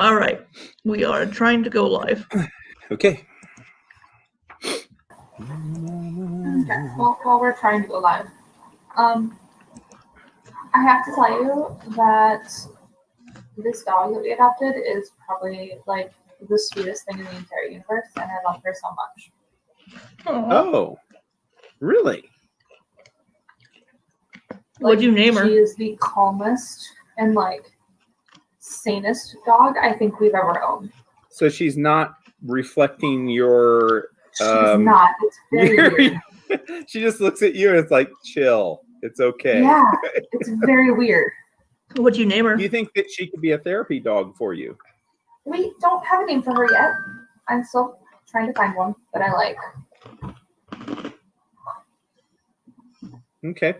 All right, we are trying to go live. Okay. Okay. Well, while we're trying to go live, I have to tell you that this dog that we adopted is probably like the sweetest thing in the entire universe, and I love her so much. Oh, really? What'd you name her? She is the calmest and sanest dog I think we've ever owned. So she's not reflecting your. She's not. It's very weird. She just looks at you and it's like, chill. It's okay. Yeah, it's very weird. What'd you name her? Do you think that she could be a therapy dog for you? We don't have a name for her yet. I'm still trying to find one that I like. Okay.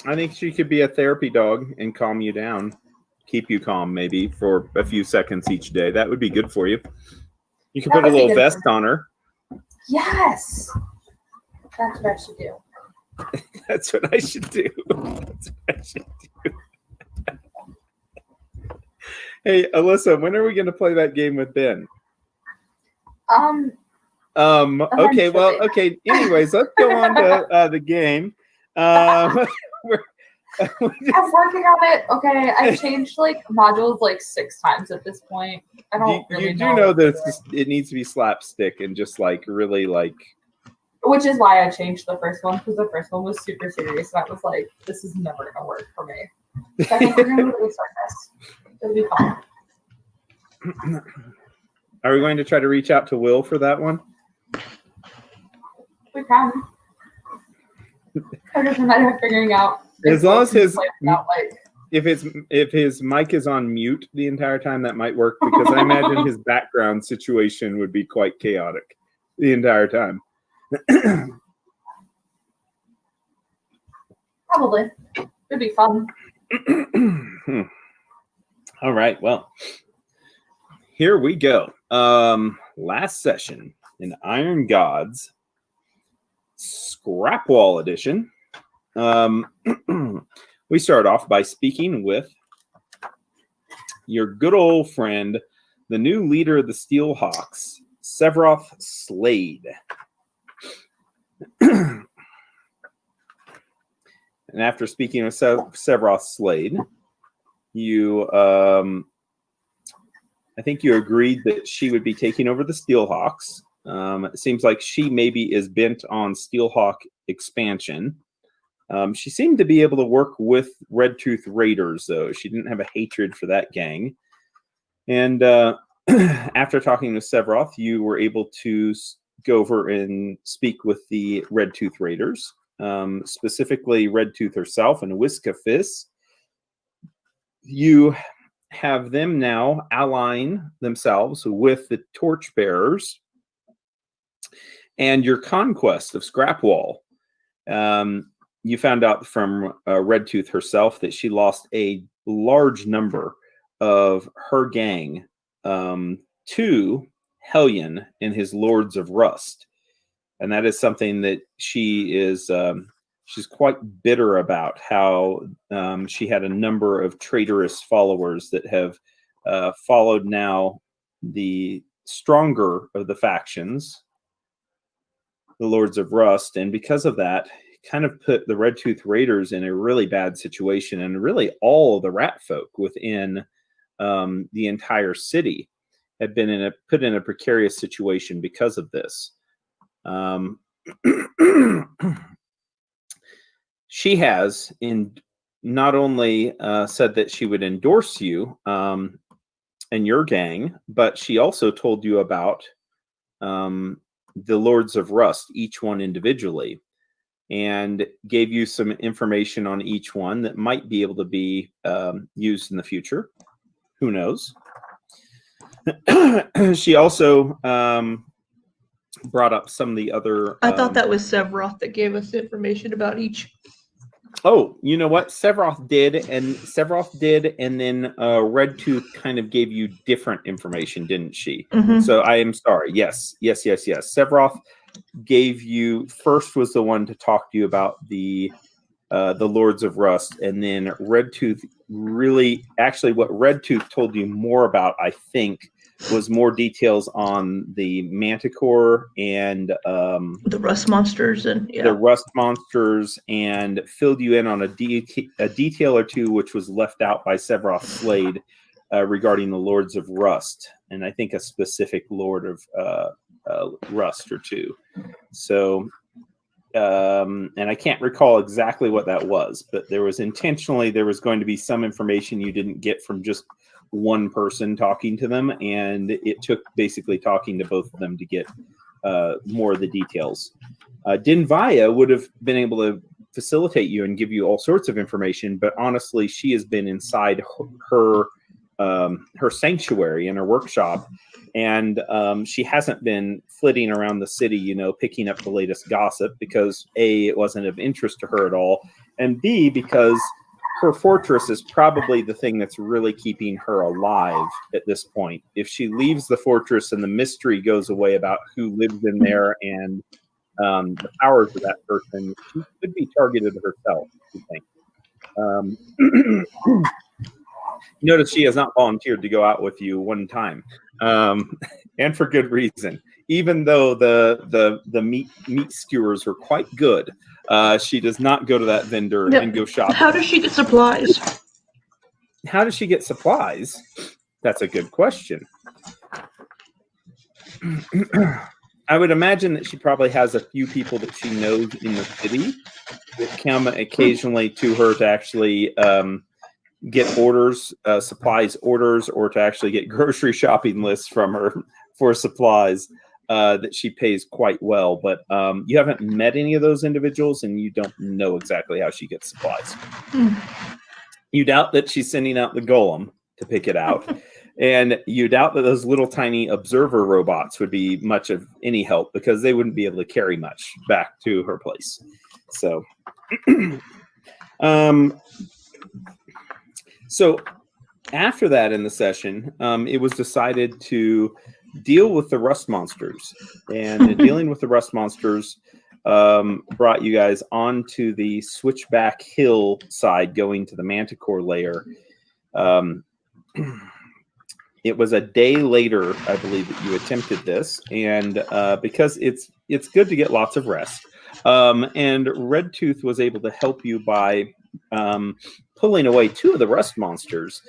I think she could be a therapy dog and calm you down. Keep you calm maybe for a few seconds each day. That would be good for you. You could put a little vest on her. Yes. That's what I should do. That's what I should do. That's what I should do. Hey, Alyssa, when are we going to play that game with Ben? Okay, well, okay. Anyways, let's go on to the game. I'm working on it. Okay, I've changed modules 6 times at this point. I don't really know. You do know that it needs to be slapstick and just really Which is why I changed the first one, because the first one was super serious, and I was like, this is never gonna work for me. So I think we're gonna really start this. It'll be fun. Are we going to try to reach out to Will for that one? We can. It's just a matter of figuring out. As long as if his mic is on mute the entire time, that might work, because I imagine his background situation would be quite chaotic the entire time. Probably. It'd be fun. All right. Well, here we go. Last session in Iron Gods Scrap Wall Edition. We start off by speaking with your good old friend, the new leader of the Steelhawks, Sevroth Slade. And after speaking with Sevroth Slade, you, I think you agreed that she would be taking over the Steelhawks. It seems like she maybe is bent on Steelhawk expansion. She seemed to be able to work with Red Tooth Raiders, though. She didn't have a hatred for that gang. And after talking with Sevroth, you were able to go over and speak with the Red Tooth Raiders, specifically Red Tooth herself and Whiskafis. You have them now align themselves with the Torchbearers and your conquest of Scrapwall. You found out from Red Tooth herself that she lost a large number of her gang to Hellion and his Lords of Rust. And that is something that she is she's quite bitter about, how she had a number of traitorous followers that have followed now the stronger of the factions, the Lords of Rust. And because of that, kind of put the Red Tooth Raiders in a really bad situation, and really all of the rat folk within the entire city had been put in a precarious situation because of this. She has not only said that she would endorse you and your gang, but she also told you about the Lords of Rust, each one individually, and gave you some information on each one that might be able to be used in the future. Who knows? She also brought up some of the other... I thought that was Sevroth that gave us information about each. Oh, you know what? Sevroth did, and then Red Tooth kind of gave you different information, didn't she? Mm-hmm. So I am sorry. Yes. Sevroth gave you, first was the one to talk to you about the the Lords of Rust, and then Redtooth actually what Redtooth told you more about, I think, was more details on the Manticore and The rust monsters and the rust monsters, and filled you in on a detail or two which was left out by Severoth Slade regarding the Lords of Rust, and I think a specific Lord of Rust or two. So, and I can't recall exactly what that was, but there was going to be some information you didn't get from just one person talking to them, and it took basically talking to both of them to get more of the details. Din Vaya would have been able to facilitate you and give you all sorts of information, but honestly, she has been inside her sanctuary in her workshop, and she hasn't been flitting around the city, picking up the latest gossip, because A, it wasn't of interest to her at all, and B, because her fortress is probably the thing that's really keeping her alive at this point. If she leaves the fortress and the mystery goes away about who lives in there and the powers of that person, she could be targeted herself, I think. Notice she has not volunteered to go out with you one time, and for good reason. Even though the meat skewers were quite good, she does not go to that vendor and go shopping. How does she get supplies? How does she get supplies? That's a good question. I would imagine that she probably has a few people that she knows in the city that come occasionally to her to actually get orders, supplies orders, or to actually get grocery shopping lists from her for supplies that she pays quite well. But you haven't met any of those individuals, and you don't know exactly how she gets supplies. You doubt that she's sending out the golem to pick it out. And you doubt that those little tiny observer robots would be much of any help, because they wouldn't be able to carry much back to her place. So, so after that in the session, it was decided to deal with the rust monsters. And dealing with the rust monsters brought you guys onto the Switchback Hill side, going to the Manticore lair. It was a day later, I believe, that you attempted this, and because it's good to get lots of rest. And Redtooth was able to help you by pulling away 2 of the rust monsters,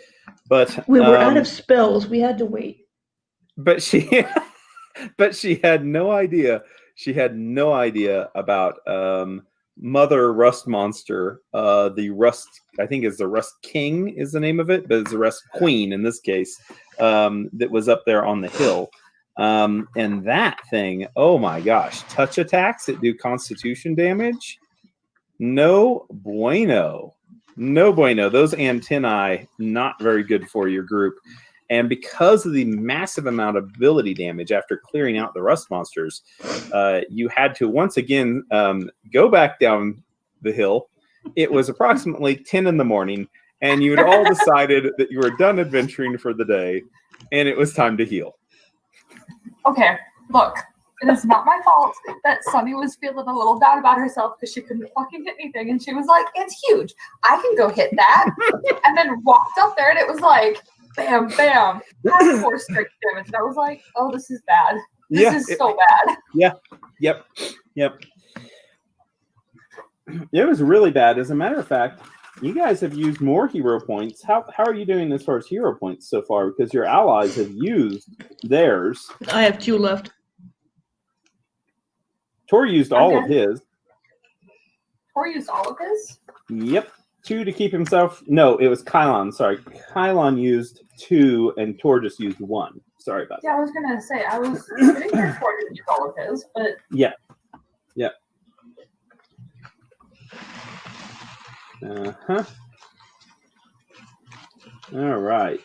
but We were out of spells. We had to wait. But she had no idea. She had no idea about Mother Rust Monster. The Rust, I think, is the Rust King is the name of it, but it's the Rust Queen in this case. That was up there on the hill. And that thing, oh my gosh, touch attacks that do constitution damage? No bueno. No bueno. Those antennae, not very good for your group. And because of the massive amount of ability damage after clearing out the rust monsters, you had to once again go back down the hill. It was approximately 10 in the morning, and you had all decided that you were done adventuring for the day, and it was time to heal. Okay, look, it is not my fault that Sunny was feeling a little down about herself because she couldn't fucking hit anything, and she was like, "It's huge, I can go hit that," and then walked up there, and it was like, bam, bam, had 4 straight damage, and I was like, "Oh, this is bad. This is so bad." Yeah, yep. It was really bad. As a matter of fact, you guys have used more hero points. How are you doing as far as hero points so far? Because your allies have used theirs. I have 2 left. Tor used all of his. Tor used all of his? Yep. 2 to keep himself. No, it was Kylon. Sorry. Kylon used 2 and Tor just used 1. Sorry about that. Yeah, I was going to say, I was pretty sure Tor didn't use all of his, but... Yeah. All right.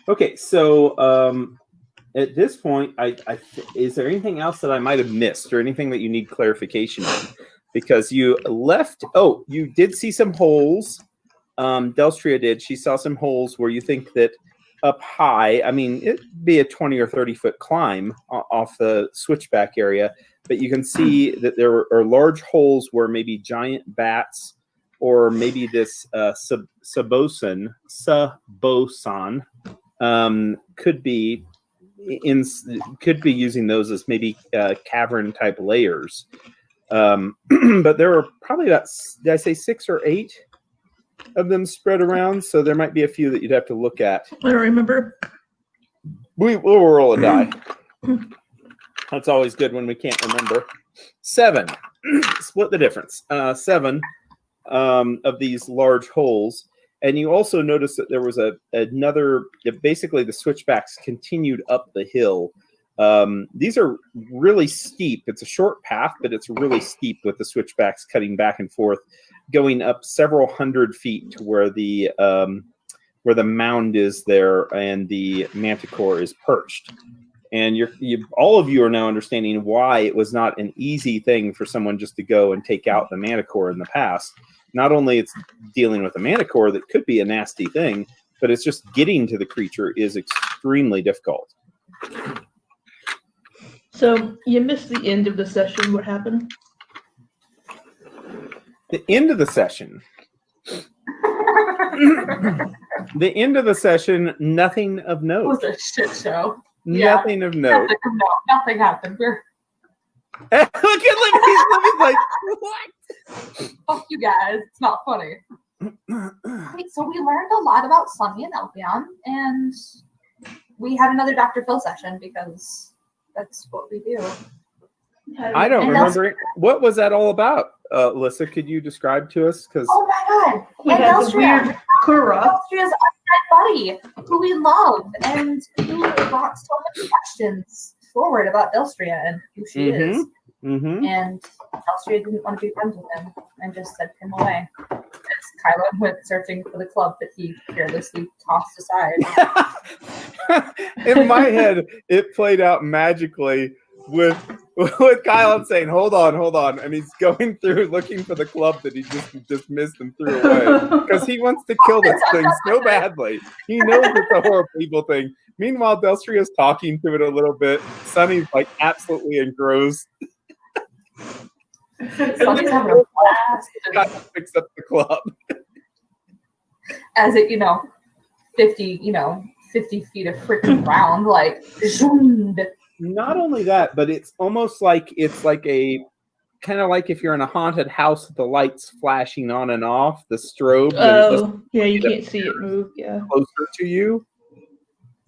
Okay, so at this point, is there anything else that I might have missed, or anything that you need clarification on? Because you left. Oh, you did see some holes. Delstria did. She saw some holes where you think that up high, I mean, it'd be a 20 or 30 foot climb off the switchback area. but you can see that there are large holes where maybe giant bats or maybe this Sabosan could be using those as maybe cavern type layers. But there are probably about, did I say 6 or 8 of them spread around? So there might be a few that you'd have to look at. I don't remember. We'll roll a die. That's always good when we can't remember. 7. Split the difference. 7 of these large holes. And you also notice that there was another, basically the switchbacks continued up the hill. These are really steep. It's a short path, but it's really steep with the switchbacks cutting back and forth, going up several hundred feet to where the mound is there and the manticore is perched. And all of you are now understanding why it was not an easy thing for someone just to go and take out the manticore in the past. Not only it's dealing with a manticore that could be a nasty thing, but it's just getting to the creature is extremely difficult. So you missed the end of the session. What happened? The end of the session. The end of the session, nothing of note. It was a shit show. Nothing of note. Nothing happened. Look at Libby's like, what? Fuck you guys. It's not funny. Wait, so we learned a lot about Sunny and Elfion, and we had another Dr. Phil session because that's what we do. I don't remember it. What was that all about? Alyssa, could you describe to us? Oh my god! We had the weird Kura. Elstria's undead buddy, who we love, and who brought so many questions forward about Elstria and who she is. Mm-hmm. And Elstria didn't want to be friends with him and just sent him away. As Kylo went searching for the club that he carelessly tossed aside. In my head, it played out magically with Kyle saying, hold on, and he's going through looking for the club that he just dismissed and threw away because he wants to kill this thing so badly. He knows it's a horrible evil thing. Meanwhile, Delstria's talking to it a little bit. Sunny's like absolutely engrossed. Sunny's having a blast. Got to fix up the club. As it, 50 feet of freaking round, like zoomed. Not only that, but it's almost like a kind of like if you're in a haunted house with the lights flashing on and off, the strobe. Oh, yeah, you can't see it move. Yeah, closer to you.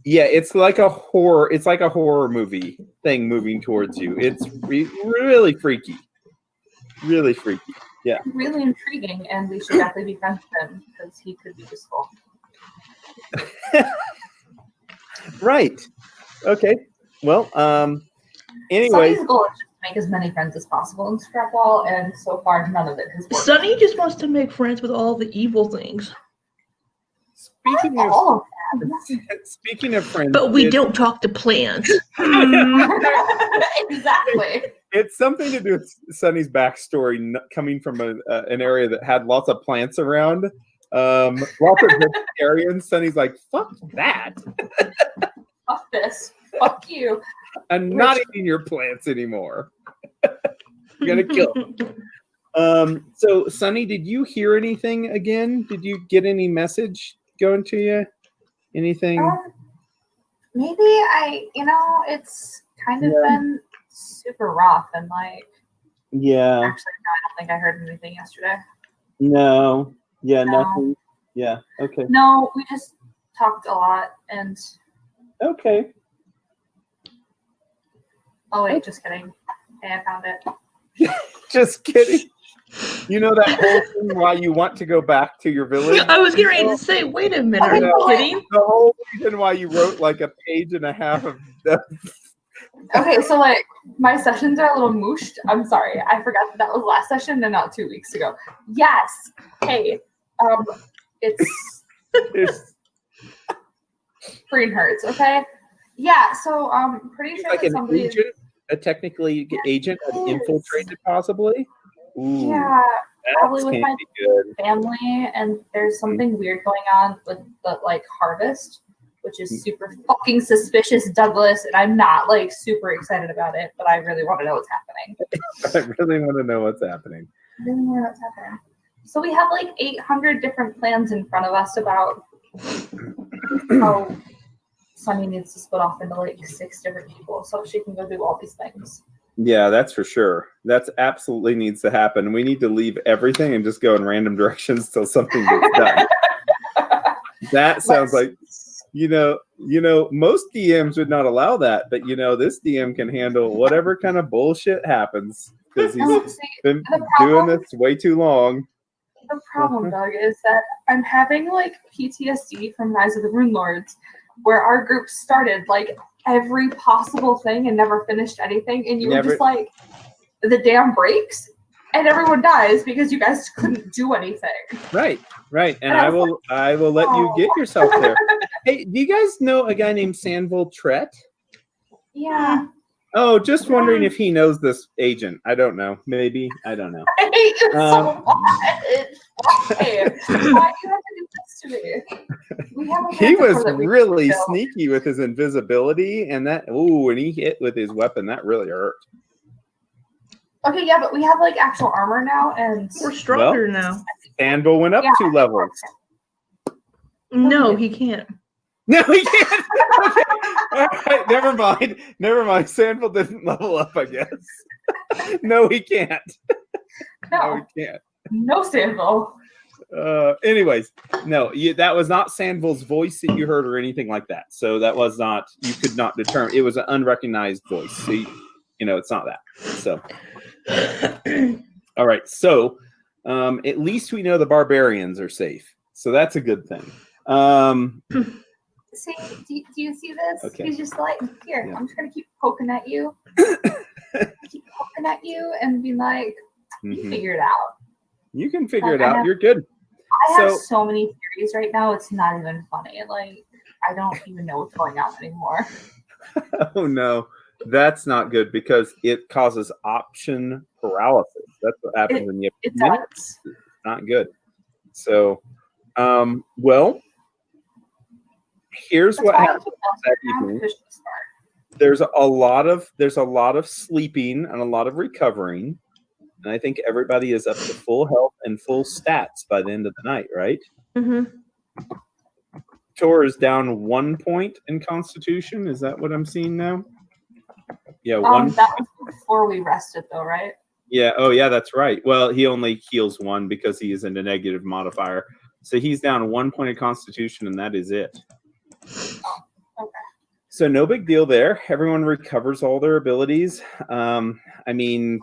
Yeah, it's like a horror. It's like a horror movie thing moving towards you. It's really freaky. Really freaky. Yeah. Really intriguing, and we should definitely be friends with him because he could be useful. Right. Okay. Well, anyway. Sunny's goal is just to make as many friends as possible in Scrapwall, and so far none of it has worked. Sunny just wants to make friends with all the evil things. Speaking of friends, but we don't talk to plants. Exactly. It's something to do with Sunny's backstory, coming from an area that had lots of plants around, lots of vegetarians. Sunny's like, fuck that. Fuck this. Fuck you. I'm not eating your plants anymore. I'm gonna kill them. So, Sunny, did you hear anything again? Did you get any message going to you? Anything? Maybe it's kind of been super rough and like. Yeah. Actually, no, I don't think I heard anything yesterday. No. Yeah, No. nothing. Yeah. Okay. No, we just talked a lot and. Okay. Oh wait, just kidding. Hey, I found it. Just kidding. You know that whole thing why you want to go back to your village? I was getting ready to say, wait a minute, are you kidding? The whole reason why you wrote like a page and a half of Okay, so like my sessions are a little mooshed. I'm sorry, I forgot that was last session and not 2 weeks ago. Yes. Hey, it's brain hurts. Okay. Yeah. So pretty sure like that an somebody. agent, a technically agent has infiltrated possibly. Ooh, Yeah, probably with my be good. family, and there's something weird going on with the like harvest. which is super fucking suspicious, Douglas. And I'm not like super excited about it, but I really want to know what's happening. I really want to know what's happening. I really want to know what's happening. So we have like 800 different plans in front of us about how Sunny needs to split off into like 6 different people so she can go do all these things. Yeah, that's for sure. That's absolutely needs to happen. We need to leave everything and just go in random directions till something gets done. That sounds like, most DMs would not allow that, but this DM can handle whatever kind of bullshit happens because he's been doing this way too long. The problem, Doug, is that I'm having like PTSD from Rise of the Rune Lords, where our group started like every possible thing and never finished anything, and you were just like, the dam breaks and everyone dies because you guys couldn't do anything. Right. And I will let you get yourself there. Hey, do you guys know a guy named Sanville Tret? Yeah. Oh, just wondering if he knows this agent. I don't know. Maybe. I don't know. I hate you so much. Why do you have to do this to me? He was really sneaky with his invisibility, and when he hit with his weapon, that really hurt. Okay, yeah, but we have like actual armor now, and we're stronger now. Anvil went up 2 levels. No, he can't. No, he can't. Okay. All right, never mind. Sanville didn't level up, I guess. No, he can't. No, he can't. No, Sanville. Anyways, no, that was not Sanville's voice that you heard or anything like that. So that was not, you could not determine. It was an unrecognized voice. So, it's not that. So, all right. So, at least we know the barbarians are safe. So that's a good thing. See, do you see this? Okay. He's just like, here, Yeah. I'm just going to keep poking at you. And be like, you figure it out. You can figure it out. You're good. I have so many theories right now. It's not even funny. Like, I don't even know what's going on anymore. Oh, no. That's not good because it causes option paralysis. That's what happens when you have it does. It's not good. So, well, here's what happens that evening. There's a lot of sleeping and a lot of recovering, and I think everybody is up to full health and full stats by the end of the night, right? Mm-hmm. Tor is down 1 point in Constitution. Is that what I'm seeing now? Yeah, That was before we rested, though, right? Yeah. Oh, yeah, that's right. Well, he only heals 1 because he is in a negative modifier. So he's down 1 point of Constitution, and that is it. Oh, okay. So no big deal there. Everyone recovers all their abilities. I mean,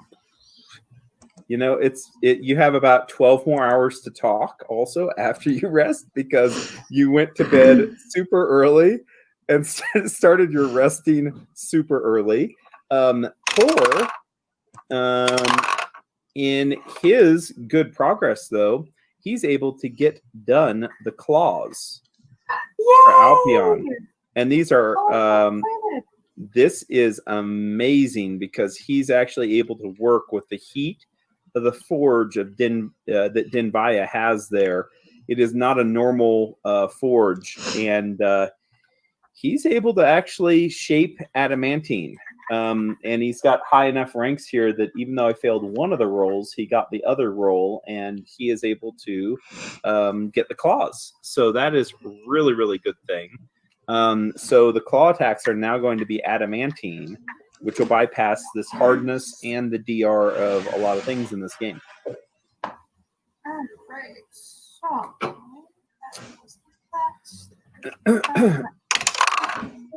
you have about 12 more hours to talk also after you rest because you went to bed super early and started your resting super early. Thor, in his good progress, though, he's able to get done the claws for Alpion. And these are, this is amazing because he's actually able to work with the heat of the forge of that Dinbaya has there. It is not a normal forge, and he's able to actually shape adamantine. And he's got high enough ranks here that even though I failed one of the rolls, he got the other roll, and he is able to get the claws. So that is really, really good thing. So the claw attacks are now going to be adamantine, which will bypass this hardness and the DR of a lot of things in this game. All right. So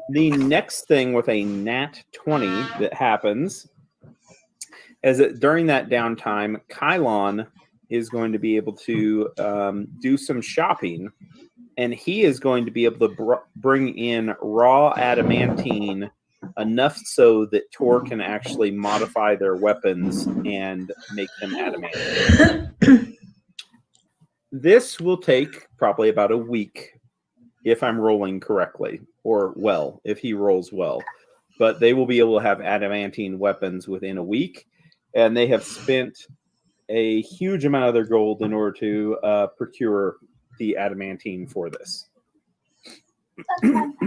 the next thing with a nat 20 that happens is that during that downtime, Kylon is going to be able to do some shopping, and he is going to be able to bring in raw adamantine enough so that Tor can actually modify their weapons and make them adamantine. This will take probably about a week if I'm rolling correctly, or well, if he rolls well. But they will be able to have adamantine weapons within a week, and they have spent a huge amount of their gold in order to procure the adamantine for this. that's fantastic.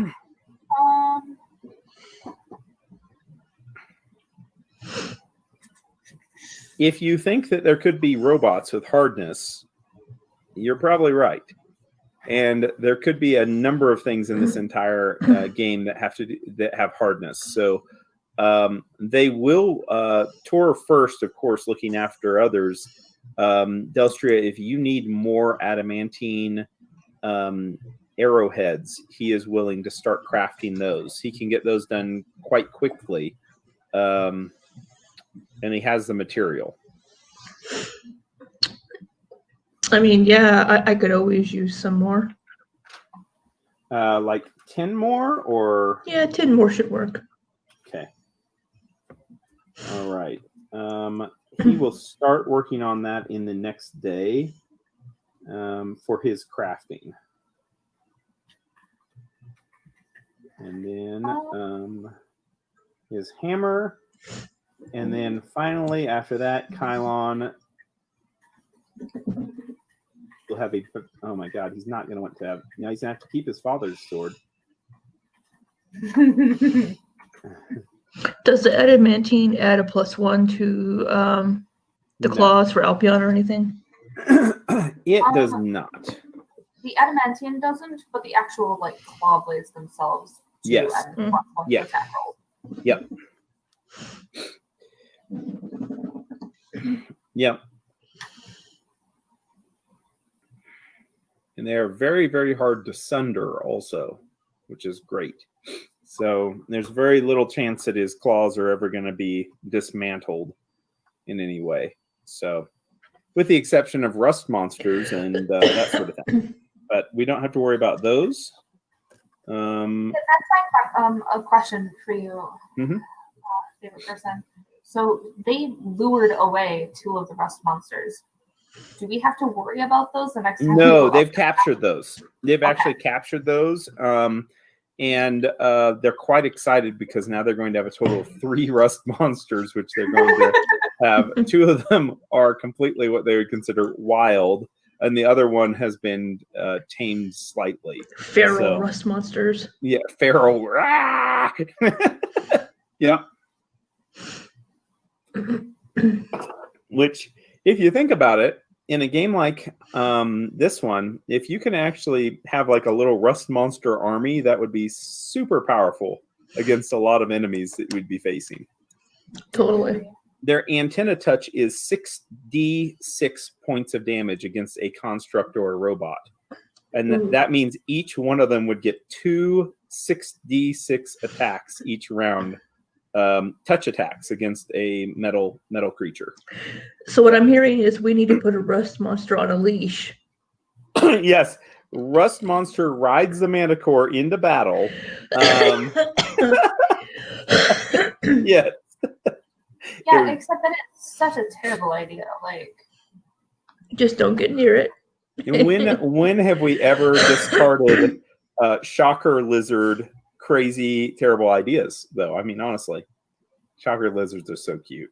if you think that there could be robots with hardness, you're probably right. And there could be a number of things in this entire game that have hardness. So they will Tor first, of course, looking after others. Delstria, if you need more adamantine arrowheads, he is willing to start crafting those. He can get those done quite quickly, and he has the material. I mean, yeah, I could always use some more. Like 10 more, or? Yeah, 10 more should work. Okay. All right. He will start working on that in the next day for his crafting. And then his hammer. And then finally, after that, Kylon will have oh my God, he's not going to want to have, now he's going to have to keep his father's sword. Does the adamantine add a +1 to the claws for Alpion or anything? It does not. The adamantine doesn't, but the actual like claw blades themselves. Yes. Yes. Yep. Yep. And they are very, very hard to sunder also, which is great. So there's very little chance that his claws are ever going to be dismantled in any way. So, with the exception of rust monsters and that sort of thing. But we don't have to worry about those. That's like a question for you, favorite person. So they lured away 2 of the rust monsters. Do we have to worry about those the next time? No, they've captured those. They've actually captured those. And they're quite excited because now they're going to have a total of 3 rust monsters, which they're going to have. 2 of them are completely what they would consider wild, and the other one has been tamed slightly. Feral rust monsters. Yeah, feral. Yeah. Which, if you think about it, in a game like this one, if you can actually have like a little rust monster army, that would be super powerful against a lot of enemies that we'd be facing. Totally. Their antenna touch is 6d6 points of damage against a construct or a robot. And that means each one of them would get 2 6d6 attacks each round. Touch attacks against a metal creature. So what I'm hearing is we need to put a rust monster on a leash. Yes, rust monster rides the Manticore into battle. Yes. Yeah, except that it's such a terrible idea. Like, just don't get near it. When have we ever discarded shocker lizard? Crazy, terrible ideas, though. I mean, honestly, shocker lizards are so cute.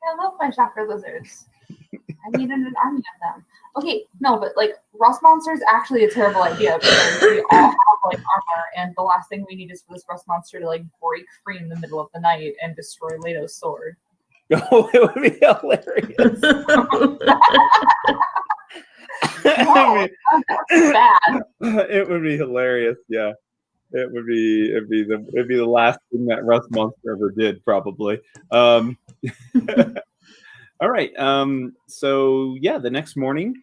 I love my shocker lizards. I need an army of them. Okay, no, but like rust monster is actually a terrible idea because we all have like armor, and the last thing we need is for this rust monster to like break free in the middle of the night and destroy Leto's sword. Oh, it would be hilarious. No, that's bad. It would be hilarious. Yeah. It'd be the last thing that rust monster ever did, probably. All right. So yeah, the next morning,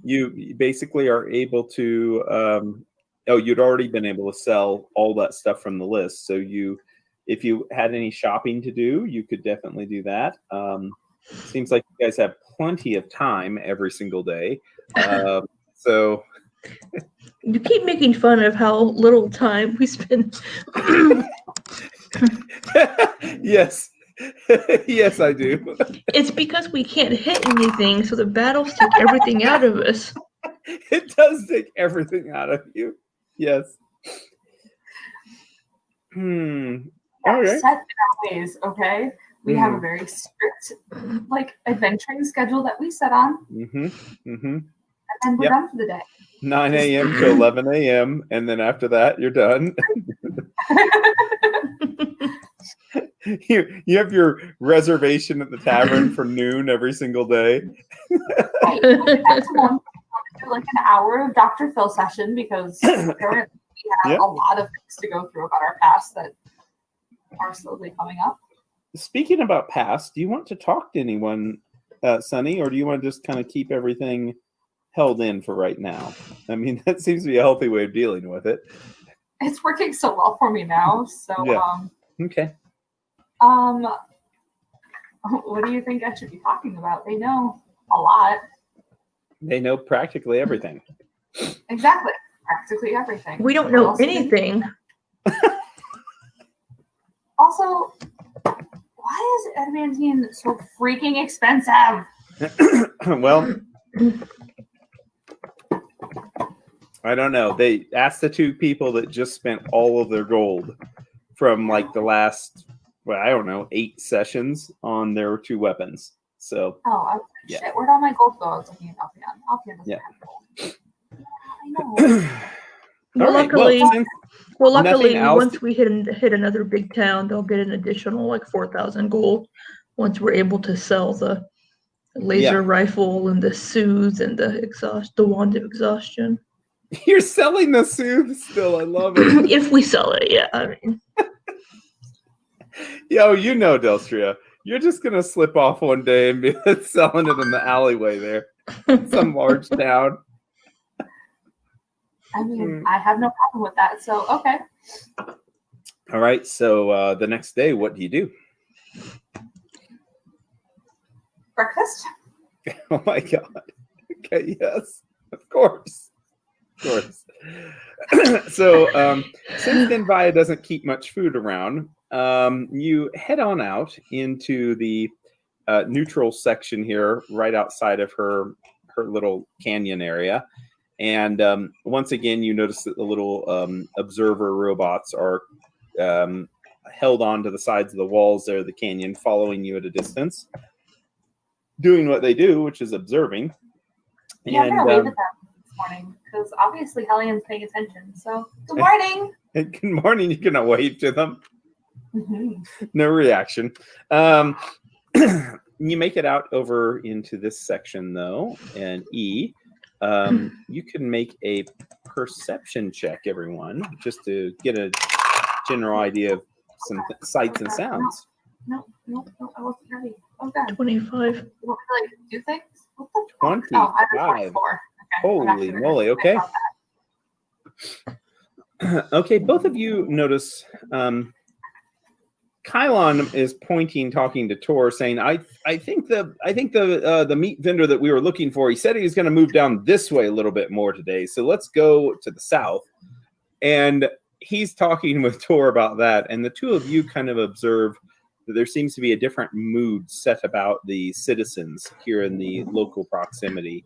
you basically are able to. You'd already been able to sell all that stuff from the list. So if you had any shopping to do, you could definitely do that. Seems like you guys have plenty of time every single day. So. You keep making fun of how little time we spend. Yes. Yes, I do. It's because we can't hit anything, so the battles take everything out of us. It does take everything out of you. Yes. Okay. Set in our ways, okay? We have a very strict, like, adventuring schedule that we set on. And then we're done for the day. 9 a.m. to 11 a.m. And then after that, you're done. You have your reservation at the tavern for noon every single day. Right. That's one thing. Do like an hour of Dr. Phil session because currently we have Yeah. a lot of things to go through about our past that are slowly coming up. Speaking about past, do you want to talk to anyone, Sunny, or do you want to just kind of keep everything held in for right now? I mean, that seems to be a healthy way of dealing with it. It's working so well for me now. So Yeah. Okay. what do you think I should be talking about? They know a lot. They know practically everything. Exactly. Practically everything. We don't What know else do they- anything. Also, why is adamantine so freaking expensive? Well, I don't know. They asked the two people that just spent all of their gold from like the last, well, I don't know, 8 sessions on their 2 weapons. So, Oh, I was like, Yeah. shit, where'd all my gold go? I was looking at Alpion. Alpion doesn't Yeah. have gold. I know. Well, all right. luckily, Well, since luckily, nothing else- once we hit another big town, they'll get an additional like 4,000 gold. Once we're able to sell the laser rifle and the soothe and the wand of exhaustion. you're selling the soothe still. I love it. If we sell it, yeah. I mean, Yo, you know, Delstria, you're just going to slip off one day and be selling it in the alleyway there. Some large town. I mean, I have no problem with that. So, okay. All right. So the next day, what do you do? Breakfast? Oh my God. Okay. Yes. Of course. Of course. So since Denvaya doesn't keep much food around, you head on out into the neutral section here, right outside of her little canyon area. And once again, you notice that the little observer robots are held onto the sides of the walls there of the canyon, following you at a distance, doing what they do, which is observing. Yeah, I'm And going to wave at them this morning because obviously Hellian's paying attention. So, good morning. good morning. You're gonna wave to them. Mhm. No reaction. You make it out over into this section though, and E. You can make a perception check, everyone, just to get a general idea of some sights and sounds. No, I wasn't ready. Oh, God. 25. You want me to do things? What the fuck? Oh, I have 25. 24. Okay, I'm Holy actually gonna moly, think okay. about that. Okay, both of you notice Kylon is pointing, talking to Tor, saying, I think the meat vendor that we were looking for, he said he was going to move down this way a little bit more today. So let's go to the south." And he's talking with Tor about that. And the two of you kind of observe that there seems to be a different mood set about the citizens here in the local proximity.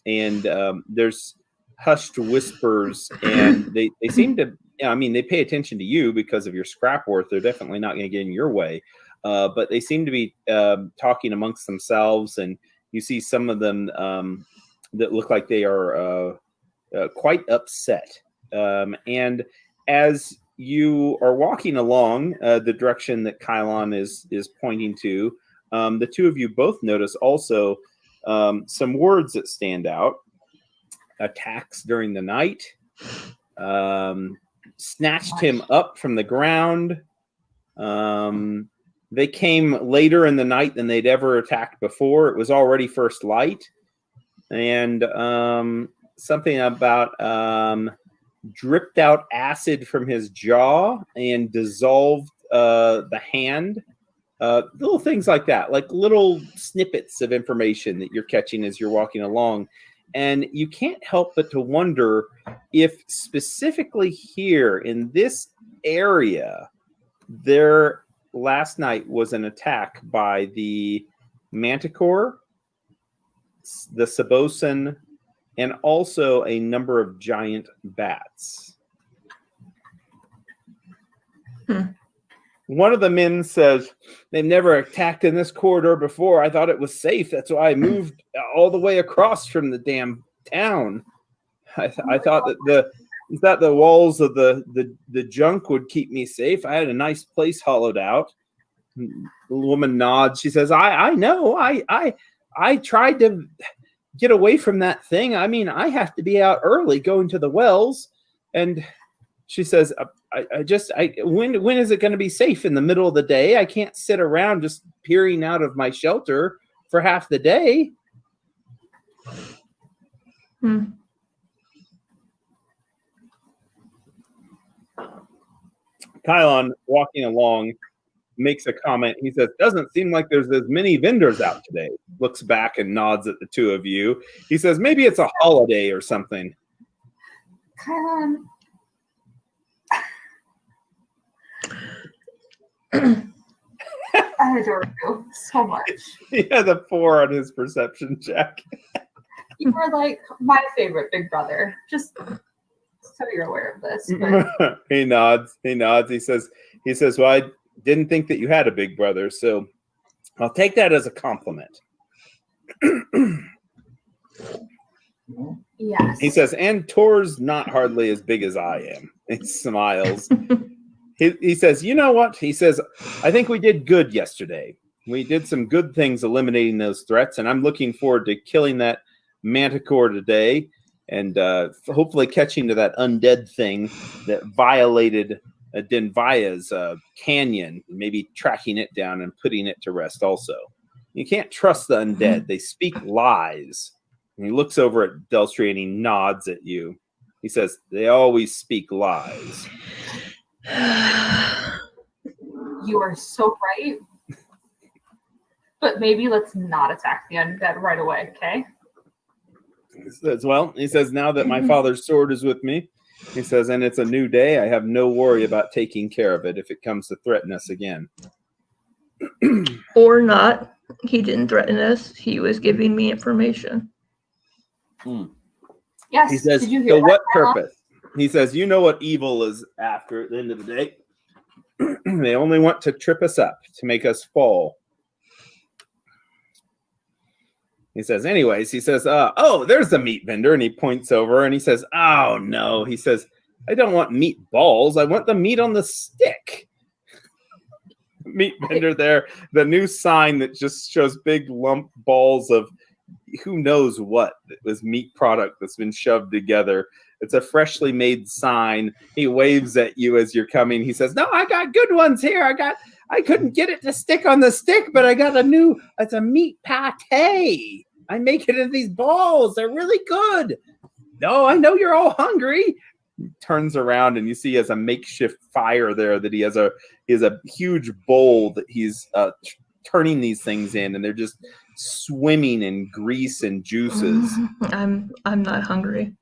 There's hushed whispers, and they seem to, I mean, they pay attention to you because of your scrap worth. They're definitely not going to get in your way. But they seem to be talking amongst themselves, and you see some of them that look like they are quite upset. And as you are walking along the direction that Kylon is pointing to, the two of you both notice also some words that stand out. Attacks during the night, snatched him up from the ground. They came later in the night than they'd ever attacked before. It was already first light. And something about dripped out acid from his jaw and dissolved the hand. Little things like that, like little snippets of information that you're catching as you're walking along. And you can't help but to wonder if specifically here in this area, there last night was an attack by the Manticore, the Sabosan, and also a number of giant bats. One of the men says, "They've never attacked in this corridor before. I thought it was safe. That's why I moved all the way across from the damn town. I thought that Is that the walls of the junk would keep me safe? I had a nice place hollowed out. The woman nods. She says, I know. I tried to get away from that thing. I mean, I have to be out early going to the wells. And she says, when is it going to be safe in the middle of the day? I can't sit around just peering out of my shelter for half the day. Kylon, walking along, makes a comment. He says, doesn't seem like there's as many vendors out today. Looks back and nods at the two of you. He says, maybe it's a holiday or something. Kylon. I adore you so much. He had a 4 on his perception check. You are like my favorite big brother. Just so you're aware of this. But... He nods. He says, well, I didn't think that you had a big brother, so I'll take that as a compliment. Yes. He says, and Tor's not hardly as big as I am. He smiles. He says, you know what? He says, I think we did good yesterday. We did some good things eliminating those threats, and I'm looking forward to killing that manticore today and hopefully catching to that undead thing that violated Denvaya's canyon, maybe tracking it down and putting it to rest also. You can't trust the undead. They speak lies. And he looks over at Delstria and he nods at you. He says, they always speak lies. You are so right. But maybe let's not attack the undead right away, okay? He says, well, he says, now that my father's sword is with me, he says, and it's a new day, I have no worry about taking care of it if it comes to threaten us again. Or not. He didn't threaten us. He was giving me information. Yes. He says, did you hear so that, what Grandma? purpose? He says, you know what evil is after at the end of the day. They only want to trip us up, to make us fall. He says, anyways, he says, oh, there's the meat vendor. And he points over and he says, oh, no. He says, I don't want meat balls. I want the meat on the stick. Meat vendor there. The new sign that just shows big lump balls of who knows what. It was meat product that's been shoved together. It's a freshly made sign. He waves at you as you're coming. He says, no, I got good ones here. I couldn't get it to stick on the stick, but I got it's a meat pate. I make it in these balls. They're really good. No, I know you're all hungry. He turns around and you see he has a makeshift fire there that he has a huge bowl that he's turning these things in, and they're just swimming in grease and juices. I'm not hungry.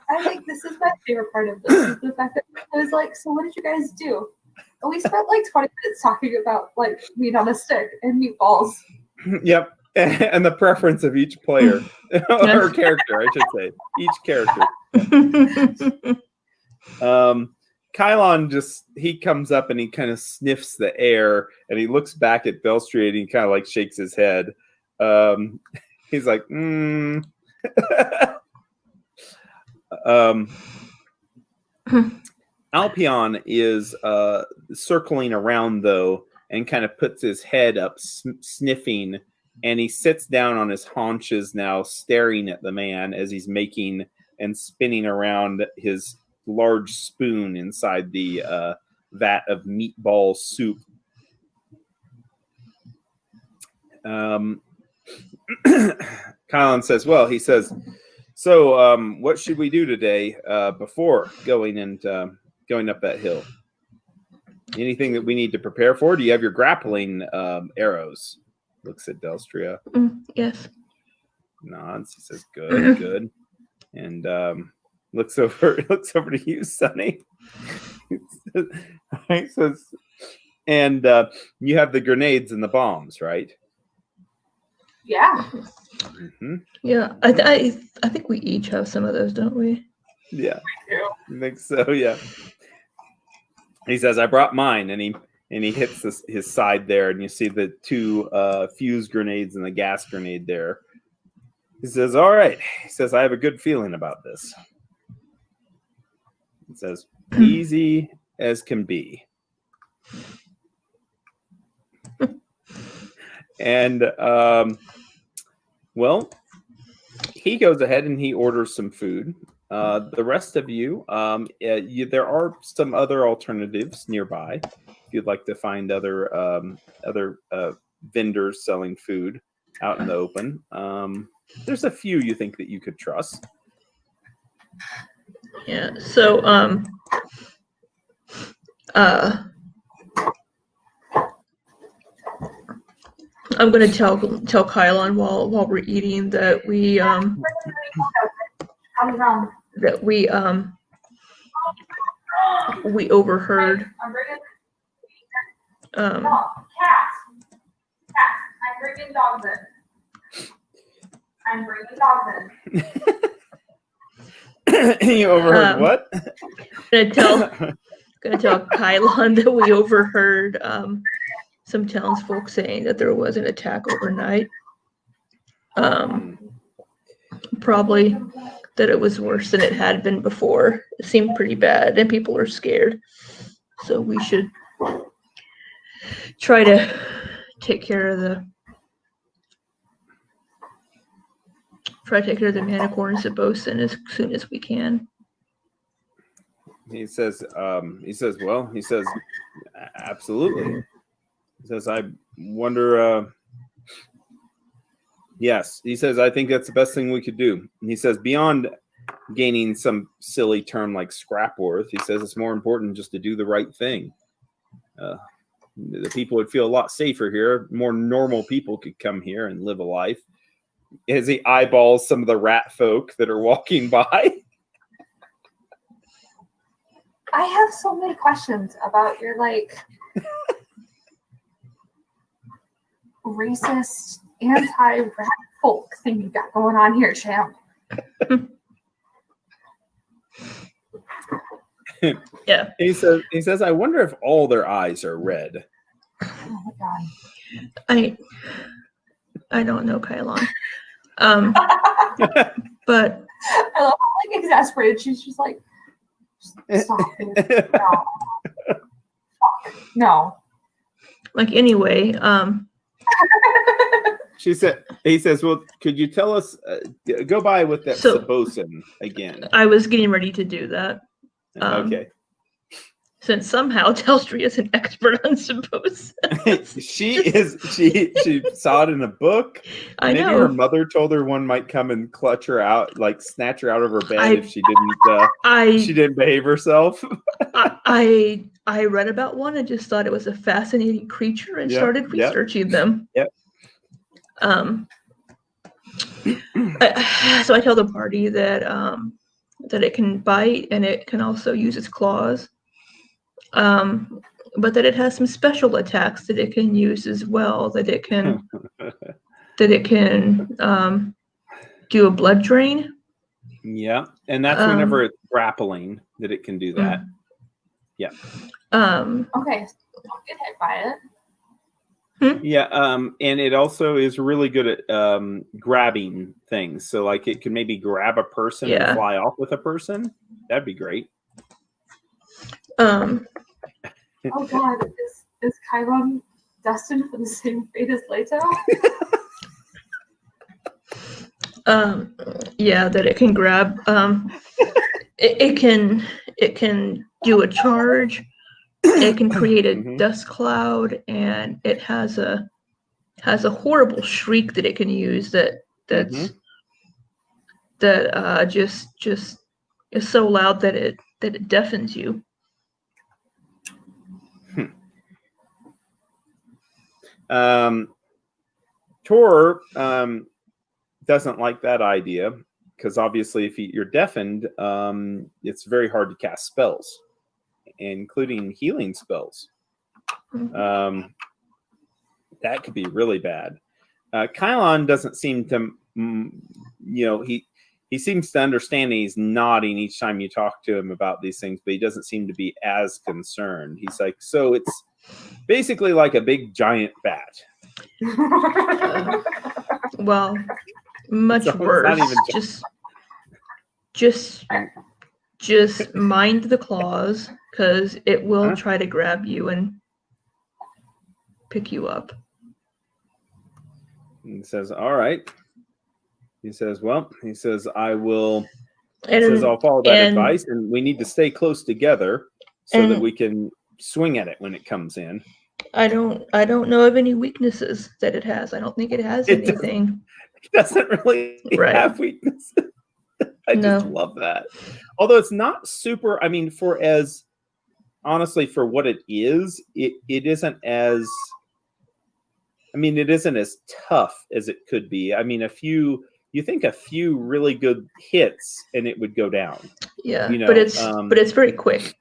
I think this is my favorite part of this. Is the fact that I was like, so what did you guys do? And we spent like 20 minutes talking about like meat on a stick and meatballs. Yep. And the preference of each player or character, I should say, each character. Kylon he comes up and he kind of sniffs the air and he looks back at Belstria and he kind of like shakes his head. He's like, Alpion is circling around though and kind of puts his head up sniffing, and he sits down on his haunches now staring at the man as he's making and spinning around his large spoon inside the vat of meatball soup. Kylon says, well, he says, so what should we do today before going up that hill? Anything that we need to prepare for? Do you have your grappling arrows? Looks at Delstria. Yes. Nods. He says, good, good. And looks over to you, Sonny. He says, and you have the grenades and the bombs, right? Yeah. Mm-hmm. Yeah. I think we each have some of those, don't we? Yeah. I think so, yeah. He says, I brought mine, and he hits his side there, and you see the two fuse grenades and the gas grenade there. He says, all right. He says, I have a good feeling about this. He says, easy as can be. And, well, he goes ahead and he orders some food. The rest of you, there are some other alternatives nearby. If you'd like to find other vendors selling food out in the open. There's a few you think that you could trust. Yeah. So I'm gonna tell Kylon while we're eating that we we overheard I'm bringing um cats. I'm bringing dogs in. You overheard what? gonna tell Kylon that we overheard some townsfolk saying that there was an attack overnight. Probably that it was worse than it had been before. It seemed pretty bad and people are scared. So we should try to take care of the Manticore and Sabosin as soon as we can. He says, absolutely. He says, I wonder, yes. He says, I think that's the best thing we could do. And he says, beyond gaining some silly term like scrap worth, he says it's more important just to do the right thing. The people would feel a lot safer here. More normal people could come here and live a life. As he eyeballs some of the rat folk that are walking by. I have so many questions about your racist anti-rat folk thing you got going on here, champ. Yeah. He says, I wonder if all their eyes are red. Oh my god. I don't know, Kylon. But I love how exasperated she's just like, stop it. No. Fuck. No. Anyway, he says, well, could you tell us, go by with that Sabosin again. I was getting ready to do that. Okay. Since somehow Telstra is an expert on Sabosin. she saw it in a book. Maybe her mother told her one might come and clutch her out, snatch her out of her bed if she didn't behave herself. I read about one and just thought it was a fascinating creature and started researching them. Yep. So I tell the party that it can bite and it can also use its claws. But that it has some special attacks that it can use as well. That it can do a blood drain. Yeah, and that's whenever it's grappling that it can do that. Yeah. Okay, so don't get hit by it. Yeah, and it also is really good at grabbing things. So it can maybe grab a person and fly off with a person. That'd be great. Oh god, is Kylon destined for the same fate as Leto? Yeah, that it can grab. It can do a charge. It can create a dust cloud, and it has a horrible shriek that it can use just is so loud that it deafens you. Tor doesn't like that idea because obviously if you're deafened, it's very hard to cast spells, including healing spells. That could be really bad. Kylon doesn't seem to, he seems to understand, and he's nodding each time you talk to him about these things, but he doesn't seem to be as concerned. He's like, so it's basically like a big giant bat. Well, Much So it's not worse. even Just mind the claws, because it will Huh? try to grab you and pick you up. He says, all right. He says, well, I will. And, Says, I'll follow that and- advice, and we need to stay close together so that and- we can swing at it when it comes in. I don't know of any weaknesses that it has. I don't think it has It doesn't. anything. It doesn't really Right. have weaknesses. I just No. love that. Although it's not super, I mean, for what it is, it isn't as, I mean, it isn't as tough as it could be. I mean, you think a few really good hits and it would go down. Yeah, You know, but it's very quick.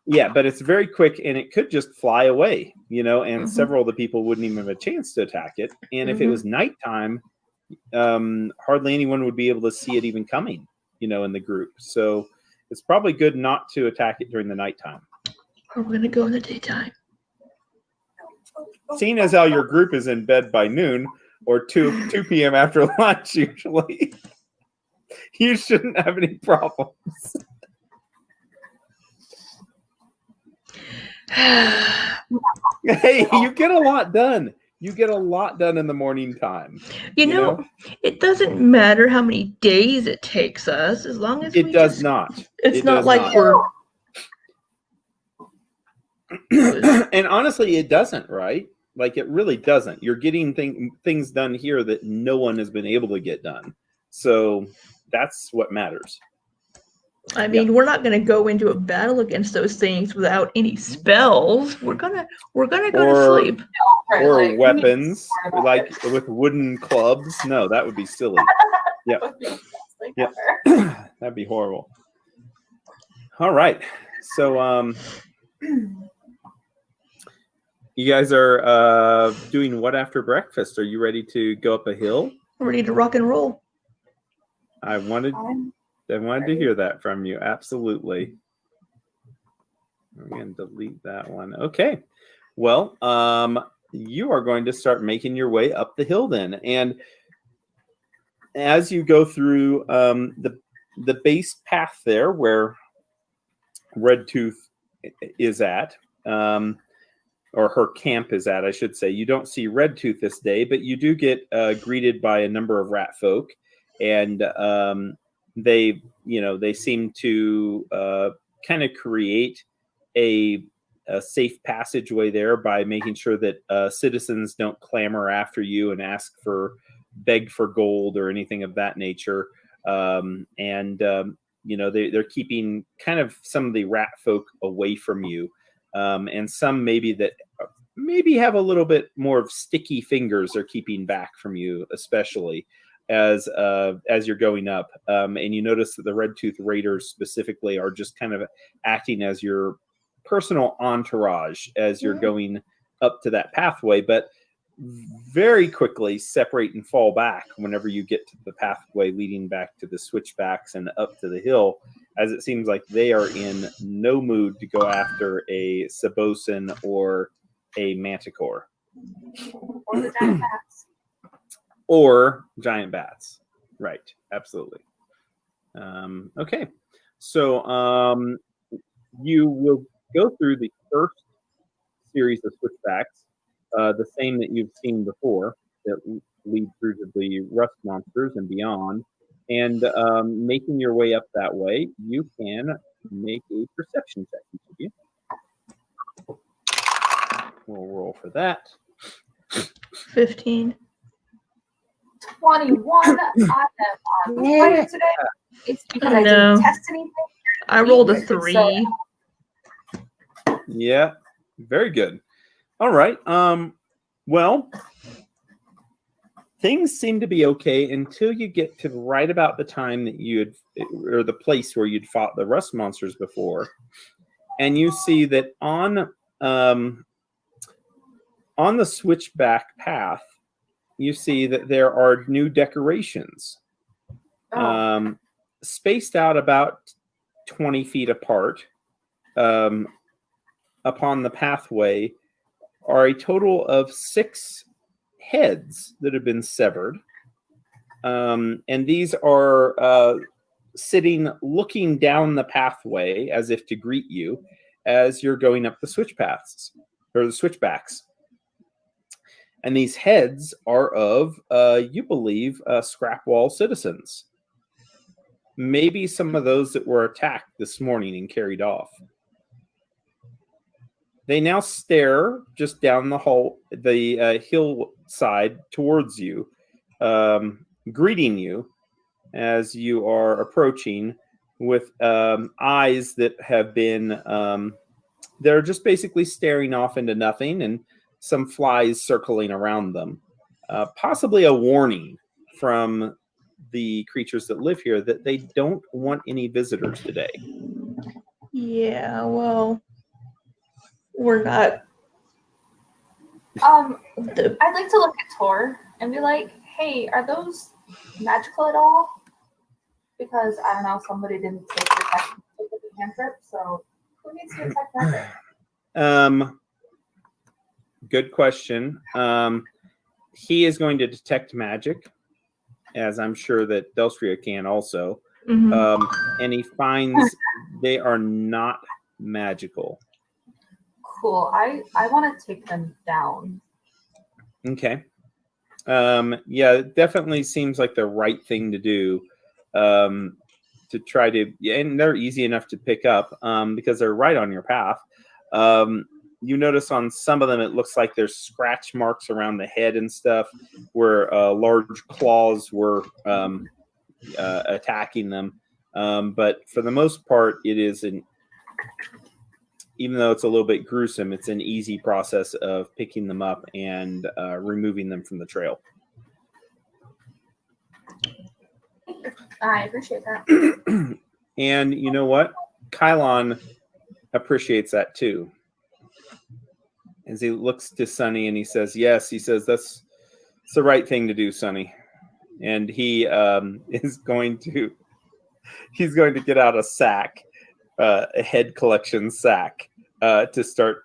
Yeah, but it's very quick and it could just fly away, and Mhm. several of the people wouldn't even have a chance to attack it. And if it was nighttime, hardly anyone would be able to see it even coming, in the group. So it's probably good not to attack it during the nighttime. Or we're gonna go in the daytime. Seeing as how your group is in bed by noon or 2 p.m. after lunch, usually, you shouldn't have any problems. Hey, you get a lot done. You get a lot done in the morning time. You know, it doesn't matter how many days it takes us, as long as It does not. It's It not does like not. we're And honestly, it doesn't, right? Like, it really doesn't. You're getting things done here that no one has been able to get done. So that's what matters. I mean, we're not going to go into a battle against those things without any spells. We're gonna go to sleep. Right, Or like, weapons, like with wooden clubs. No, that would be silly. Yeah. Yep. That'd be horrible. All right. So, you guys are doing what after breakfast? Are you ready to go up a hill? We're ready to rock and roll. I wanted to hear that from you. Absolutely. I'm going to delete that one. Okay. Well, you are going to start making your way up the hill then. And as you go through the base path there where Redtooth is at, or her camp is at, I should say, you don't see Redtooth this day, but you do get greeted by a number of rat folk. And they seem to kind of create a safe passageway there by making sure that citizens don't clamor after you and beg for gold or anything of that nature. They're keeping kind of some of the rat folk away from you, and some maybe have a little bit more of sticky fingers are keeping back from you, especially as you're going up. And you notice that the Redtooth Raiders specifically are just kind of acting as your personal entourage as you're going up to that pathway, but very quickly separate and fall back whenever you get to the pathway leading back to the switchbacks and up to the hill, as it seems like they are in no mood to go after a Sabosin or a Manticore. Or the giant bats. Or giant bats. Right. Absolutely. Okay. So you will go through the first series of switchbacks, the same that you've seen before, that lead through to the rust monsters and beyond. And making your way up that way, you can make a perception check, each of you. We'll roll for that. 15. 21. I am on fire today. It's because I No. didn't test anything. I rolled a 3. Yeah, very good. All right. Well, things seem to be okay until you get to right about the time that or the place where you'd fought the rust monsters before, and you see that on the switchback path, you see that there are new decorations, spaced out about 20 feet apart. Upon the pathway are a total of 6 heads that have been severed, And these are sitting, looking down the pathway as if to greet you as you're going up the switch paths or the switchbacks. And these heads are of, you believe, scrap wall citizens. Maybe some of those that were attacked this morning and carried off. They now stare just down the hillside towards you, greeting you as you are approaching with eyes that have been, they're just basically staring off into nothing, and some flies circling around them. Possibly a warning from the creatures that live here that they don't want any visitors today. Yeah, well, we're not. I'd like to look at Tor and be like, hey, are those magical at all? Because I don't know, somebody didn't take the cantrip, so who needs to detect magic? Good question. He is going to detect magic, as I'm sure that Delstria can also. Mhm. And he finds they are not magical. Cool. I want to take them down. Okay. Yeah, it definitely seems like the right thing to do. To try to, and they're easy enough to pick up because they're right on your path. You notice on some of them, it looks like there's scratch marks around the head and stuff where large claws were attacking them. But for the most part, it is even though it's a little bit gruesome, it's an easy process of picking them up and removing them from the trail. I appreciate that. And you know what? Kylon appreciates that too. As he looks to Sunny and he says, yes, he says, that's the right thing to do, Sunny. And he is going to get out a sack, a head collection sack, to start,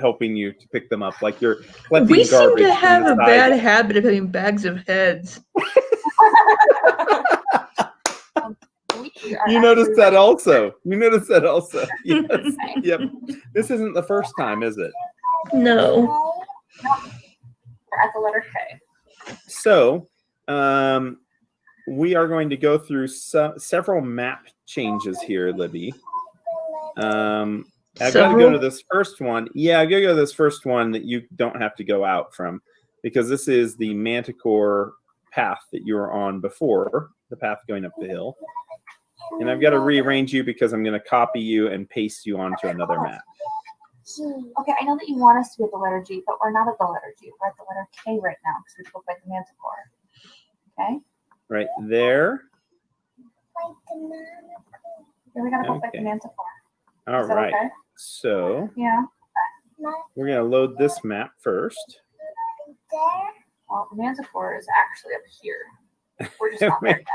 helping you to pick them up. Like you're collecting We seem garbage to have from a the bad side. habit of having bags of heads. You noticed that also. Yes. Yep. This isn't the first time, is it? No. We're at the letter K. So, we are going to go through several map changes here, Libby. I've got to go to this first one. Yeah, I've got to go to this first one that you don't have to go out from, because this is the Manticore path that you were on before, the path going up the hill. And I've got to rearrange you because I'm going to copy you and paste you onto another map. Okay, I know that you want us to be at the letter G, but we're not at the letter G. We're at the letter K right now because we look like the Manticore. Okay? Right there. Then we gotta look like the Manticore. All right. Okay? So Yeah. we're going to load this map first. Well, the Manticore is actually up here. We're just not there yet.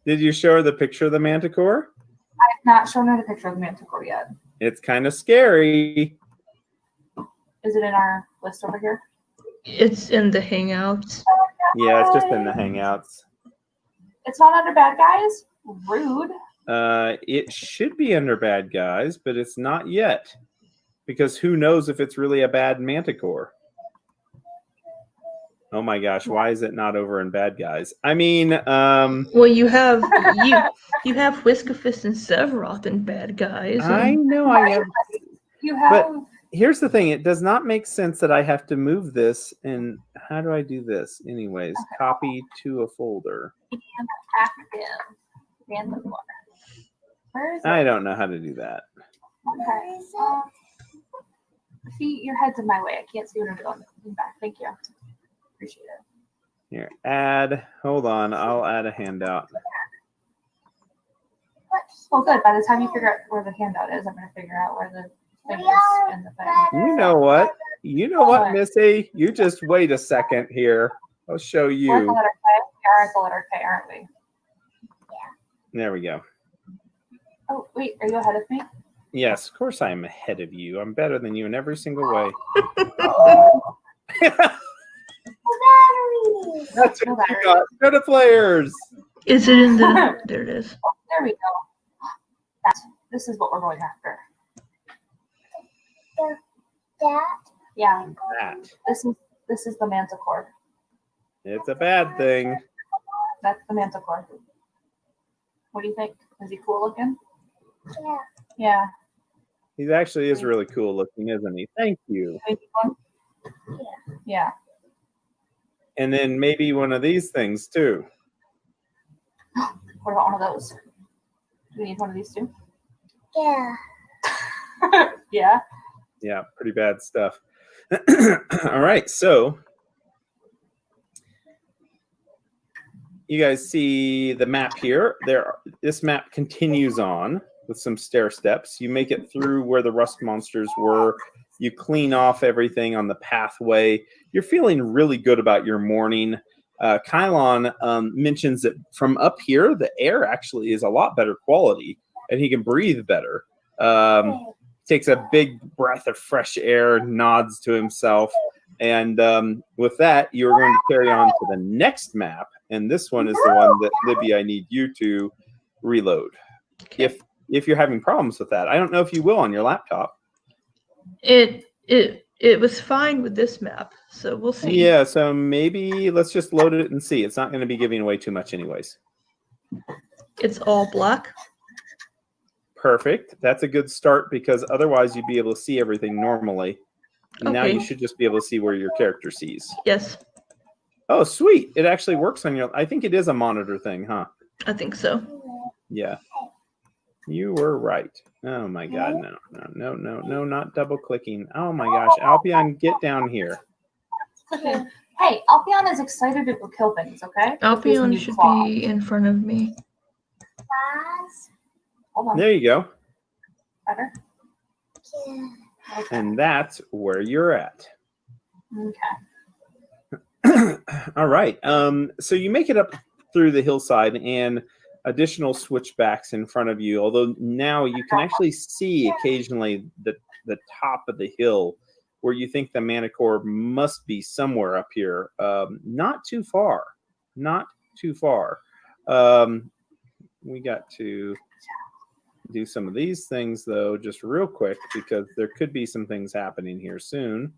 Did you show her the picture of the Manticore? I've not shown her the picture of the Manticore yet. It's kind of scary. Is it in our list over here? It's in the Hangouts. Yeah, it's just in the Hangouts. It's not under bad guys? Rude. It should be under bad guys, but it's not yet. Because who knows if it's really a bad Manticore? Oh my gosh, why is it not over in bad guys? I mean, well, you have Whiskefist and Sevroth in bad guys. I know I have. You have. But here's the thing: it does not make sense that I have to move this. And how do I do this? Anyways, copy to a folder. Active Manticore. Where is it? I don't know how to do that. Okay. See, your head's in my way. I can't see what I'm doing. In back. Thank you. Appreciate it. Here, add. Hold on, I'll add a handout. Well, good. By the time you figure out where the handout is, I'm going to figure out where the thing is and the thing. You know what? You know what, Missy? You just wait a second here. I'll show We're at the you. letter K. We are at the letter K, aren't we? There we go. Oh, wait. Are you ahead of me? Yes, of course I am ahead of you. I'm better than you in every single way. That's No what you battery. got. Go to players. Is it in the? There it is. There we go. This is what we're going after. That Yeah, That. this is the manticore. It's a bad thing. That's the manticore. What do you think? Is he cool looking? yeah. Yeah. He actually is really cool looking, isn't he? Thank you. Maybe one? Yeah. And then maybe one of these things too. What about one of those? Do we need one of these too? Yeah. Yeah. Yeah, pretty bad stuff. All right, so you guys see the map here. This map continues on with some stair steps. You make it through where the rust monsters were. You clean off everything on the pathway. You're feeling really good about your morning. Kylon mentions that from up here, the air actually is a lot better quality, and he can breathe better. Takes a big breath of fresh air, nods to himself, and with that, you're going to carry on to the next map, and this one is the one that Libby, I need you to reload. If you're having problems with that, I don't know if you will on your laptop. It was fine with this map, so we'll see. Yeah, so maybe let's just load it and see. It's not going to be giving away too much anyways. It's all black. Perfect. That's a good start because otherwise you'd be able to see everything normally. And now Okay. you should just be able to see where your character sees. Yes, Oh, sweet. It actually works on your... I think it is a monitor thing, huh? I think so. Yeah. You were right. Oh my God, no, not double clicking. Oh my gosh, Alpion, get down here. Okay. Hey, Alpion is excited to go kill things, okay? With his Alpion new should claw. be in front of me. Fast. Hold on. There you go. Better? Yeah. Okay. And that's where you're at. Okay. All right. So you make it up through the hillside and additional switchbacks in front of you, although now you can actually see occasionally the top of the hill where you think the Manticore must be somewhere up here. Not too far. Not too far. We got to do some of these things, though, just real quick, because there could be some things happening here soon.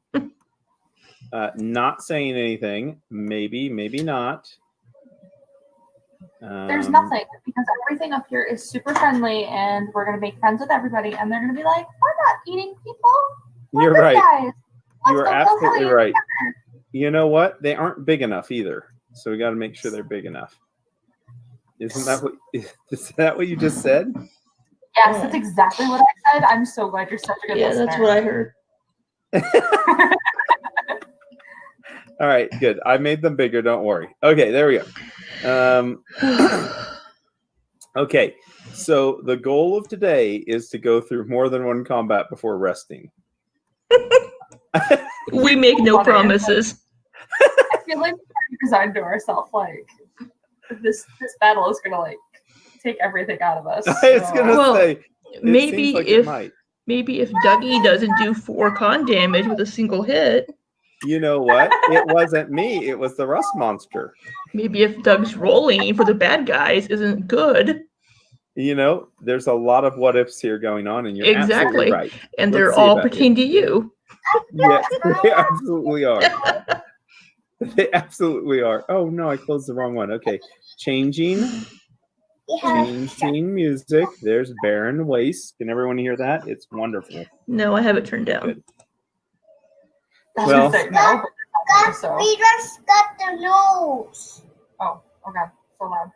Not saying anything. Maybe, maybe not. There's nothing because everything up here is super friendly and we're going to make friends with everybody and they're going to be like, we're not eating people. We're You're good right. guys. You are Let's go kill absolutely somebody right. together." You know what? They aren't big enough either. So we got to make sure they're big enough. Isn't that what? Is that what you just said? Yes, that's exactly what I said. I'm so glad you're such a good Yeah, listener. that's what I heard. All right, good. I made them bigger. Don't worry. Okay, there we go. Okay, so the goal of today is to go through more than one combat before resting. We make no Funny. promises. I feel like we're resigned to ourselves. Like this battle is gonna like take everything out of us. It's so- gonna Well, say. It maybe seems like it if might. Dougie doesn't do 4 con damage with a single hit, You know what? It wasn't me. It was the rust monster. maybe if Doug's rolling for the bad guys isn't good, You know, there's a lot of what ifs here going on, and you're Exactly. absolutely right. and Let's they're see all about it. pertain to you. Yes, they absolutely are. They absolutely are. Oh no, I closed the wrong one. Okay, changing music. There's Barren Waste. Can everyone hear that? It's wonderful. No, I have it turned down. Good. I was Well- gonna say no, but so. We just got the nose. Oh, okay. So loud.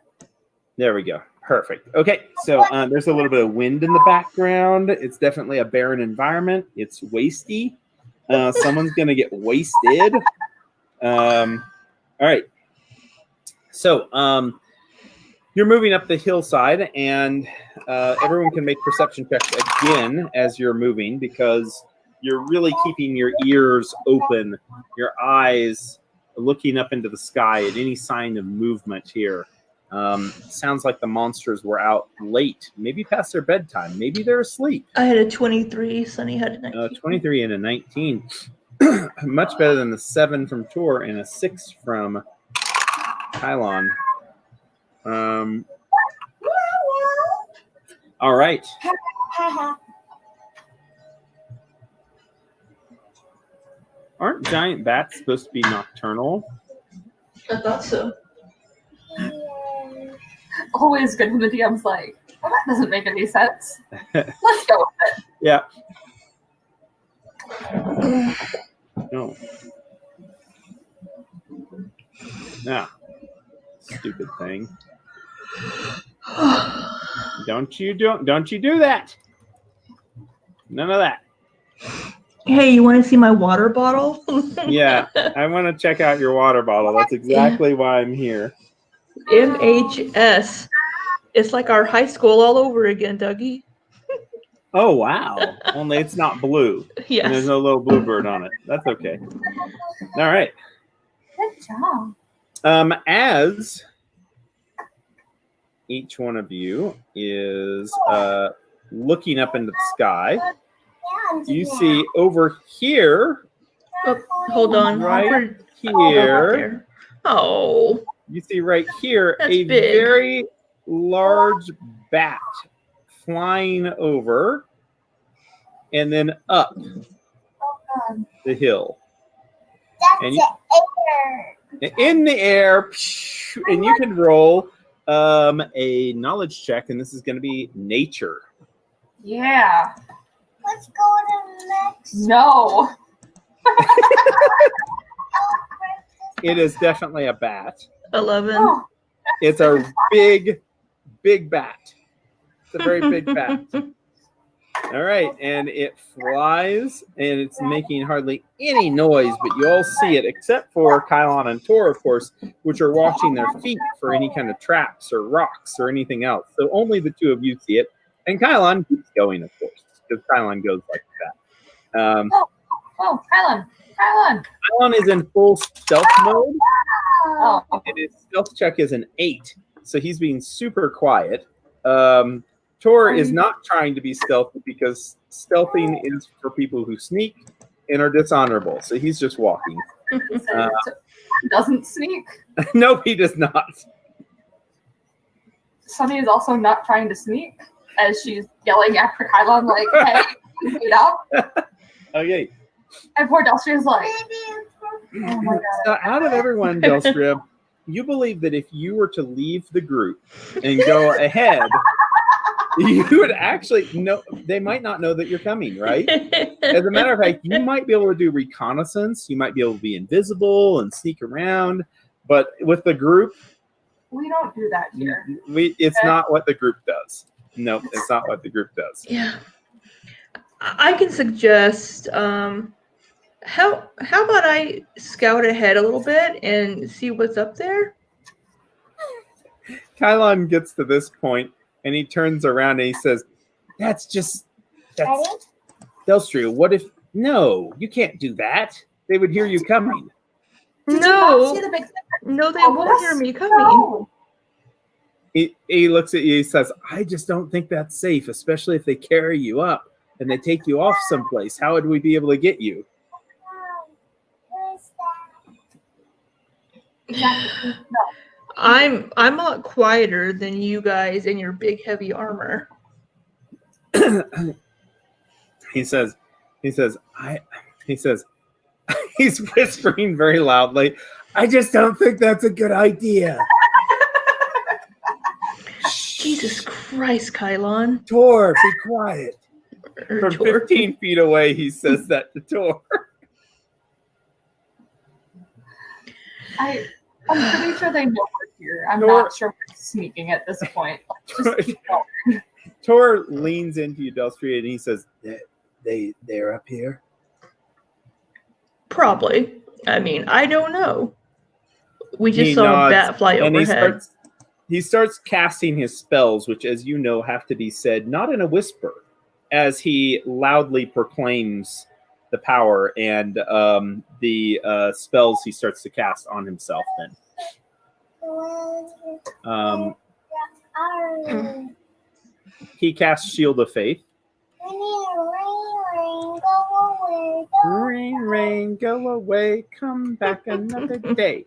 There we go. Perfect. Okay, so there's a little bit of wind in the background. It's definitely a barren environment. It's wasty. Someone's gonna get wasted. All right. So you're moving up the hillside, and everyone can make perception checks again as you're moving because you're really keeping your ears open, your eyes looking up into the sky at any sign of movement here. Sounds like the monsters were out late, maybe past their bedtime. Maybe they're asleep. I had a 23, Sunny had a 19. 23 and a 19. Much better than the 7 from Tor and a 6 from Kylon. All right. Aren't giant bats supposed to be nocturnal? I thought so. Always good when the DM's like, well, that doesn't make any sense. Let's go with it. Yeah. No. Ah. Stupid thing. Don't you do that. None of that. Hey, you want to see my water bottle? Yeah, I want to check out your water bottle. That's exactly why I'm here. MHS. It's like our high school all over again, Dougie. Oh, wow. Only it's not blue. And there's Yes. no little bluebird on it. That's okay. All right. Good job. As each one of you is looking up into the sky, you see over here, Oh, hold on. Right We're- here, there. Oh, you see right here That's a big. very large bat flying over and then up the hill. And you- in the air, and you can roll a knowledge check, and this is going to be nature. Yeah. Let's go to the next. No. It is definitely a bat. 11. Oh, It's a big bat. It's a very big bat. All right, and it flies, and it's making hardly any noise, but you all see it, except for Kylon and Tor, of course, which are watching their feet for any kind of traps or rocks or anything else. So only the two of you see it, and Kylon keeps going, of course, because Kylon goes like that. oh, Kylan. Kylon is in full stealth mode, Oh, and his stealth check is an 8, so he's being super quiet. Tor is not trying to be stealthy because stealthing is for people who sneak and are dishonorable. So he's just walking. so doesn't sneak. No, he does not. Sunny is also not trying to sneak as she's yelling after Kylan, like, hey, get up. Okay. And poor Delstria is like, oh my god. So out of everyone, Delstria, you believe that if you were to leave the group and go ahead, you would actually know, they might not know that you're coming, right? As a matter of fact, you might be able to do reconnaissance. You might be able to be invisible and sneak around. But with the group, We don't do that here. it's not what the group does. No, it's not what the group does. Yeah. I can suggest how about I scout ahead a little bit and see what's up there? Kylon gets to this point and he turns around and he says, that's Delstria. What if, no, you can't do that. They would hear you coming. Did you not see No, the big thing? no, they Oh, won't hear me coming. No. He looks at you, he says, I just don't think that's safe, especially if they carry you up and they take you off someplace. How would we be able to get you? Exactly. I'm a lot quieter than you guys in your big heavy armor. He says, he's whispering very loudly, I just don't think that's a good idea. Jesus Christ, Kylon. Tor, be quiet. Or From Tor. 15 feet away, he says that to Tor. I'm pretty sure they know we're here. I'm Nor- not sure we're sneaking at this point. Just keep going. Tor leans into you, Delstria, and he says, they're up here. Probably. I mean, I don't know. We just He saw nods, a bat fly and overhead. he starts casting his spells, which, as you know, have to be said not in a whisper, as he loudly proclaims the power and the spells he starts to cast on himself. Then he casts Shield of Faith. Rain, rain, go away, come back another day.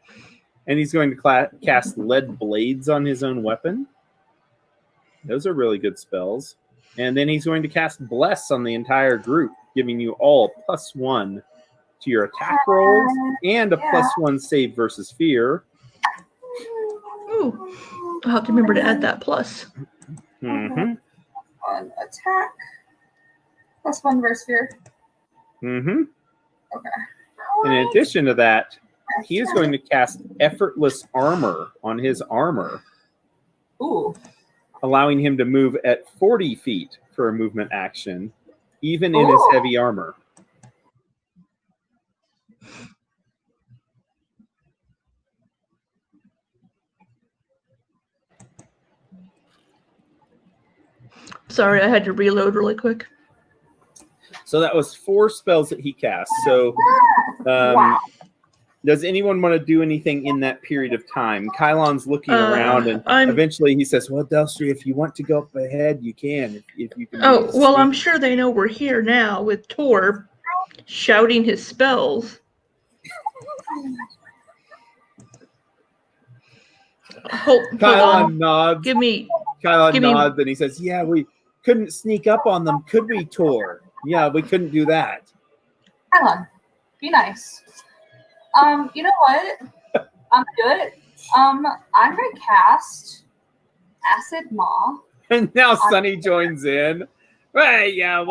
And he's going to cast lead blades on his own weapon. Those are really good spells. And then he's going to cast Bless on the entire group, giving you all +1 to your attack rolls and a +1 save versus fear. Ooh. I'll have to remember to add that plus. Mm-hmm. On attack. +1 versus fear. Mm-hmm. Okay. In addition to that, he is going to cast Effortless Armor on his armor, Ooh. allowing him to move at 40 feet for a movement action, even in his heavy armor. Sorry, I had to reload really quick. So that was 4 spells that he cast. So Wow. does anyone want to do anything in that period of time? Kylon's looking around, and I'm- eventually he says, well, Delstri, if you want to go up ahead, you can. If you can. Oh, well, I'm sneak." sure they know we're here now with Tor shouting his spells. Hold Kylon on. nods. Give me. Kylon give me- nods, and he says, yeah, we couldn't sneak up on them, could we, Tor? Yeah, we couldn't do that. Helen, be nice. You know what? I'm good. I'm gonna cast Acid Maw. And now Sunny joins in. Heck yeah.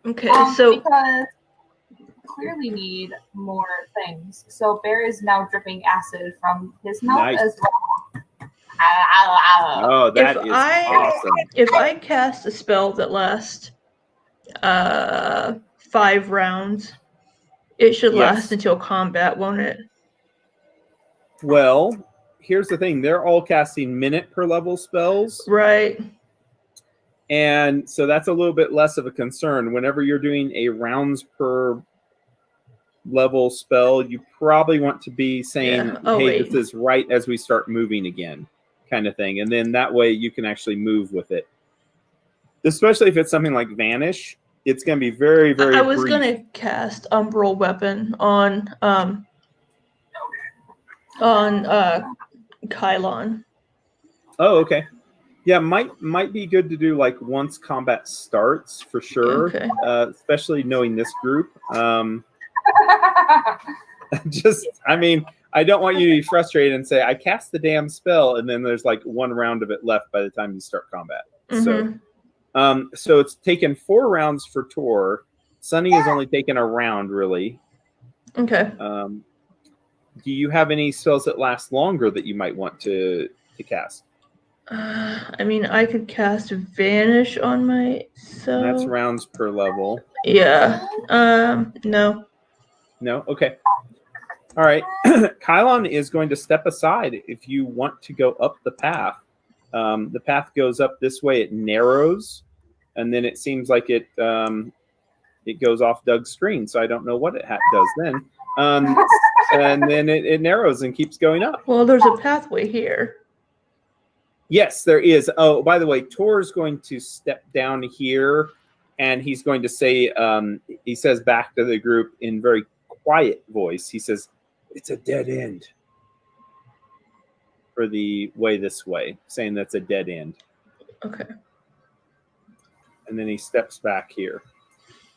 Okay, so Because I clearly need more things. So Bear is now dripping acid from his mouth Nice. as well. Ow. Oh, that If is I- awesome. if I cast a spell that lasts 5 rounds, it should Yes. last until combat, won't it? Well, here's the thing. They're all casting minute per level spells. Right. And so that's a little bit less of a concern. Whenever you're doing a rounds per level spell, you probably want to be saying, Yeah. Oh, hey, wait. this is right as we start moving again, kind of thing. And then that way you can actually move with it. Especially if it's something like Vanish, it's going to be very, very I was brief. gonna cast Umbral Weapon on Kylon. Oh, okay. Yeah, might be good to do like once combat starts for sure. Okay. Especially knowing this group. I mean, I don't want you to be frustrated and say, I cast the damn spell, and then there's like 1 round of it left by the time you start combat. Mhm. So it's taken 4 rounds for Tor. Sunny has only taken a round, really. Okay. Do you have any spells that last longer that you might want to cast? I mean, I could cast Vanish on myself. That's rounds per level. Yeah. No. No? Okay. All right. Kylon is going to step aside if you want to go up the path. The path goes up this way. It narrows, and then it seems like it goes off Doug's screen, so I don't know what it does then. And then it narrows and keeps going up. Well, there's a pathway here. Yes, there is. Oh, by the way, Tor is going to step down here, and he's going to say, he says back to the group in very quiet voice, he says, it's a dead end for the way this way, saying that's a dead end. Okay. And then he steps back here.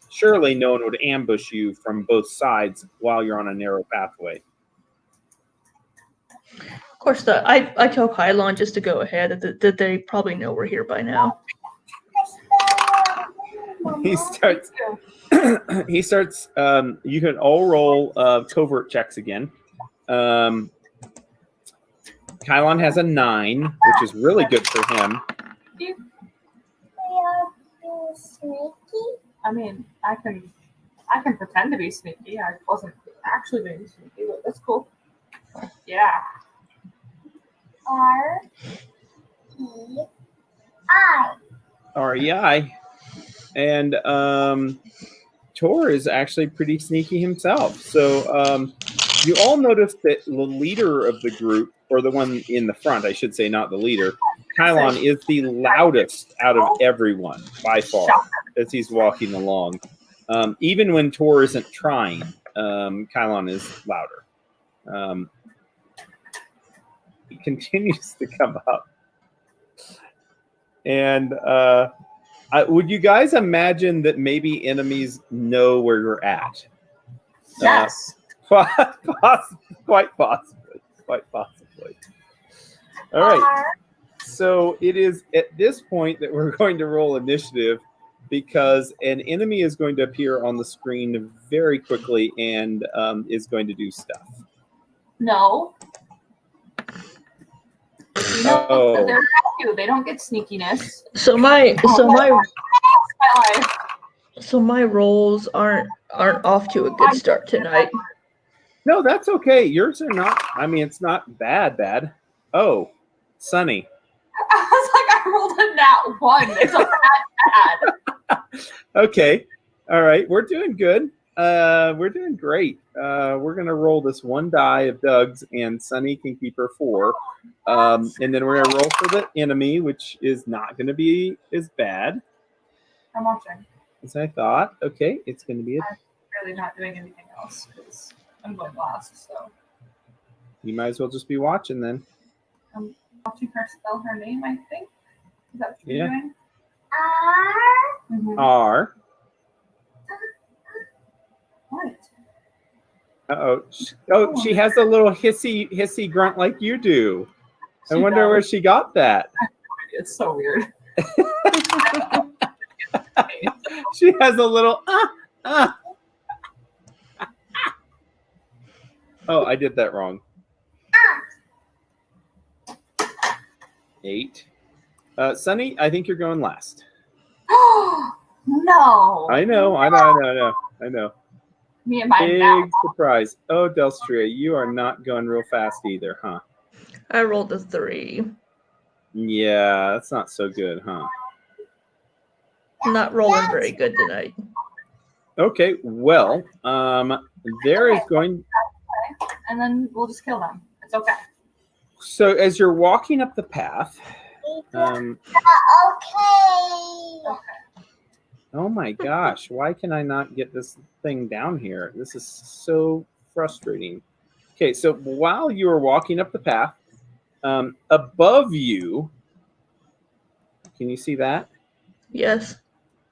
Surely no one would ambush you from both sides while you're on a narrow pathway. Of course, I tell Kylon just to go ahead, that they probably know we're here by now. He starts. He starts. You can all roll covert checks again. Kylon has a 9, which is really good for him. I mean, I can pretend to be sneaky. I wasn't actually being sneaky, but that's cool. Yeah. REI. And Tor is actually pretty sneaky himself. So you all notice that the leader of the group, or the one in the front, I should say, not the leader, Kylon is the loudest out of everyone by far as he's walking along. Even when Tor isn't trying, Kylon is louder. He continues to come up. And would you guys imagine that maybe enemies know where you're at? Yes. Quite possibly. All right. So it is at this point that we're going to roll initiative because an enemy is going to appear on the screen very quickly and is going to do stuff. No. You know, Oh. they're you. They don't get sneakiness. So my My life. my rolls aren't off to a good start tonight. No, that's okay. Yours are not. I mean, it's not bad. Oh, Sunny. I was like, I rolled a nat 1. It's a bad. Okay. All right. We're doing good. We're doing great. We're going to roll this one die of Doug's, and Sunny can keep her 4. And then we're going to roll for the enemy, which is not going to be as bad I'm watching. as I thought. Okay. It's going to be Really not doing anything else because I'm going last. So you might as well just be watching then. I'm watching her spell her name, I think. Is that what you're Yeah. doing? Mhm. R. What? Uh-oh. Oh, she has a little hissy grunt like you do. I She wonder does. where she got that. It's so weird. She has a little Oh, I did that wrong. 8. Sunny, I think you're going last. No. I know. Me and my Big mouth. surprise. Oh, Delstria, you are not going real fast either, huh? I rolled a 3. Yeah, that's not so good, huh? Not rolling very good tonight. Okay, well, there is going. And then we'll just kill them. It's okay. So as you're walking up the path, Okay. oh my gosh, why can I not get this thing down here? This is so frustrating. Okay, so while you are walking up the path, above you, can you see that? Yes.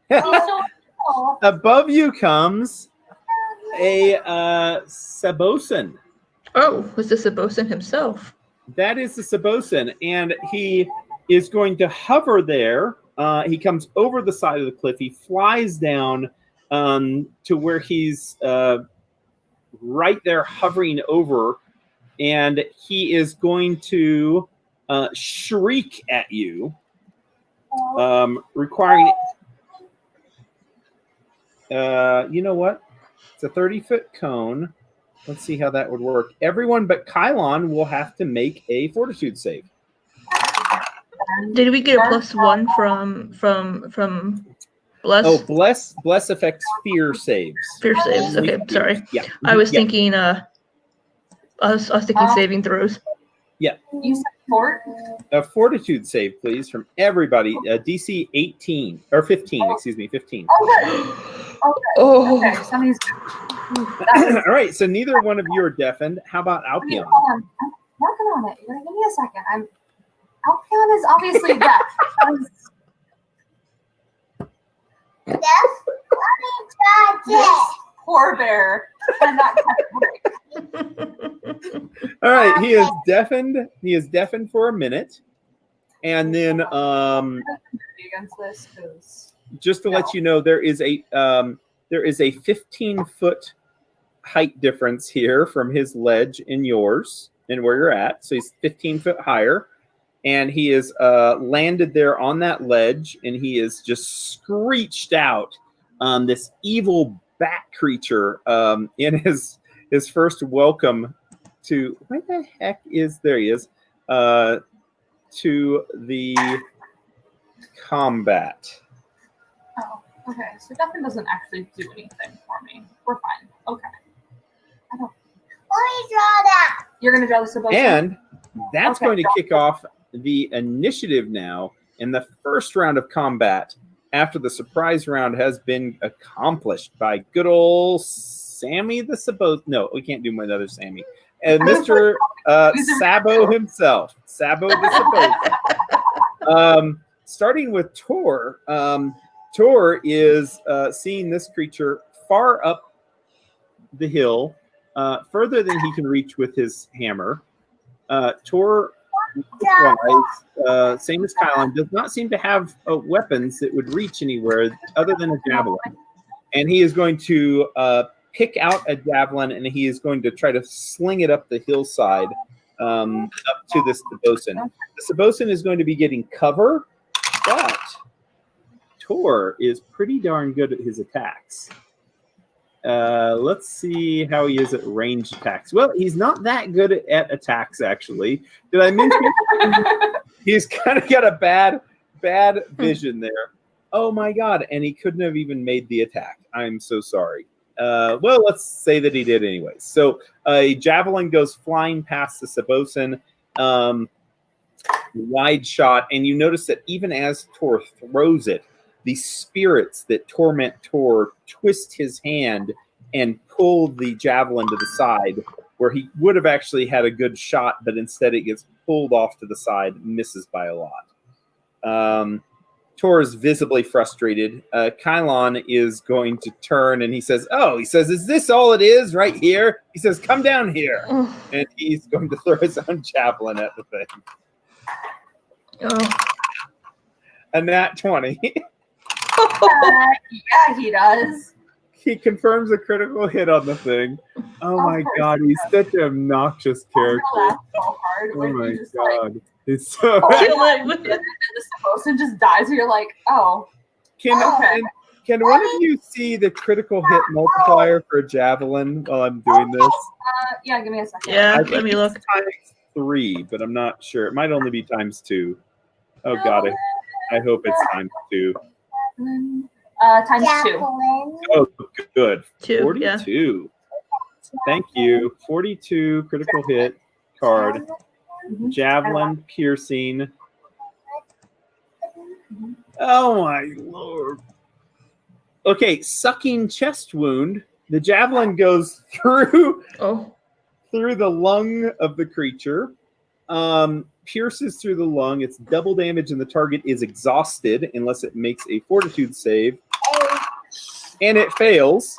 He's so cool. Above you comes a Sabosin. Oh, was this a bosun himself? That is the Sabosin, and he is going to hover there. He comes over the side of the cliff. He flies down to where he's right there hovering over, and he is going to shriek at you, requiring... you know what? It's a 30-foot cone. Let's see how that would work. Everyone but Kylon will have to make a fortitude save. Did we get a +1 from Bless? Oh, bless affects fear saves. Fear saves. Okay, sorry. Yeah. I was Yeah. thinking I was thinking saving throws. You said fort? A fortitude save, please, from everybody. DC 18 or 15. Excuse me, 15. Oh, Okay, somebody's All right. So neither one of you are deafened. How about Alpion? Hold on. I'm working on it. You're gonna give me a second. Alpion is obviously deaf. This poor bear cannot catch a break. All right. He is deafened. He is deafened for a minute, and then Against this, because just to let you know, there is a 15-foot height difference here from his ledge and yours and where you're at. So he's 15 foot higher, and he is landed there on that ledge, and he is just screeched out this evil bat creature in his first welcome to... Where the heck is... There he is. To the combat. oh, okay. So Duffin doesn't actually do anything for me. We're fine. Okay. You're gonna draw the Sabosin? And that's Okay. going to kick off the initiative now in the first round of combat after the surprise round has been accomplished by good old Sammy the Sabo. No, we can't do another Sammy. And Mr. Sabo himself, Sabo the Sabo. Starting with Tor. Tor is seeing this creature far up the hill, further than he can reach with his hammer. Tor, same as Kylon, does not seem to have weapons that would reach anywhere other than a javelin. And he is going to pick out a javelin, and he is going to try to sling it up the hillside up to this Sabosin. The Sabosin is going to be getting cover, but Tor is pretty darn good at his attacks. Let's see how he is at range attacks. Well, he's not that good at attacks, actually. Did I mention he's kind of got a bad vision there? Oh my god! And he couldn't have even made the attack. I'm so sorry. Well, let's say that he did anyway. So a javelin goes flying past the Sabosin, wide shot, and you notice that even as Tor throws it, the spirits that torment Tor twist his hand and pull the javelin to the side, where he would have actually had a good shot, but instead it gets pulled off to the side, misses by a lot. Tor is visibly frustrated. Kylon is going to turn, and he says, is this all it is right here? He says, come down here. And he's going to throw his own javelin at the thing. Oh. A nat 20. Yeah, he does. He confirms a critical hit on the thing. Oh my god, he's such an obnoxious character. Laugh so hard Oh when my he just god. He's so Kill it with and the Sabosin just dies, and you're like, oh. Okay. Can one of you see the critical hit multiplier for a javelin while I'm doing this? Yeah, give me a second. Yeah, I let think me it's look. times 3, but I'm not sure. It might only be times 2. Oh god, I hope it's times 2. Times 2. Jacqueline. Oh, good. 2, yeah. 42. Thank you. 42 critical hit card. Javelin piercing. Oh my lord. Okay, sucking chest wound. The javelin goes through the lung of the creature. Pierces through the lung. It's double damage, and the target is exhausted unless it makes a fortitude save. And it fails.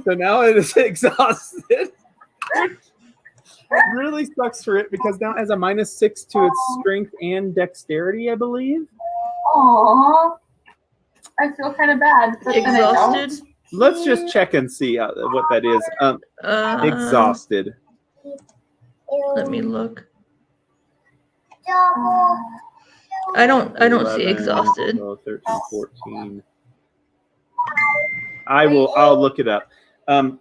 So now it is exhausted. Really sucks for it because now it has a -6 to its strength and dexterity, I believe. Aww. I feel kind of bad. But then I don't. Exhausted. Let's just check and see what that is. Exhausted. Let me look. Double. I don't see 11, exhausted. 12, 13, 14. I'll look it up.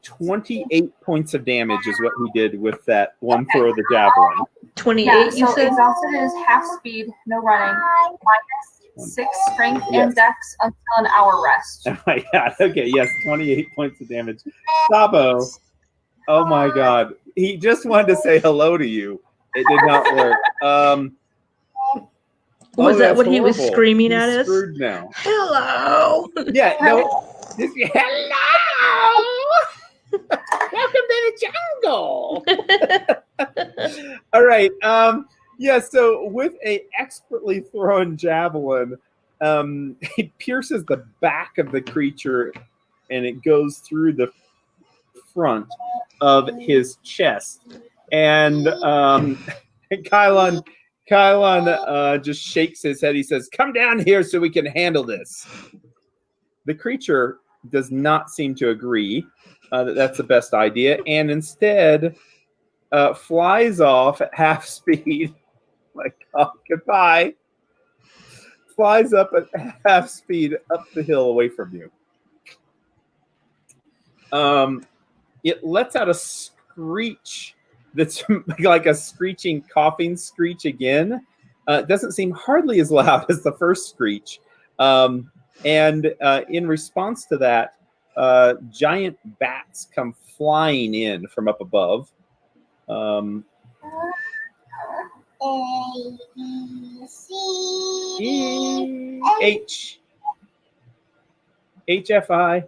28 points of damage is what he did with that one throw of the javelin. 28, Yeah, you so said? exhausted is half speed, no running, -6 strength Yes. and dex until an hour rest. Oh my god. Okay, yes, 28 points of damage. Sabo. Oh my god. He just wanted to say hello to you. It did not work. Was that that's what he was horrible. screaming He's at us? screwed now. Hello! Yeah, no. Hello! Welcome to the jungle! All right. Yeah, so with a expertly thrown javelin, he pierces the back of the creature, and it goes through the front of his chest. And Kylon just shakes his head. He says, "Come down here so we can handle this." The creature does not seem to agree that that's the best idea, and instead flies off at half speed. Like, oh, goodbye. Flies up at half speed up the hill away from you. It lets out a screech that's like a screeching, coughing screech again. It doesn't seem hardly as loud as the first screech. And in response to that, giant bats come flying in from up above. A, B, C, E, H, HFI.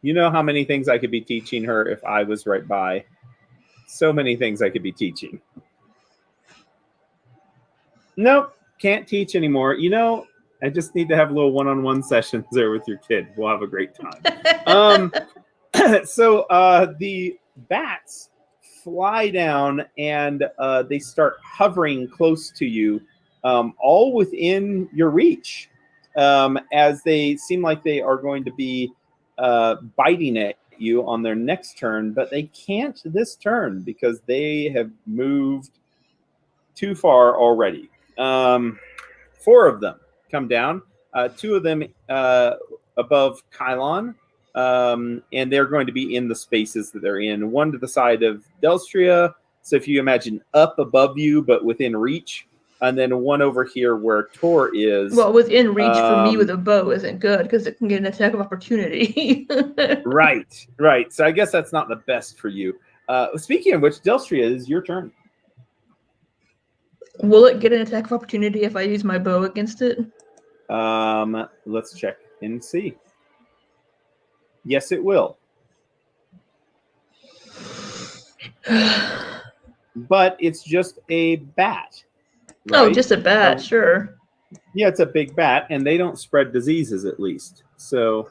You know how many things I could be teaching her if I was right by. So many things I could be teaching. Nope, can't teach anymore. You know, I just need to have little one-on-one sessions there with your kid. We'll have a great time. So the bats fly down and they start hovering close to you, all within your reach, as they seem like they are going to be biting at you on their next turn, but they can't this turn because they have moved too far already. 4 of them come down, 2 of them above Kylon, and they're going to be in the spaces that they're in. 1 to the side of Delstria, so if you imagine up above you but within reach, and then 1 over here where Tor is. Well, within reach for me with a bow isn't good because it can get an attack of opportunity. Right. So I guess that's not the best for you. Speaking of which, Delstria, is your turn. Will it get an attack of opportunity if I use my bow against it? Let's check and see. Yes, it will. But it's just a bat. Oh, right? just a bat, sure. Yeah, it's a big bat, and they don't spread diseases, at least. So,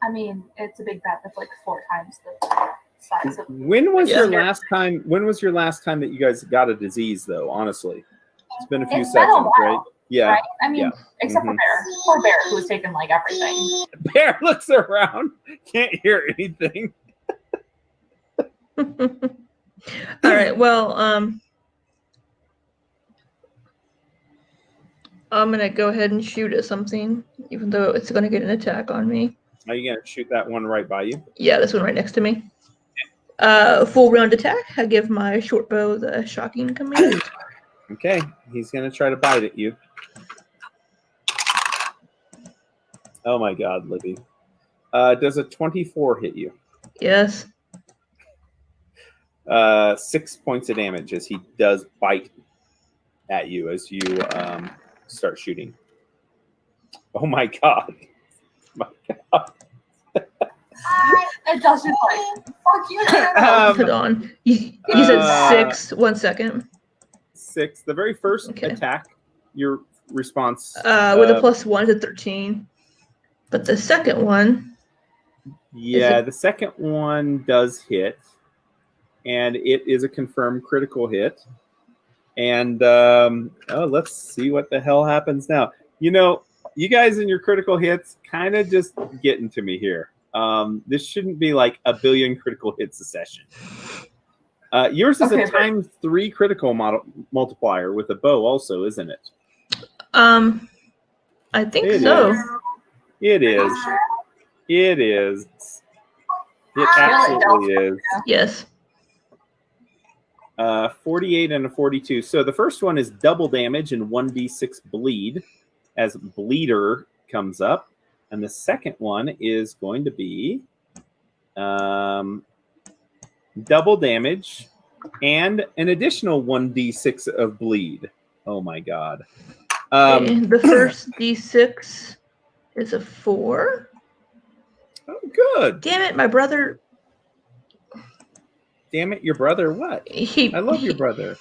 I mean, it's a big bat that's like 4 times the size of. when was your Yeah. last time? When was your last time that you guys got a disease? Though, honestly, it's been a few It's been a seconds, while, right? Yeah. Right? I mean, yeah. except for Bear. Poor Bear, who's taken like everything. Bear looks around, can't hear anything. All right. Well, I'm gonna go ahead and shoot at something, even though it's gonna get an attack on me. Are you gonna shoot that one right by you? Yeah, this one right next to me. Full round attack. I give my short bow the shocking command. Okay, he's gonna try to bite at you. Oh my God, Libby. Does a 24 hit you? Yes. 6 points of damage as he does bite at you as you start shooting. Oh my God. My God. It does just like, fuck you. Put on. You said 6. 1 second. 6. The very first Okay. attack, your response. With a +1 to 13. But the second one. Yeah, the second one does hit. And it is a confirmed critical hit. And let's see what the hell happens now. You know, you guys and your critical hits kind of just getting to me here. This shouldn't be like a billion critical hits a session. Yours is Okay, a times 3 critical multiplier with a bow, also, isn't it? I think It so. is. It is. It is. It I absolutely is. Yes. 48 and a 42. So the first one is double damage and 1d6 bleed as bleeder comes up. And the second one is going to be double damage and an additional 1d6 of bleed. Oh my God. Okay, the first D6 is a 4. Oh, good. Damn it, my brother. Damn it, your brother. What? I love your brother.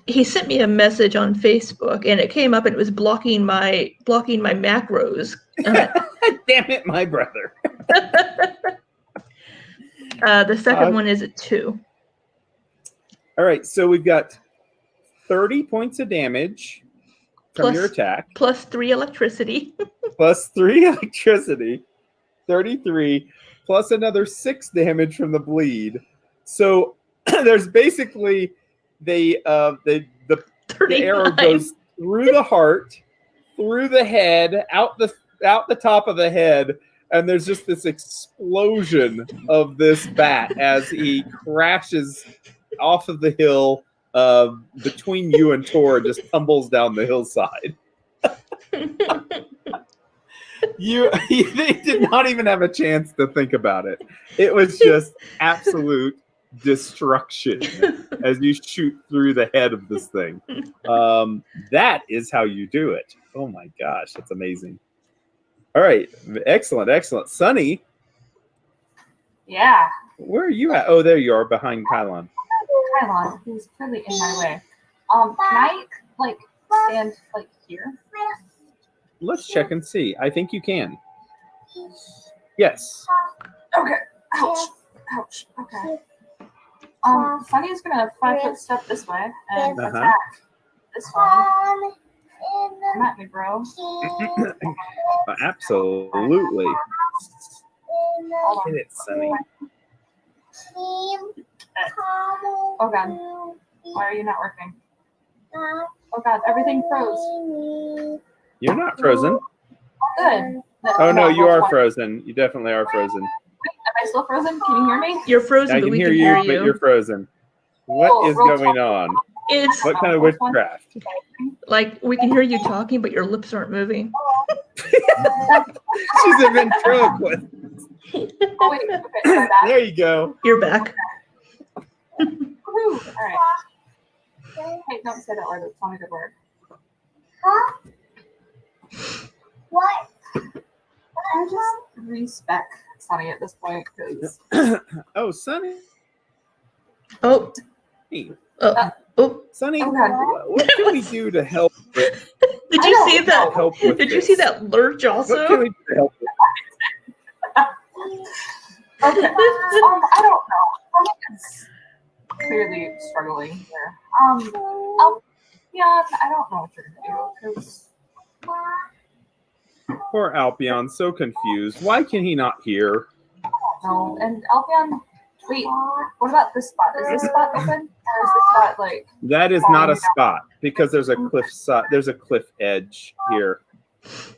He sent me a message on Facebook, and it came up, and it was blocking my macros. Damn it, my brother. The second one is a 2. All right, so we've got 30 points of damage from your attack. Plus 3 electricity. Plus 3 electricity. 33. Plus another 6 damage from the bleed. So there's basically the arrow goes through the heart, through the head, out the top of the head, and there's just this explosion of this bat as he crashes off of the hill between you and Tor, just tumbles down the hillside. They did not even have a chance to think about it. It was just absolute destruction as you shoot through the head of this thing. That is how you do it. Oh my gosh, that's amazing. All right, excellent. Sunny, Yeah. Where are you at? Oh, there you are, behind Kylon. Kylon, he's clearly in my way. Can I like stand like here? Let's check and see. I think you can. Yes. Okay. Ouch. Ouch. Okay. Sunny's gonna 5-foot step this way and Uh-huh. attack this one. Come at me, bro. Absolutely. Hold on. Hit it, Sunny. Oh god. Why are you not working? Oh god, everything froze. You're not frozen. Good. Oh no, you are Am frozen. You definitely are frozen. I still frozen? Can you hear me? You're frozen, I but can we hear can you, hear but you. you're frozen. What is Roll going on? It's What kind of witchcraft? like we can hear you talking, but your lips aren't moving. She's a ventriloquist. Oh, wait, okay, my bad. There you go. You're back. Woohoo! Alright. Hey, don't say that word. It's not a good word. What? I just respect Sunny at this point because Oh, Sunny. Oh, oh! Sunny, Oh, God. what can we do to help with, Did I you don't see that? help with Did you this? see that lurch What can also? we do to help with okay. I don't know. Sunny is clearly struggling here. Yeah, I don't know what you're gonna do because Poor Alpion, so confused. Why can he not hear? no. And Albion, wait. What about this spot? Is this spot open, or is this spot like? That is not a spot because there's a cliff there's a cliff edge here.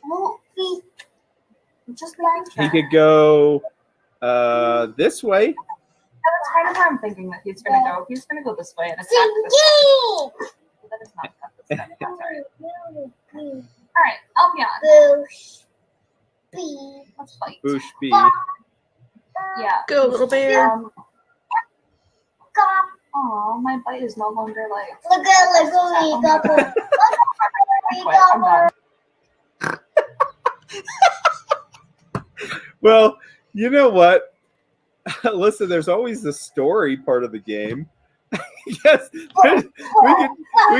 Well, just mind He check. could go this way. That's kind of where I'm thinking that he's gonna go. He's gonna go this way and attack this way. That is not this way. I'm sorry. All right, Albion, let's fight. Boosh B. Yeah. Go, little bear. Oh, my bite is no longer like. Look at I quit. I'm done. Well, you know what? Listen, there's always the story part of the game. Yes, we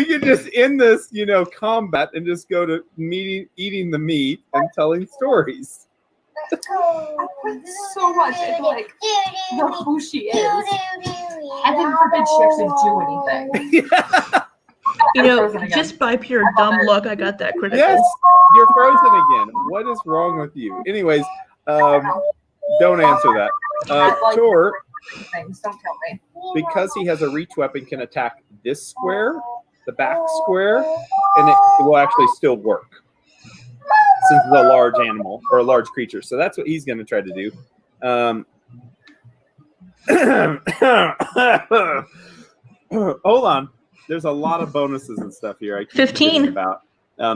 can just end this, combat and just go to eating the meat and telling stories. I put so much into like who she is. Heaven forbid she actually do anything. You I'm know, frozen again. just by pure dumb luck, I got that critical. Yes, you're frozen again. What is wrong with you? Anyways, don't answer that. Tor, Things don't kill me. because he has a reach weapon, can attack this square, the back square, and it will actually still work since it's a large animal or a large creature. So that's what he's going to try to do. Hold on. There's a lot of bonuses and stuff here. I keep 15. forgetting about.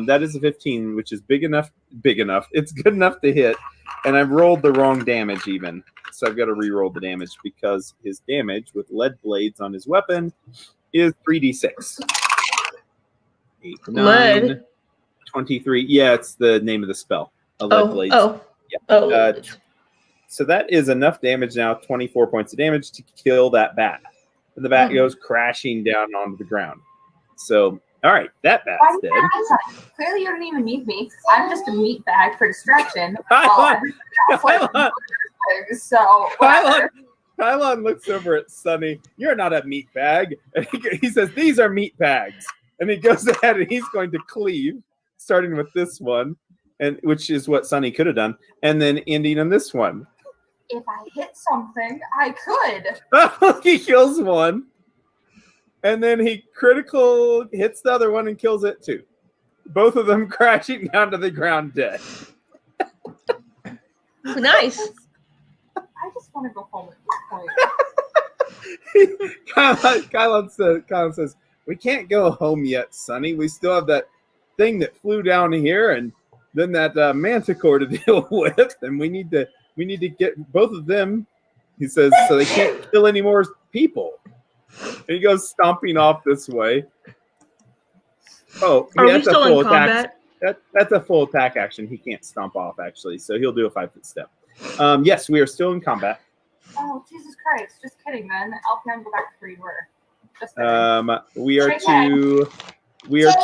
That is a 15, which is big enough. It's good enough to hit. And I've rolled the wrong damage even. So I've got to re-roll the damage because his damage with lead blades on his weapon is 3d6. 8, 9, Lead? 23. Yeah, it's the name of the spell. Lead blades. Yeah. Oh. So that is enough damage now, 24 points of damage to kill that bat. And the bat goes crashing down onto the ground. So, all right, that bat's Why dead. Clearly, you don't even need me. I'm just a meat bag for distraction. Kylon, So, whatever. Kylon looks over at Sunny. You're not a meat bag. And he says, these are meat bags. And he goes ahead and he's going to cleave, starting with this one, and which is what Sunny could have done, and then ending on this one. If I hit something, I could. He kills one. And then he critical hits the other one and kills it too. Both of them crashing down to the ground dead. Nice. I just want to go home at this point. Kylon says, we can't go home yet, Sonny. We still have that thing that flew down here and then that manticore to deal with. And we need to get both of them, he says, so they can't kill any more people. And he goes stomping off this way. Oh, Are we that's a still full in attack. combat? That's a full attack action. He can't stomp off, actually. So he'll do a 5-foot step. Yes, we are still in combat. Oh, Jesus Christ. Just kidding, man. Alpine, go back to where you were. Just kidding. We are Shake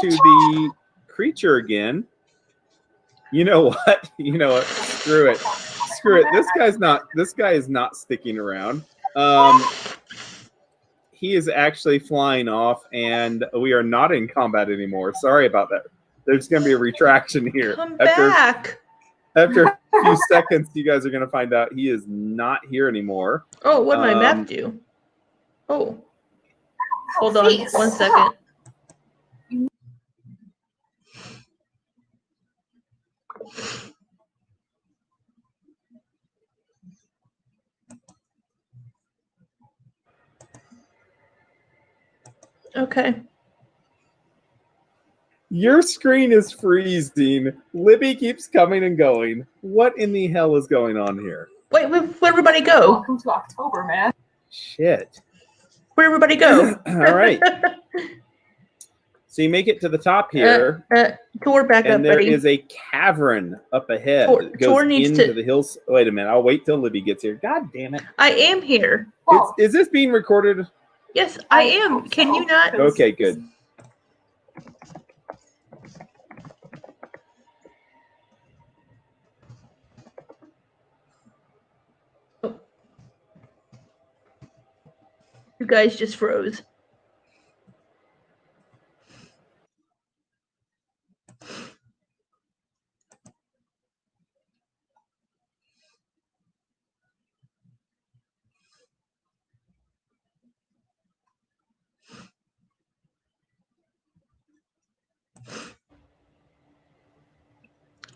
to the creature again. You know what? You know what? Screw it. Screw it. This guy is not sticking around. He is actually flying off, and we are not in combat anymore. Sorry about that. There's going to be a retraction here. Come back. After a few seconds, you guys are going to find out he is not here anymore. Oh, what did my map do? Oh. Hold on Please, 1 second. stop. Okay. Your screen is freezing. Libby keeps coming and going. What in the hell is going on here? Wait, where'd everybody go? Welcome to October, man. Shit. Where'd everybody go? All right. So you make it to the top here, Tor, back up, and there buddy. is a cavern up ahead. It goes Tor needs into to- the hills. Wait a minute. I'll wait till Libby gets here. God damn it. I am here. Well, Is this being recorded? Yes, I I am. hope Can so. you not? Okay, good. You guys just froze.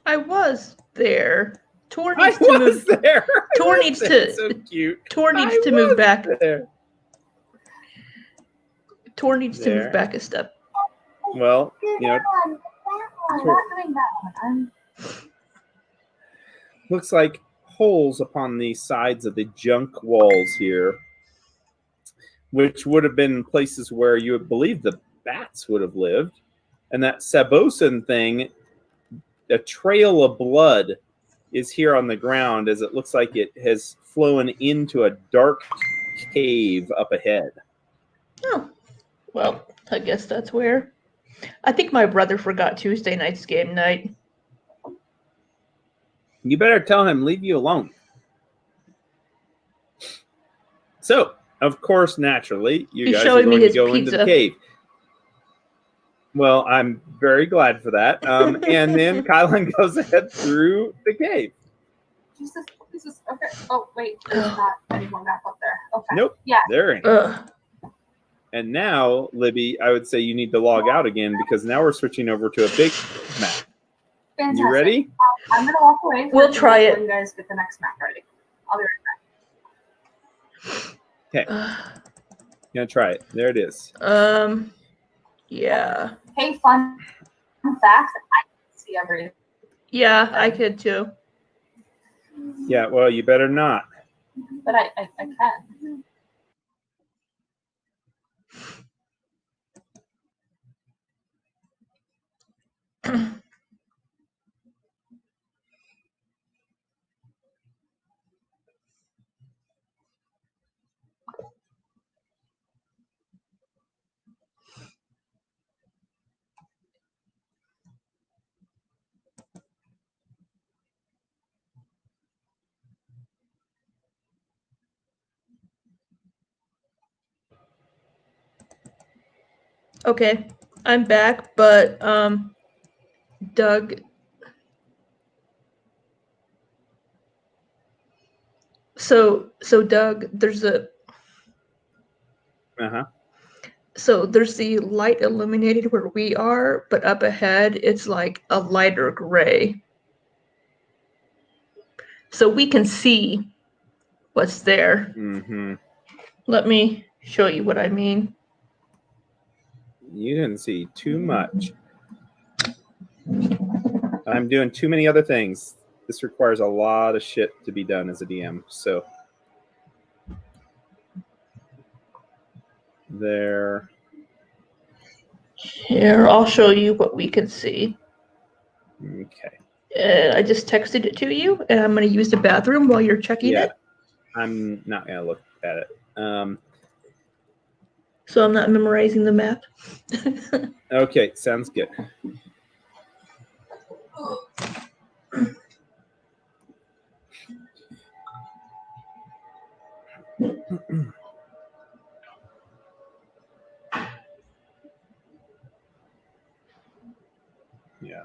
I was there. Tor I needs to was move. there. Tor needs to- So cute. Tor needs I to move was back. there. Tor needs to There. move back a step. Well, you know, I'm not doing that one. looks like holes upon the sides of the junk walls here, which would have been places where you would believe the bats would have lived. And that Sabosin thing, a trail of blood is here on the ground as it looks like it has flown into a dark cave up ahead. Oh, well, I guess that's where. I think my brother forgot Tuesday night's game night. You better tell him, leave you alone. So, of course, naturally, you He's guys are showing me going to his go into the pizza. cave. Well, I'm very glad for that. And then Kylan goes ahead through the cave. Jesus. Okay. Oh, wait. There's not any more map up there. Okay. Nope. Yeah. There ain't. Ugh. And now, Libby, I would say you need to log out again because now we're switching over to a big map. Fantastic. You ready? I'm going to walk away. We'll try it. Until you guys get the next map ready. I'll be right back. Ugh. Gonna try it. There it is. Yeah. Hey, fun fact. I can see everything. Yeah, I could too. Yeah, well, you better not. But I can. Okay, I'm back, but Doug. So Doug, there's a Uh-huh. so there's the light illuminated where we are, but up ahead it's like a lighter gray. So we can see what's there. Mm-hmm. Let me show you what I mean. You didn't see too much. I'm doing too many other things. This requires a lot of shit to be done as a DM. So there. Here, I'll show you what we can see. Okay. I just texted it to you, and I'm going to use the bathroom while you're checking Yeah. it. I'm not gonna look at it. So I'm not memorizing the map. Okay, sounds good. Yeah.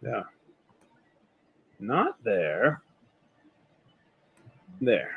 Yeah. Not there. There.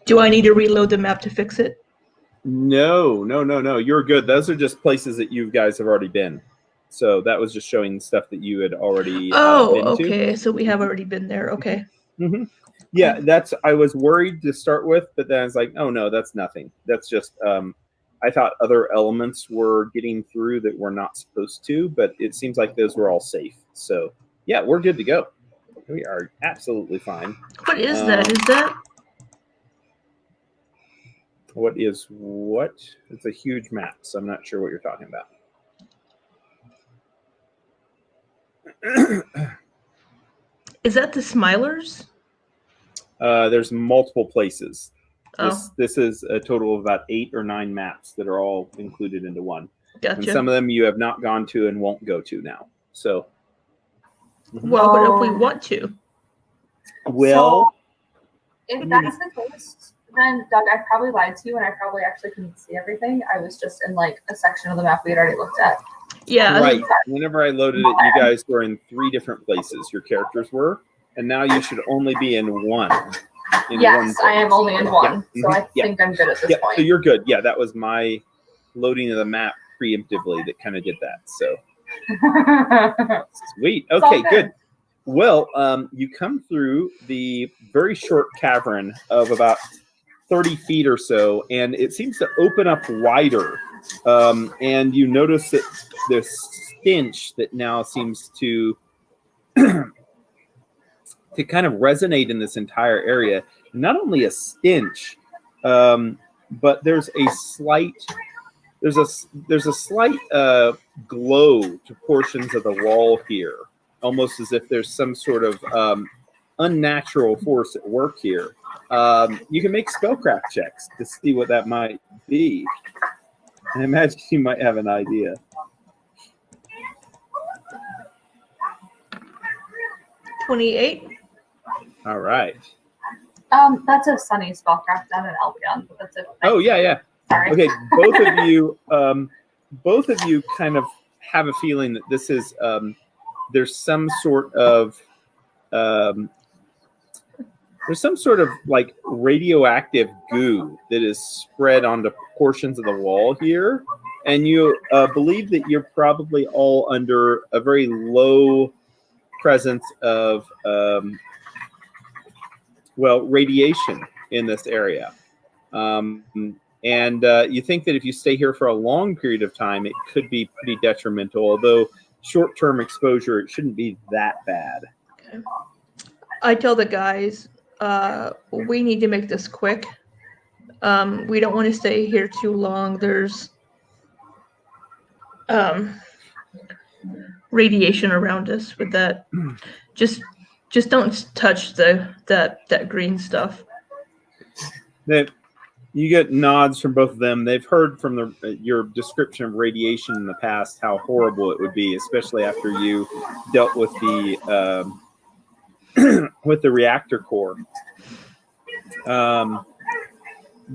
Do I need to reload the map to fix it? No. You're good. Those are just places that you guys have already been. So that was just showing stuff that you had already Oh, been to. okay. So we have already been there. Okay. Mm-hmm. Yeah, I was worried to start with, but then I was like, oh no, that's nothing. That's just I thought other elements were getting through that were not supposed to, but it seems like those were all safe. So yeah, we're good to go. We are absolutely fine. What is that? Is that? What is what? It's a huge map, so I'm not sure what you're talking about. Is that the Smilers? There's multiple places. Oh, This is a total of about 8 or 9 maps that are all included into one. And gotcha. some of them you have not gone to and won't go to now. So, Well, but if we Oh. want to, well, If that's the case, then Doug, I probably lied to you and I probably actually couldn't see everything. I was just in like a section of the map we had already looked at. yeah. right. Whenever I loaded it, you guys were in 3 different places. Your characters were, and now you should only be in one. Yes, I am only in one, Yeah. so I Yeah. think I'm good at this Yeah, point. so you're good. Yeah, that was my loading of the map preemptively that kind of did that. So sweet. It's all Okay, good. good. Well, you come through the very short cavern of about 30 feet or so, and it seems to open up wider. And you notice that this stench that now seems to to kind of resonate in this entire area. Not only a stench, but there's a slight glow to portions of the wall here, almost as if there's some sort of unnatural force at work here. You can make spellcraft checks to see what that might be. I imagine you might have an idea. 28. All right. That's a Sunny spellcraft down in Albion, but that's it. Oh yeah. Sorry. Okay, both of you kind of have a feeling that this is there's some sort of like radioactive goo that is spread onto portions of the wall here, and you believe that you're probably all under a very low presence of radiation in this area. And you think that if you stay here for a long period of time, it could be pretty detrimental, although short-term exposure, it shouldn't be that bad. Okay. I tell the guys, we need to make this quick. We don't want to stay here too long. There's radiation around us with that. Just don't touch that green stuff. You get nods from both of them. They've heard from your description of radiation in the past how horrible it would be, especially after you dealt with the with the reactor core.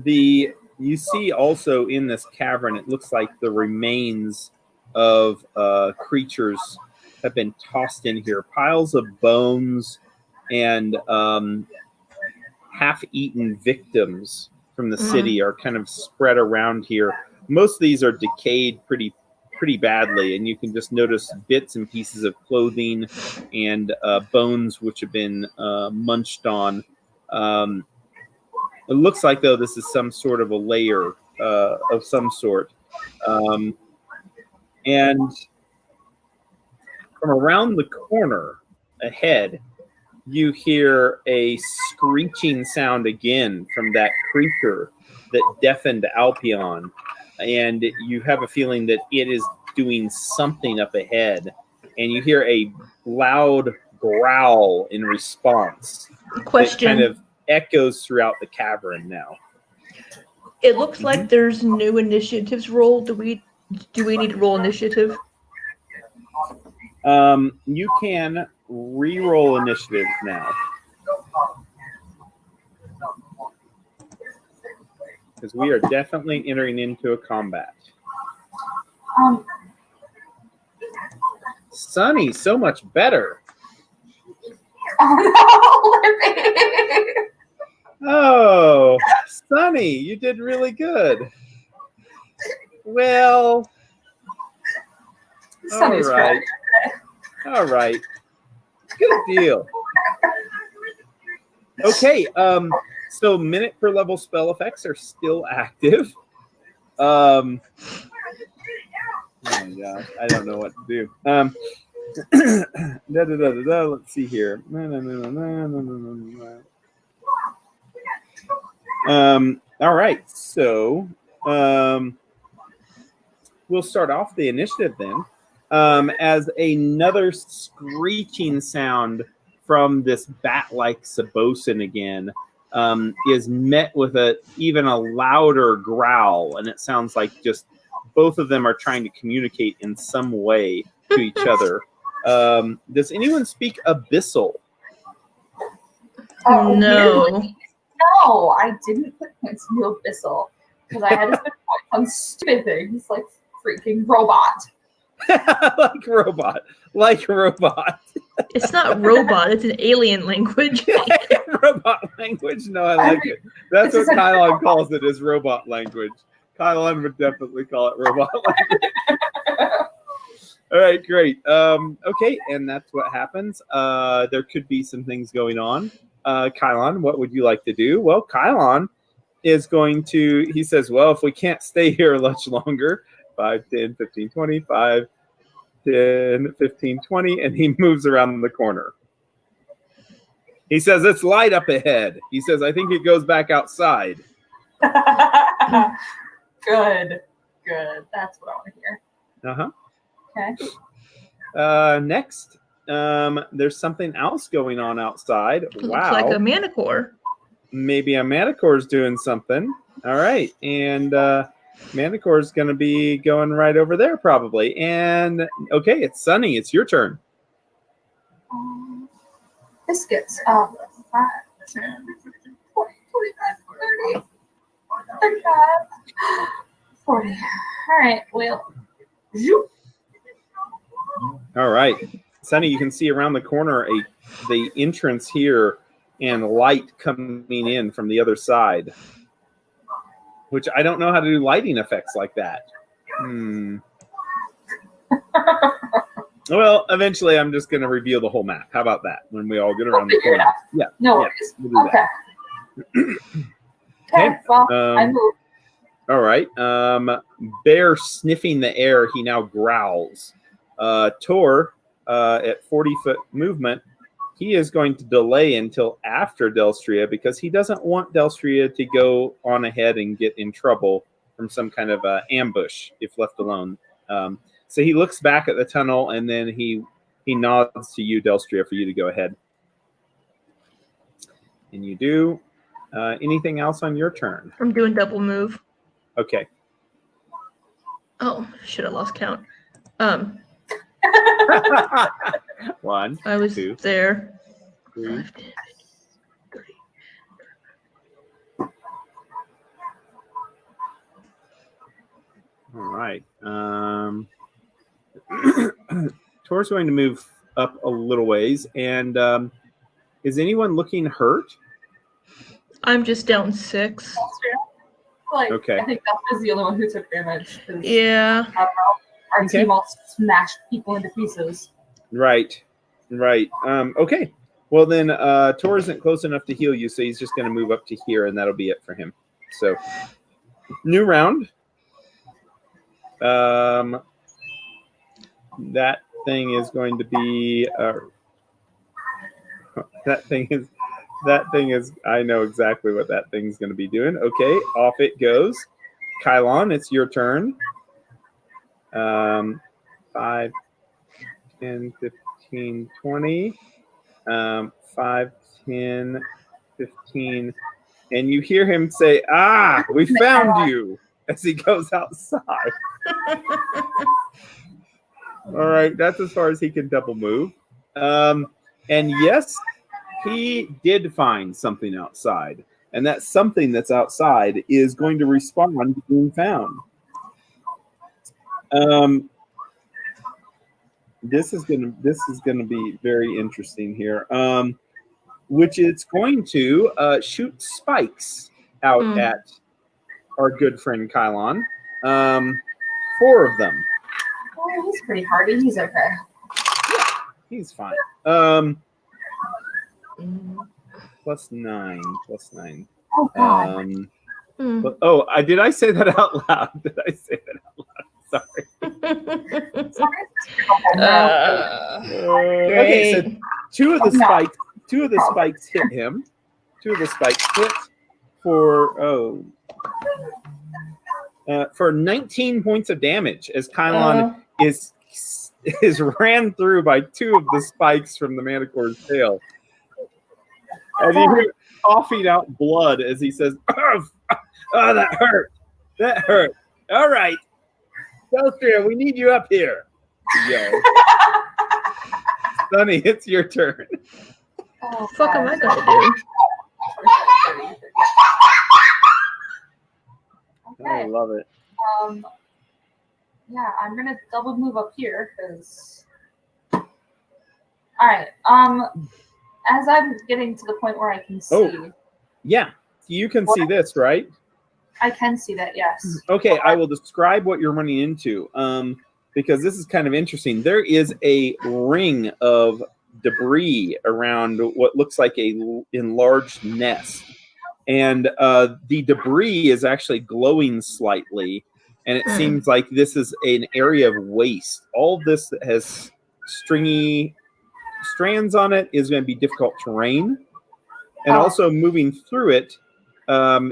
You see also in this cavern, it looks like the remains of creatures have been tossed in here. Piles of bones and half-eaten victims from the city are kind of spread around here. Most of these are decayed pretty badly, and you can just notice bits and pieces of clothing and bones which have been munched on. It looks like, though, this is some sort of a layer of some sort. And from around the corner ahead, you hear a screeching sound again from that creature that deafened Albion. And you have a feeling that it is doing something up ahead. And you hear a loud growl in response. Question. That kind of echoes throughout the cavern now. It looks like there's new initiatives rolled. Do we need to roll initiative? You can re-roll initiative now. Because we are definitely entering into a combat. Sunny, so much better. Oh, Sunny, you did really good. Well, Sunny's right. All right. Good deal. Okay, so minute per level spell effects are still active. Oh my gosh, I don't know what to do. Let's see here. All right, so we'll start off the initiative then. As another screeching sound from this bat-like Sabosin again is met with even a louder growl, and it sounds like just both of them are trying to communicate in some way to each other. Does anyone speak Abyssal? No. No, I didn't put points into Abyssal because I had to spend points on stupid things like freaking robot. like robot. It's not robot. It's an alien language. Robot language. No, I like it. That's what Kylon calls it, is robot language. Kylon would definitely call it robot language. All right, great. Okay, and that's what happens. There could be some things going on. Kylon, what would you like to do? Well, Kylon is going to, he says, well, if we can't stay here much longer, 5, 10, 15, 20, 5, 10, 15, 20, and he moves around the corner. He says, it's light up ahead. He says, I think it goes back outside. Good. That's what I want to hear. Uh-huh. Okay. Next, there's something else going on outside. Looks Wow. like a manicore. Maybe a Manicore's doing something. All right. And Manicore's going to be going right over there probably. And, okay, it's Sunny. It's your turn. Biscuits. 5, 10, 30, 35, 40. All right, well, zoop. All right, Sunny, you can see around the corner the entrance here and light coming in from the other side, which I don't know how to do lighting effects like that. Well, eventually I'm just going to reveal the whole map. How about that? When we all get around the Figure it corner. out. Yeah. No yeah, worries. we'll do that. Okay. Okay. Well, I moved. All right. Bear sniffing the air, he now growls. Tor, at 40-foot movement, he is going to delay until after Delstria because he doesn't want Delstria to go on ahead and get in trouble from some kind of ambush if left alone. So he looks back at the tunnel and then he nods to you, Delstria, for you to go ahead. And you do. Anything else on your turn? I'm doing double move. Okay. Oh, should have lost count. 1, I was 2, there. 3. 5, 10, 30. All right. Tor's going to move up a little ways. And is anyone looking hurt? I'm just down 6. Like, Okay. I think that was the only one who took damage. 'Cause Yeah. our Okay. team all smashed people into pieces. Right. Okay. Well, then Tor isn't close enough to heal you, so he's just going to move up to here, and that'll be it for him. So, new round. That thing is going to be that thing is I know exactly what that thing's going to be doing. Okay, off it goes. Kylon, it's your turn. 5, 10, 15, 20. 5, 10, 15. And you hear him say, "Ah, we found you," as he goes outside. All right, that's as far as he can double move. And yes, he did find something outside. And that something that's outside is going to respond to being found. This is gonna be very interesting here. Which it's going to shoot spikes out at our good friend Kylon. 4 of them. Oh, he's pretty hardy. He's okay. He's fine. Plus 9. Oh, God. But, did I say that out loud? Did I say that out loud? Sorry. Okay, so 2 of the spikes hit him. 2 of the spikes hit for 19 points of damage as Kylon is ran through by 2 of the spikes from the Manticore's tail. And you hear coughing out blood as he says, "Oh, that hurt. That hurt. All right. Delstria, we need you up here." Yo. Sunny, it's your turn. What the fuck am I gonna do? Okay. I love it. Yeah, I'm gonna double move up here because. All right. As I'm getting to the point where I can see. Oh. Yeah, you can see this, right? I can see that, yes. Okay, I will describe what you're running into because this is kind of interesting. There is a ring of debris around what looks like a enlarged nest. And the debris is actually glowing slightly. And it seems like this is an area of waste. All of this that has stringy strands on it is going to be difficult terrain. And also moving through it,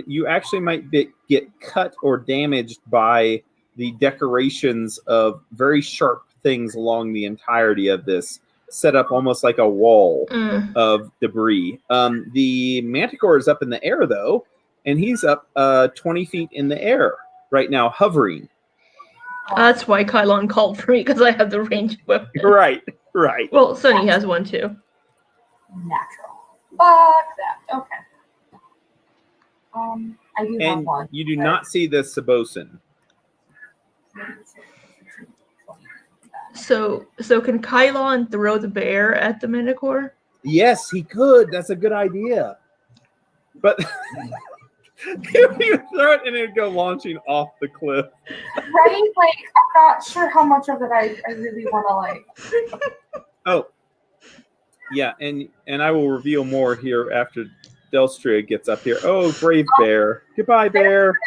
you actually might get cut or damaged by the decorations of very sharp things along the entirety of this, set up almost like a wall of debris. The Manticore is up in the air, though, and he's up 20 feet in the air right now, hovering. That's why Kylon called for me, because I have the ranged weapon. Right. Well, Sunny has one too. Natural. Fuck that. Okay. I do have And one. you do not see the Sabosin. So can Kylon throw the bear at the Minotaur? Yes, he could. That's a good idea. But you throw it and it'd go launching off the cliff. Right? Like, I'm not sure how much of it I really want to like. Oh, yeah, and I will reveal more here after Delstria gets up here. Oh, brave bear. Goodbye, bear.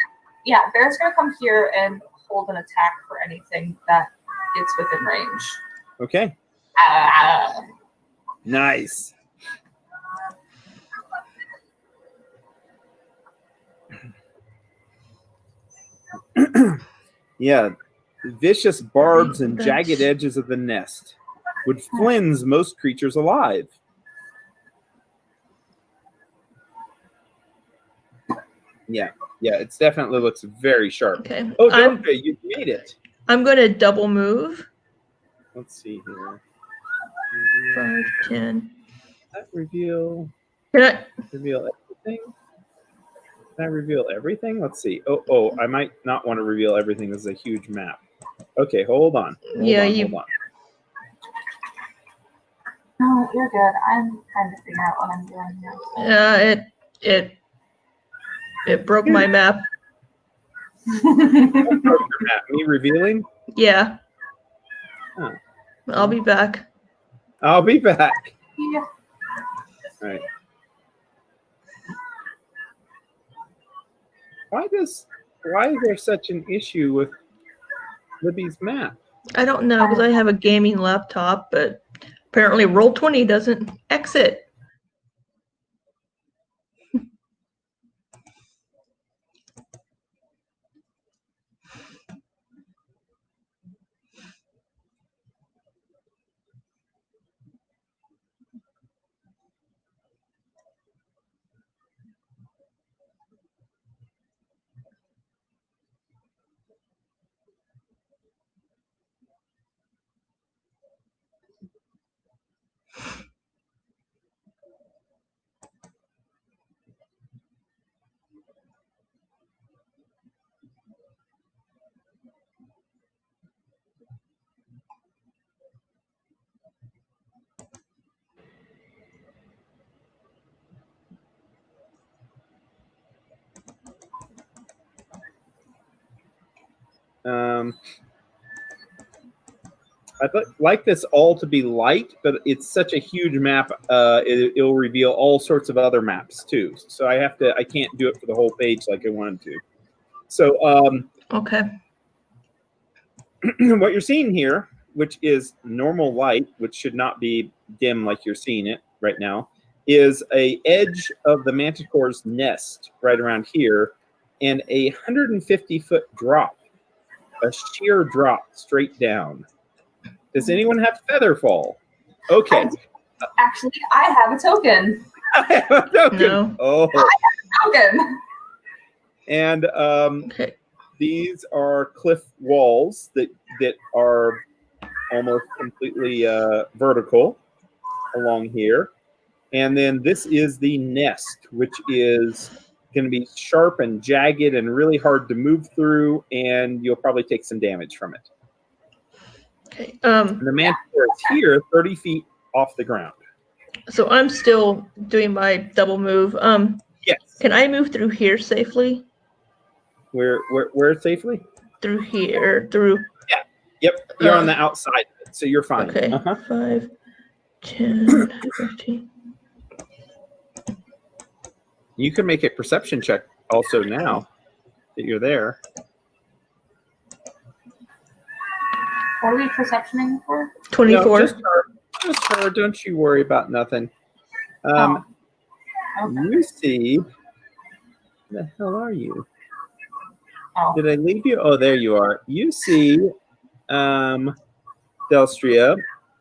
Yeah, Bear's gonna come here and hold an attack for anything that gets within range. Okay, Ah. nice. Yeah, vicious barbs and That's- jagged edges of the nest would flinch most creatures alive. Yeah, it definitely looks very sharp. Okay. Oh, I'm Delstria, you made it. gonna double move. Let's see here. 5, 10. Reveal Can I? everything. Can I reveal everything? Let's see. Oh, I might not want to reveal everything. This is a huge map. Okay, hold on. Hold on. No, you're good. I'm trying to figure out what I'm doing here. It broke my map. Map, me revealing? Yeah. Huh. I'll be back. I'll be back. Yeah. All right. Why is there such an issue with Libby's map? I don't know because I have a gaming laptop, but apparently Roll20 doesn't exit. I'd like this all to be light, but it's such a huge map. It'll reveal all sorts of other maps too. So I can't do it for the whole page like I wanted to. So Okay. what you're seeing here, which is normal light, which should not be dim like you're seeing it right now, is a edge of the Manticore's nest right around here, and a 150-foot drop, a sheer drop straight down. Does anyone have Featherfall? Okay. Actually, I have a token. I have a token. No. Oh. Token. And Okay. these are cliff walls that are almost completely vertical along here. And then this is the nest, which is going to be sharp and jagged and really hard to move through, and you'll probably take some damage from it. Okay. And the Manticore is here, 30 feet off the ground. So I'm still doing my double move. Yes. Can I move through here safely? Where safely? Through here, through. Yep. You're on the outside of it, so you're fine. Okay. Uh-huh. 5, 10, 15. You can make a perception check also now that you're there. What are we perceptioning for? 24. No, just her. Don't you worry about nothing. Okay. You see, where the hell are you? Oh. Did I leave you? Oh, there you are. You see, Delstria,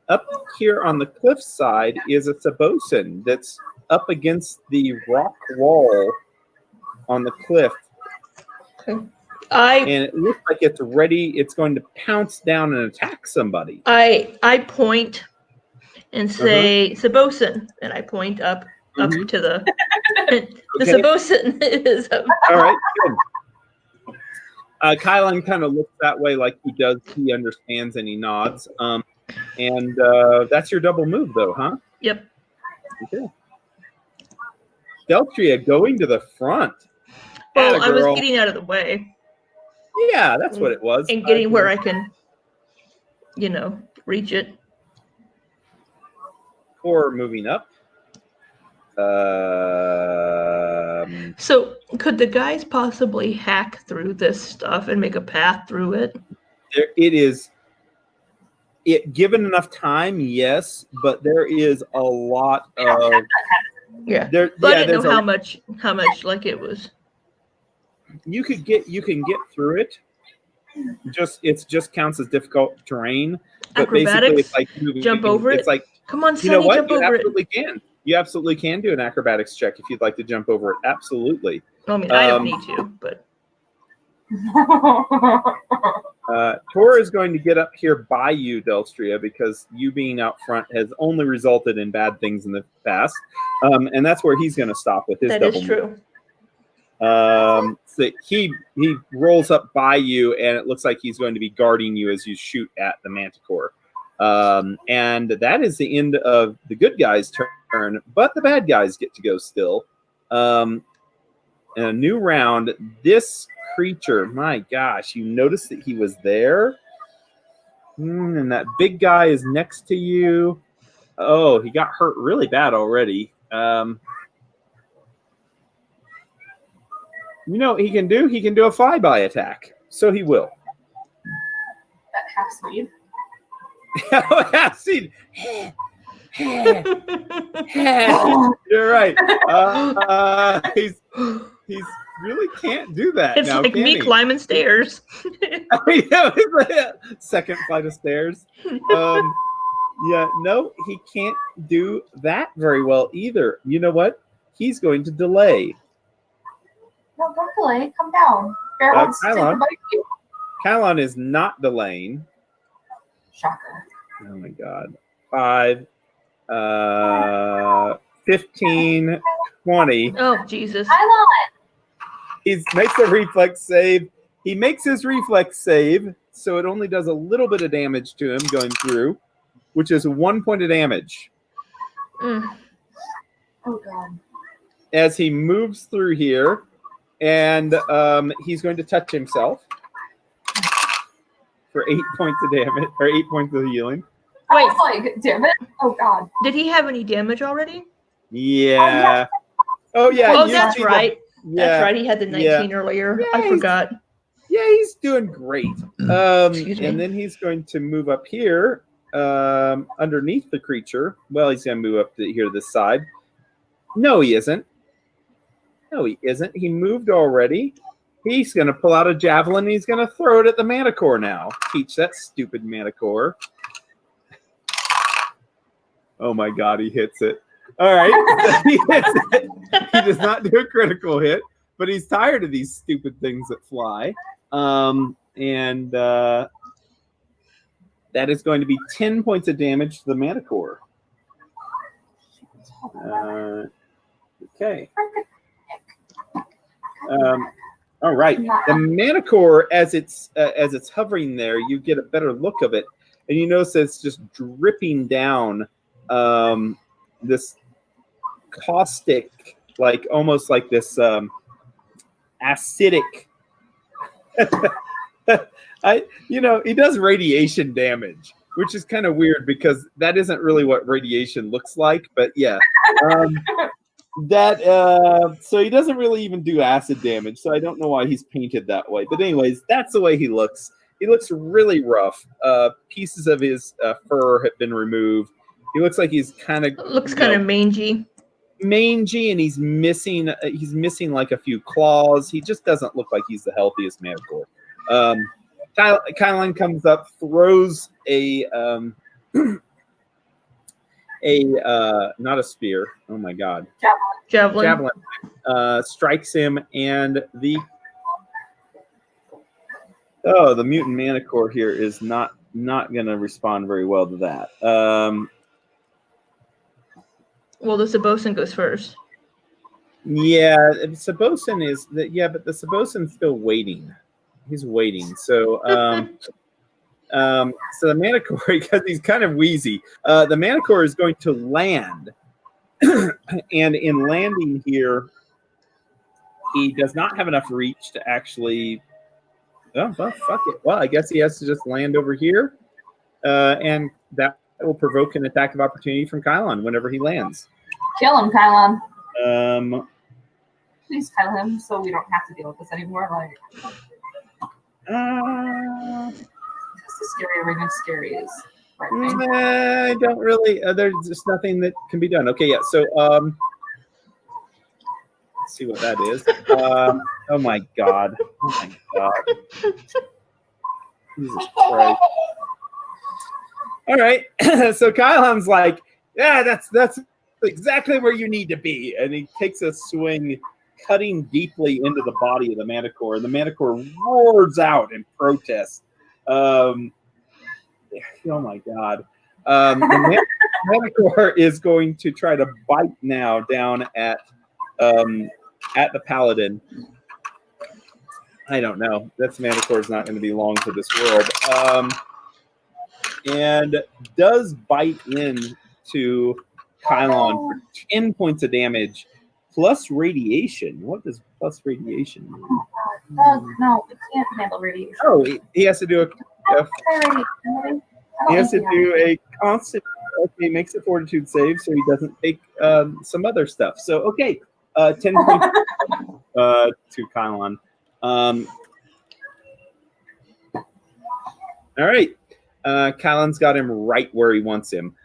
up here on the cliff side is a Sabosin that's up against the rock wall on the cliff. Okay. And it looks like it's ready. It's going to pounce down and attack somebody. I point and say Sabosin, and I point up Mhm. to the The Sabosin is All right, good. Kylan kind of looks that way like he does. He understands and he nods. And that's your double move, though, huh? Yep. Okay. Deltria going to the front. Well, Atta I was girl. getting out of the way Yeah, that's what it was. and getting where I can, reach it. Or moving up. So could the guys possibly hack through this stuff and make a path through it? It is. Given enough time, yes, but there is a lot of. Yeah. There, But yeah, I didn't there's know a- how much like it was. You can get through it. It just counts as difficult terrain. But basically, Acrobatics? it's like moving, Jump over it? It's like, Come on, you know Sonny, what? jump You over it. absolutely can. You absolutely can do an acrobatics check if you'd like to jump over it. Absolutely. I mean, I don't need to, but Tor is going to get up here by you, Delstria, because you being out front has only resulted in bad things in the past. And that's where he's going to stop with his that double is move. true. So he rolls up by you, and it looks like he's going to be guarding you as you shoot at the Manticore. And that is the end of the good guys' turn, but the bad guys get to go still. In a new round, this creature, my gosh, you notice that he was there? And that big guy is next to you. Oh, he got hurt really bad already. You know what he can do? He can do a flyby attack. So he will. That half speed. Oh, yeah, see. You're right. He's really can't do that. It's now, like can me he? climbing stairs. Yeah, it's like a second flight of stairs. Yeah, no, he can't do that very well either. You know what? He's going to delay. No, don't delay. Come down. Bear wants to Kylon. invite you. Kylon is not delaying. Shocker. Oh my god. 5, 15, 20. Oh, Jesus. Kylon! He makes a reflex save. He makes his reflex save, so it only does a little bit of damage to him going through, which is 1 point of damage. Mm. Oh, God. As he moves through here, and he's going to touch himself for 8 points of damage, or 8 points of healing. I Wait. was like, damn it. Oh, God. Did he have any damage already? Yeah. Oh, yeah. Oh, you that's see the- right. Yeah. That's right. He had the 19 earlier. Yeah, I he's- forgot. Yeah, he's doing great. Excuse me. And then he's going to move up here underneath the creature. Well, he's going to move up here to this side. No, he isn't. No, he isn't. He moved already. He's going to pull out a javelin and he's going to throw it at the Manticore now. Teach that stupid Manticore. Oh my God, he hits it. All right. He hits it. He does not do a critical hit, but he's tired of these stupid things that fly. That is going to be 10 points of damage to the Manticore. Okay. All right. The Manticore, as it's hovering there, you get a better look of it, and you notice it's just dripping down this caustic, like almost like this acidic. He does radiation damage, which is kind of weird because that isn't really what radiation looks like. But yeah, so he doesn't really even do acid damage. So I don't know why he's painted that way. But anyways, that's the way he looks. He looks really rough. Pieces of his fur have been removed. He looks like he's kind of mangy. Mangy, and he's missing like a few claws. He just doesn't look like he's the healthiest Manticore. Kylon comes up, throws a not a spear. Oh my God, Javelin. Strikes him, and the mutant Manticore here is not going to respond very well to that. Well, the Sabosin goes first. Yeah, Sabosin is but the Sabosin's still waiting. He's waiting. So so the Manticore, because he's kind of wheezy, the Manticore is going to land. And in landing here, he does not have enough reach to actually. Oh, well, fuck it. Well, I guess he has to just land over here. And that will provoke an attack of opportunity from Kylon whenever he lands. Kill him, Kylon. Please kill him so we don't have to deal with this anymore. Like, it's the scary ring of scaries. Right? I don't really. There's just nothing that can be done. Okay, yeah. So, let's see what that is. Oh my god. Oh my god. Jesus Christ. All right. So Kylon's like, yeah, that's exactly where you need to be, and he takes a swing, cutting deeply into the body of the Manticore, and the Manticore roars out in protest. Oh my god. The Manticore is going to try to bite now down at the Paladin. I don't know. That's Manticore is not going to be long for this world. And does bite in to Kylon for 10 points of damage plus radiation. What does plus radiation mean? No, it can't handle radiation. Oh, he has to do a constant. Okay, makes a fortitude save, so he doesn't take some other stuff. So okay, 10 points to Kylon. All right, Kylon's got him right where he wants him,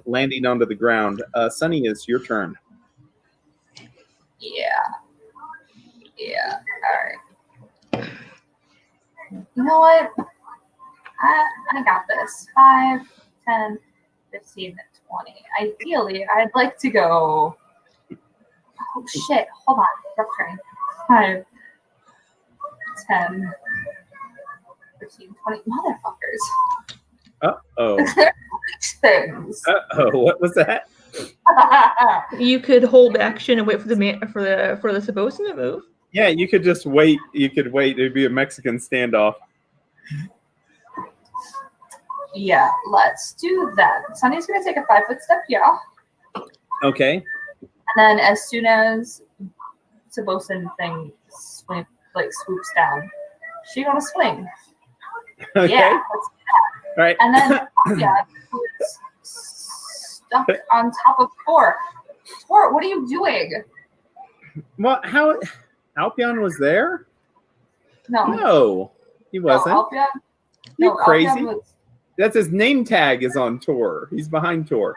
landing onto the ground. Sunny, it's your turn. Yeah. All right. You know what? I got this. 5, 10, 15, 20. Ideally, I'd like to go. Oh shit! Hold on. Rough train. 5, 10, 15, 20. Motherfuckers. Uh-oh. Things. Uh-oh. What was that? You could hold action and wait for the Sabosin to move. Yeah, you could just wait. You could wait. It'd be a Mexican standoff. Yeah, let's do that. Sunny's gonna take a 5-foot step, yeah. Okay. And then as soon as Sabosin thing swoops down, she gonna swing. Okay. Yeah, let's do that. All right. And then who's stuck on top of Tor. Tor, what are you doing? Well, how Alpion was there? No, he wasn't. Alpion, You crazy? Alpion That's his name tag is on Tor. He's behind Tor.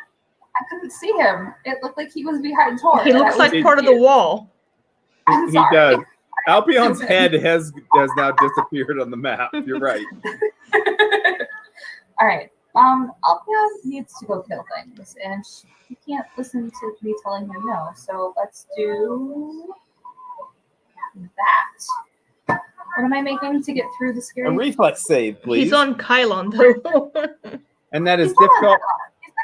I couldn't see him. It looked like he was behind Tor. He looks like part of the wall. I'm He sorry. does. Alpion's head has now disappeared on the map. You're right. All right. Alpion needs to go kill things, and he can't listen to me telling him no. So let's do that. What am I making to get through the A scary? reflex save, please. He's on Kylon though. And that is He's not on difficult. Kylon.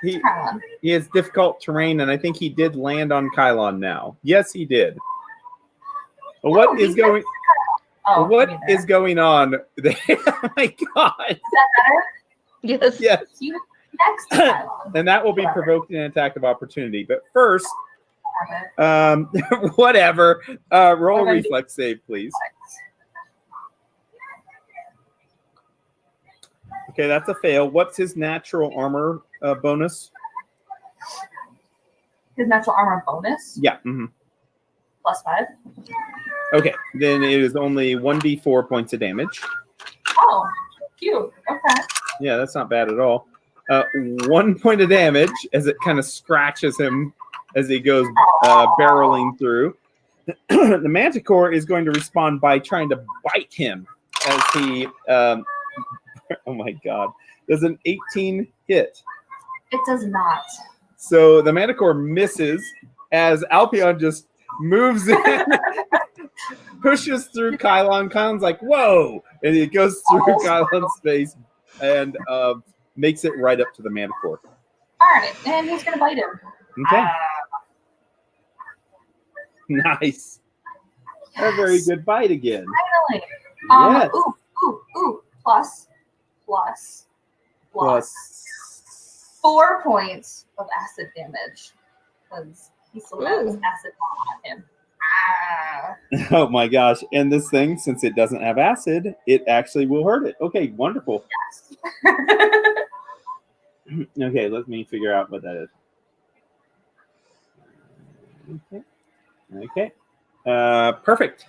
He's next to Kylon. He has difficult terrain, and I think he did land on Kylon now. Yes, he did. But what is he's going? next to Kylon. Oh, What me there. is going on there? Oh my god! Is that better? Yes. Yes, He was next to Kylon. and that will be provoking an attack of opportunity. But first, Have it. whatever. Roll a Okay. reflex save, please. Okay, that's a fail. What's his natural armor bonus? His natural armor bonus Yeah. Mm-hmm. +5. Okay, then it is only 1d4 points of damage. Oh, cute. Okay. Yeah, that's not bad at all. 1 point of damage as it kind of scratches him as he goes barreling through. The Manticore is going to respond by trying to bite him as he, oh my god, does an 18 hit. It does not. So the Manticore misses as Alpion just moves in, pushes through Kylon. Kylon's like, whoa! And it goes through Kylon's face and makes it right up to the Manticore. All right, and he's gonna bite him. Okay. Nice. A very Yes, good bite again. Finally. Yes. Ooh. Plus Plus 4 points of acid damage because he still has Ooh. acid on him. Ah. Oh my gosh. And this thing, since it doesn't have acid, it actually will hurt it. Okay, wonderful. Yes. Okay, let me figure out what that is. Okay. Perfect.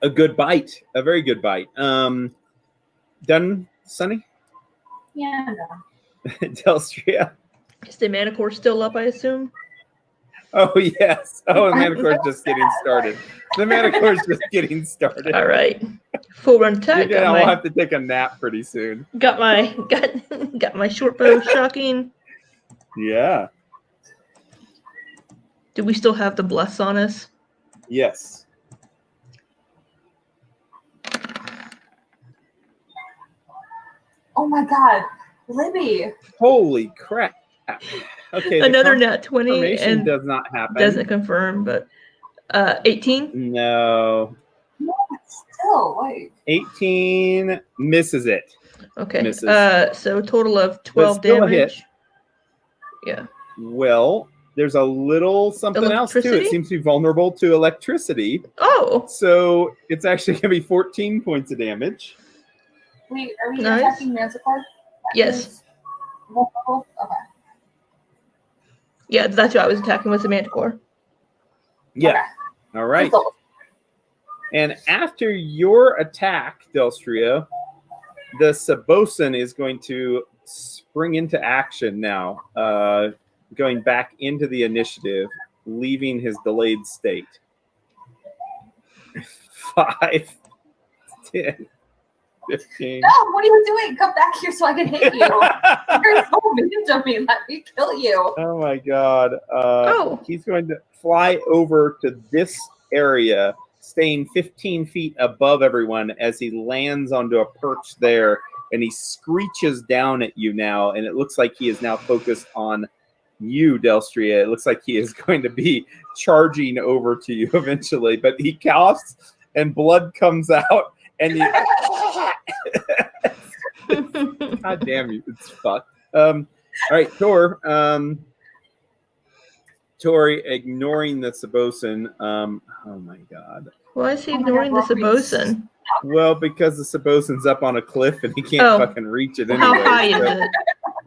A good bite. A very good bite. Done, Sunny? Yeah. Delstria? Is the Manicore still up, I assume? Oh, yes. Oh, the Manicore's just getting started. The Manicore's just getting started. All right. Full run attack. I'll have to take a nap pretty soon. Got my short bow shocking. Yeah. Do we still have the bless on us? Yes. Oh my God, Libby. Holy crap. Okay. the Another nat 20 confirmation and does not happen. doesn't confirm, but 18. No. No, but still, like. 18 misses it. Okay. Misses. So total of 12 still a hit. damage. Yeah. Well, there's a little something else too. It Electricity? seems to be vulnerable to electricity. Oh, So it's actually going to be 14 points of damage. Wait, are we Nice. attacking Manticore? yes. Vulnerable? Okay. Yeah, that's who I was attacking with the Manticore. Yeah. Okay. All right. So, And after your attack, Delstria, the Sabosin is going to spring into action now, going back into the initiative, leaving his delayed state. 5, 10, 15. no, what are you doing? Come back here so I can hit you. You're so mean to me. Let me kill you. Oh my God. Oh. He's going to fly over to this area, staying 15 feet above everyone as he lands onto a perch there, and he screeches down at you now, and it looks like he is now focused on you, Delstria. It looks like he is going to be charging over to you eventually, but he coughs and blood comes out, and you... God damn you, it's fucked. All right, Tor. Tori, ignoring the Sabosin. Oh my God. Why is he Oh my ignoring God, the Rory. Sabosin? Well, because the Sabosin's up on a cliff and he can't fucking reach it anyway. How high is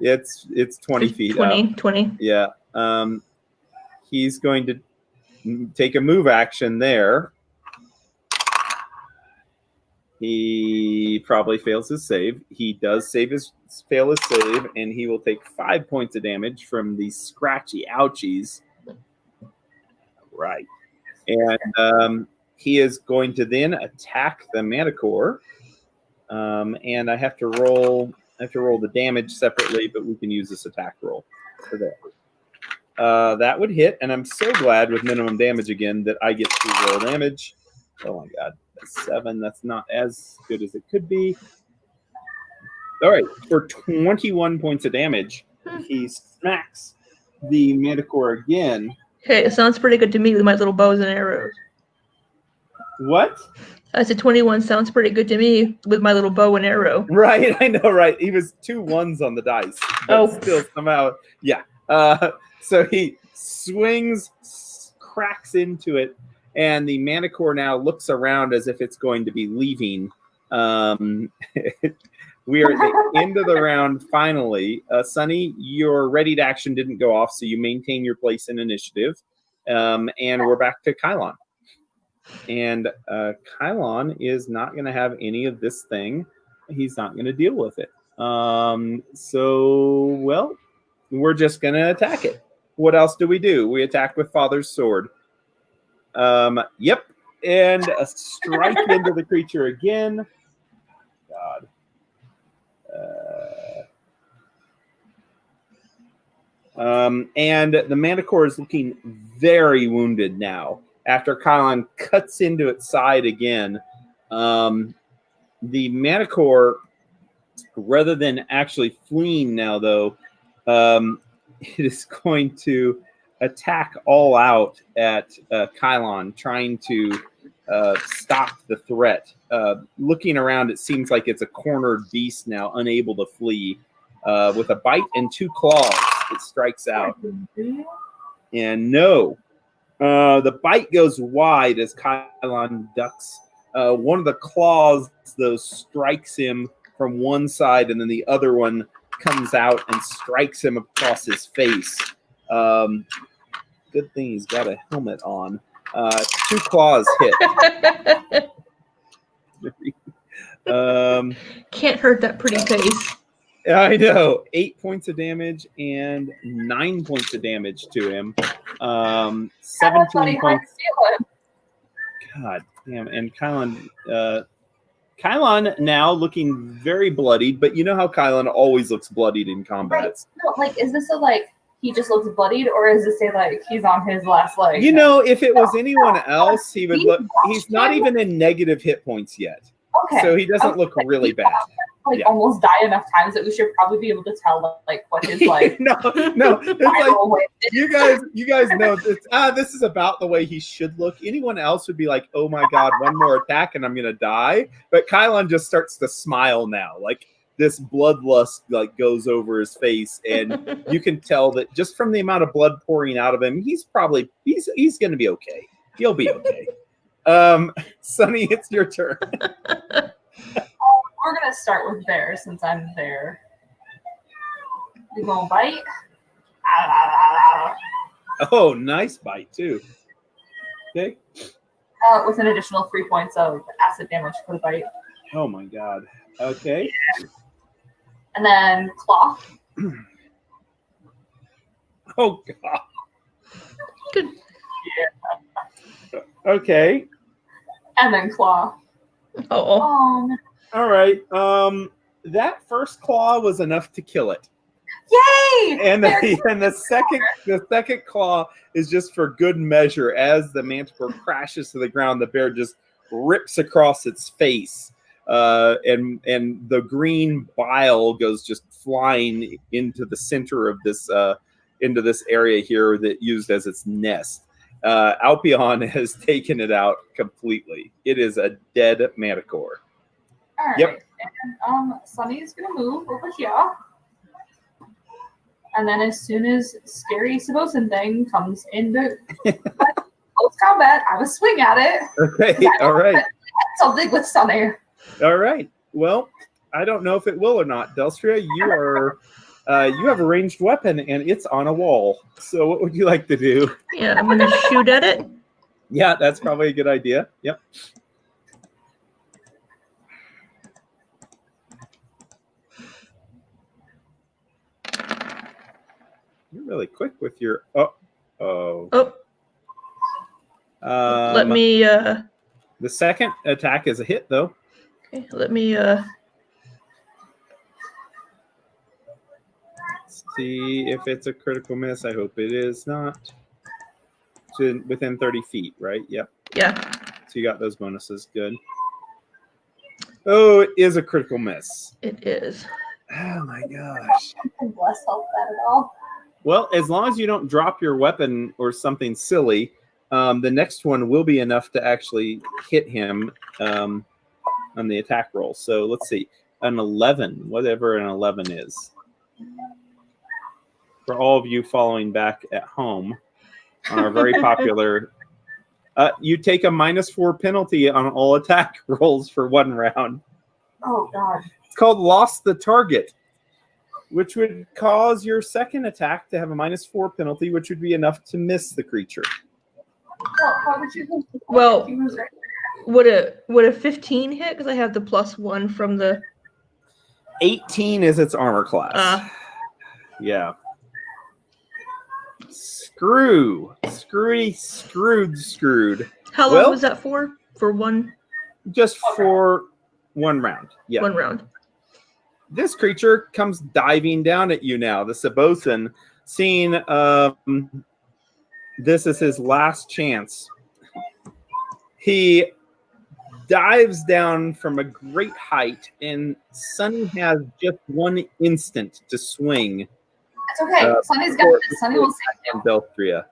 it? It's 20 feet 20, up. 20. Yeah. He's going to take a move action there. He probably fails his save. He does fail his save, and he will take 5 points of damage from these scratchy ouchies. Right. And he is going to then attack the Manticore. And I have to roll the damage separately, but we can use this attack roll for that. That would hit, and I'm so glad with minimum damage again that I get to roll damage. Oh my God, that's 7. That's not as good as it could be. All right, for 21 points of damage, he smacks the Manticore again. Hey, it sounds pretty good to me with my little bows and arrows. What? I said 21 sounds pretty good to me with my little bow and arrow. Right, I know, right? He was 2 1s on the dice. But still somehow, yeah. So he swings, cracks into it, and the Manticore now looks around as if it's going to be leaving. We are at the end of the round finally. Sunny, your ready to action didn't go off, so you maintain your place in initiative. And we're back to Kylon. And Kylon is not going to have any of this thing. He's not going to deal with it. So, well, we're just going to attack it. What else do? We attack with Father's Sword. Yep. And a strike into the creature again. God. And the Manticore is looking very wounded now. After Kylon cuts into its side again, the Manticore, rather than actually fleeing now, though, it is going to attack all out at Kylon, trying to stop the threat. Looking around, it seems like it's a cornered beast now, unable to flee. With a bite and 2 claws, it strikes out. And no, the bite goes wide as Kylon ducks. One of the claws, though, strikes him from one side, and then the other one comes out and strikes him across his face. Good thing he's got a helmet on. 2 claws hit. Can't hurt that pretty face. I know. 8 points of damage and 9 points of damage to him. 17 points. God damn. And Kylon now looking very bloodied, but you know how Kylon always looks bloodied in combat. Right. No, like, is this a like he just looks bloodied, or is this a like he's on his last leg? You know, if it was anyone else, he would look. He's not even in negative hit points yet, Okay. so he doesn't look really bad. Like Yeah. almost die enough times that we should probably be able to tell like what his like no, it's like viral way is. you guys know this is about the way he should look. Anyone else would be like, oh my god, one more attack and I'm gonna die. But Kylon just starts to smile now, like this bloodlust like goes over his face, and you can tell that just from the amount of blood pouring out of him, he's gonna be okay. He'll be okay. Sonny, it's your turn. We're gonna start with Bear since I'm there. You gonna bite? Oh, nice bite too. Okay. With an additional 3 points of acid damage for the bite. Oh my god. Okay. And then Claw. Oh god. Good. Okay. And then Claw. Oh, Oh, All right. That first claw was enough to kill it, yay! and the second claw is just for good measure. As the manticore crashes to the ground, the bear just rips across its face, and the green bile goes just flying into the center of this into this area here that used as its nest. Alpion has taken it out completely. It is a dead manticore. All right. Yep. And Sunny's gonna move over here. And then as soon as scary Sabosin thing comes into close combat, I will swing at it. Okay. All right. Something with Sunny. All right. Well, I don't know if it will or not. Delstria, you have a ranged weapon and it's on a wall. So what would you like to do? yeah, I'm gonna shoot at it. Yeah, that's probably a good idea. Yep. You're really quick with your Oh, Um, let me The second attack is a hit, though. okay, let me See if it's a critical miss. I hope it is not. To within 30 feet, right? Yep. yeah. So you got those bonuses. Good. Oh, it is a critical miss. It is. Oh my gosh. Bless help that at all. Well, as long as you don't drop your weapon or something silly, the next one will be enough to actually hit him on the attack roll. So let's see. An 11, whatever an 11 is. For all of you following back at home on our very popular, you take a -4 penalty on all attack rolls for 1 round. Oh god. It's called Lost the Target, which would cause your second attack to have a -4 penalty, which would be enough to miss the creature. How would you Well, he was right. would a 15 hit? Because I have the +1 from the 18 is its armor class. Yeah. Screwed. How long Well- was that for? For one Just for 1 round. Yeah. round. This creature comes diving down at you now. The Sabosin, seeing this is his last chance. He dives down from a great height, and Sunny has just 1 instant to swing It's okay. Sunny's got this. Sunny will save you. Delstria.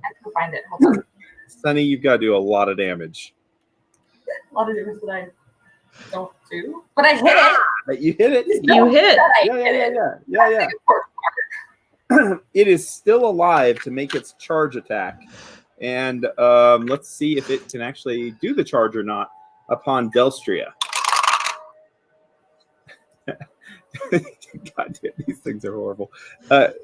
I can find it. Hold on. Sunny, you've got to do a lot of damage. A lot of difference that I don't do, but I hit it. But you hit it. You hit. Yeah. It is still alive to make its charge attack. And let's see if it can actually do the charge or not upon Delstria. God damn, these things are horrible.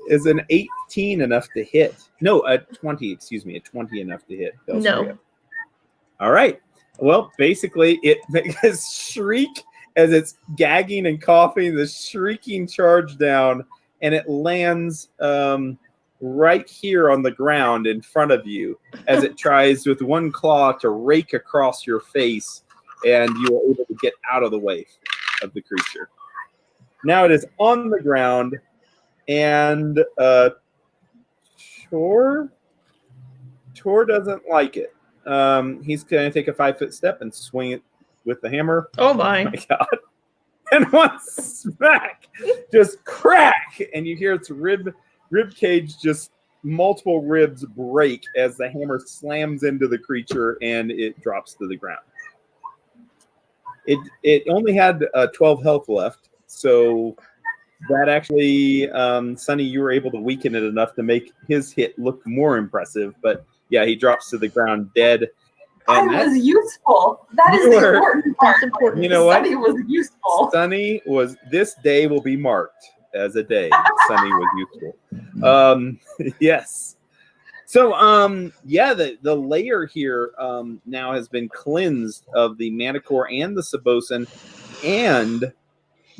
Is an 18 enough to hit? No, a 20, excuse me, a 20 enough to hit Delstria. No. All right. Well, basically, it makes a shriek as it's gagging and coughing, the shrieking charge down, and it lands right here on the ground in front of you as it tries with one claw to rake across your face, and you are able to get out of the way of the creature. Now it is on the ground, and Tor doesn't like it. He's going to take a 5-foot step and swing it with the hammer. Oh my. My God. And one smack, just crack, and you hear its rib cage, just multiple ribs break as the hammer slams into the creature and it drops to the ground. It only had 12 health left, so that actually, Sunny, you were able to weaken it enough to make his hit look more impressive. But yeah, he drops to the ground dead. And I was useful. That is the important part. That's important. You know what? Sunny was useful. Sunny was, this day will be marked as a day. Sunny was useful. Yes. So, yeah, the layer here now has been cleansed of the Manticore and the Sabosin and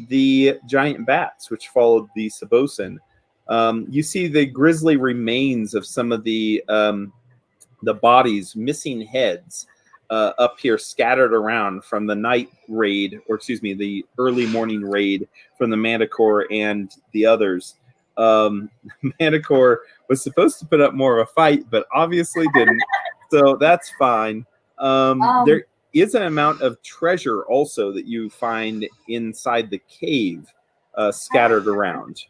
the giant bats, which followed the Sabosin. You see the grisly remains of some of the bodies, missing heads, up here scattered around from the night raid, or excuse me, the early morning raid from the Manticore and the others. Manticore was supposed to put up more of a fight, but obviously didn't. So that's fine. There is an amount of treasure also that you find inside the cave, scattered around.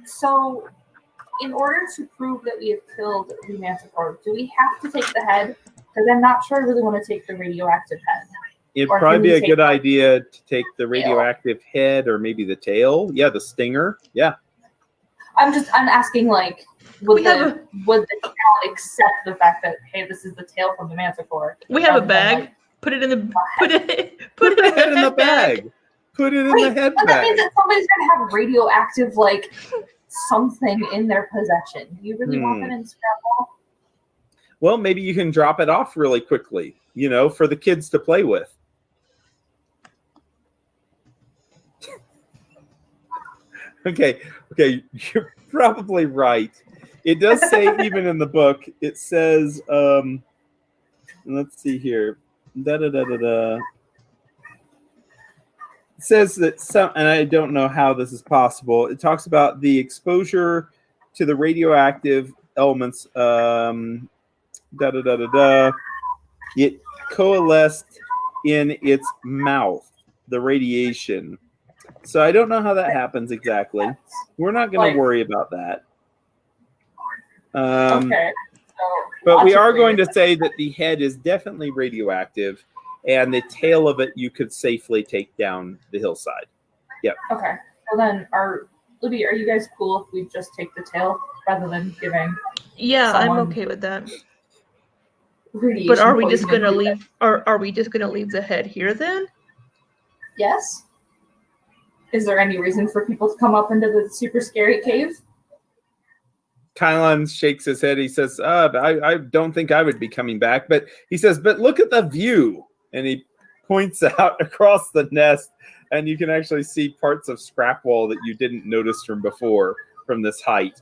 So in order to prove that we have killed the Manticore, do we have to take the head? Because I'm not sure I really want to take the radioactive head. It'd Or probably can be we a take good the idea to take the radioactive head or maybe the tail. Yeah, the stinger. Yeah. I'm asking, like, would We have the town accept the fact that, hey, this is the tail from the Manticore? We have a rather than, bag. like, Put it in the Put the head in the bag. Put it in the head but that means bag. that somebody's gonna have radioactive, like, something in their possession. You really want that in Scrabble? Well, maybe you can drop it off really quickly, for the kids to play with. Okay, you're probably right. It does say, even in the book, it says, let's see here. It says that and I don't know how this is possible. It talks about the exposure to the radioactive elements. It coalesced in its mouth, the radiation. So I don't know how that happens exactly. We're not going to worry about that. Okay. So, But we are logically, going to say that the head is definitely radioactive, and the tail of it you could safely take down the hillside. Yep. Okay. Well then, Libby, are you guys cool if we just take the tail rather than giving Yeah, I'm someone okay with that. radiation? But are we just poisoning gonna to it? leave? Are we just gonna leave the head here then? Yes. Is there any reason for people to come up into the super scary cave? Kylon shakes his head. He says, I don't think I would be coming back. But he says, but look at the view. And he points out across the nest, and you can actually see parts of scrap wall that you didn't notice from before from this height.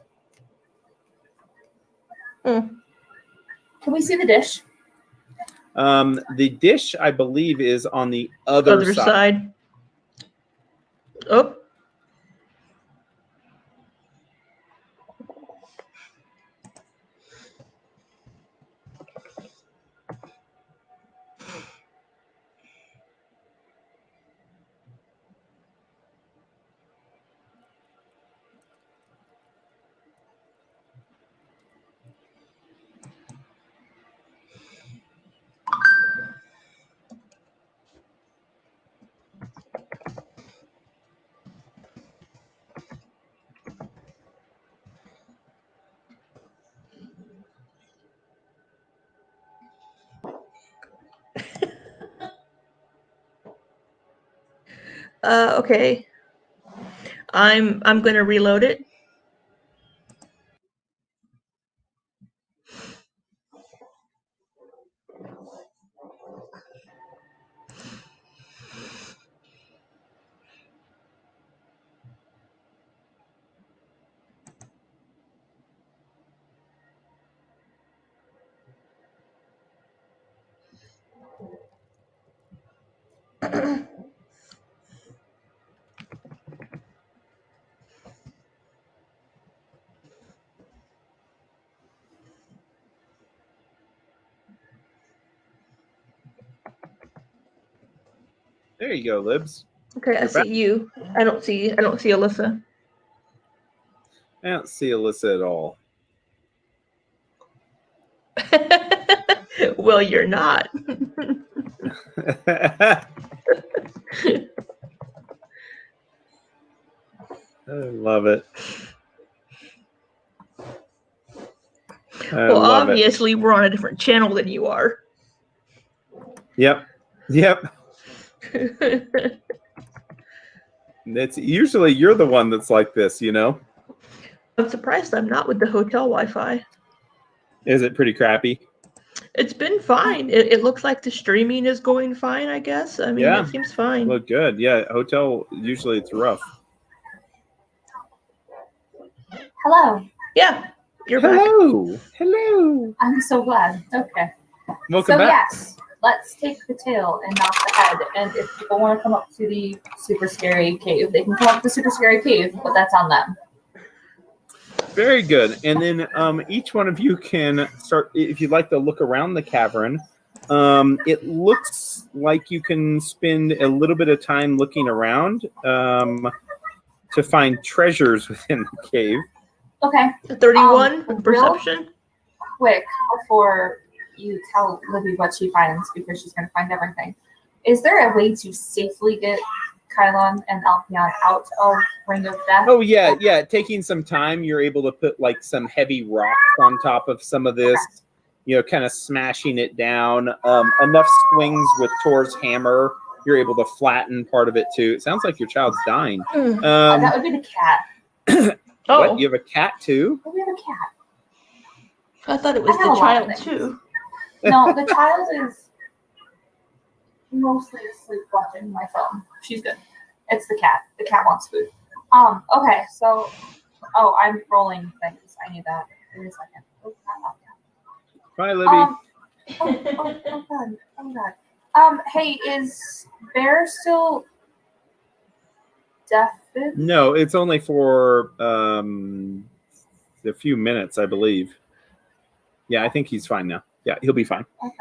Can we see the dish? The dish, I believe, is on the other side. Oh. Okay. I'm gonna reload it. There you go, Libs. Okay, I You're see back. you. I don't see Alyssa. I don't see Alyssa at all. Well, you're not. I love it. I Well, love it. obviously, we're on a different channel than you are. Yep. It's usually you're the one that's like this, you know? I'm surprised I'm not with the hotel Wi-Fi. Is it pretty crappy? It's been fine. It looks like the streaming is going fine, I guess. I mean, Yeah. it seems fine. Look good. Yeah, hotel usually it's rough. Hello. Yeah, you're back. Hello. I'm so glad. Okay. Welcome So back. yes, let's take the tail and not the head. And if people want to come up to the super scary cave, they can come up to the super scary cave, but that's on them. Very good. And then each one of you can start, if you'd like to look around the cavern. It looks like you can spend a little bit of time looking around to find treasures within the cave. Okay. 31 real perception. Quick, before you tell Libby what she finds, because she's going to find everything, is there a way to safely get Kylon and Alpion out of Ring of Death? Oh, yeah. Taking some time, you're able to put like some heavy rocks on top of some of this, you know, kind of smashing it down. Enough swings with Tor's hammer, you're able to flatten part of it too. It sounds like your child's dying. That would be the cat. Oh, What? You have a cat too? Oh, we have a cat. I thought it was I have the a lot of child things. too. No, the child is mostly asleep watching my phone. She's good. It's the cat. The cat wants food. Okay, so I'm rolling things. I need that. Wait a second. Oh, not yet. Bye, Libby. Oh god. Oh god. Hey, is Bear still deafened? No, it's only for a few minutes, I believe. Yeah, I think he's fine now. Yeah, he'll be fine. Okay.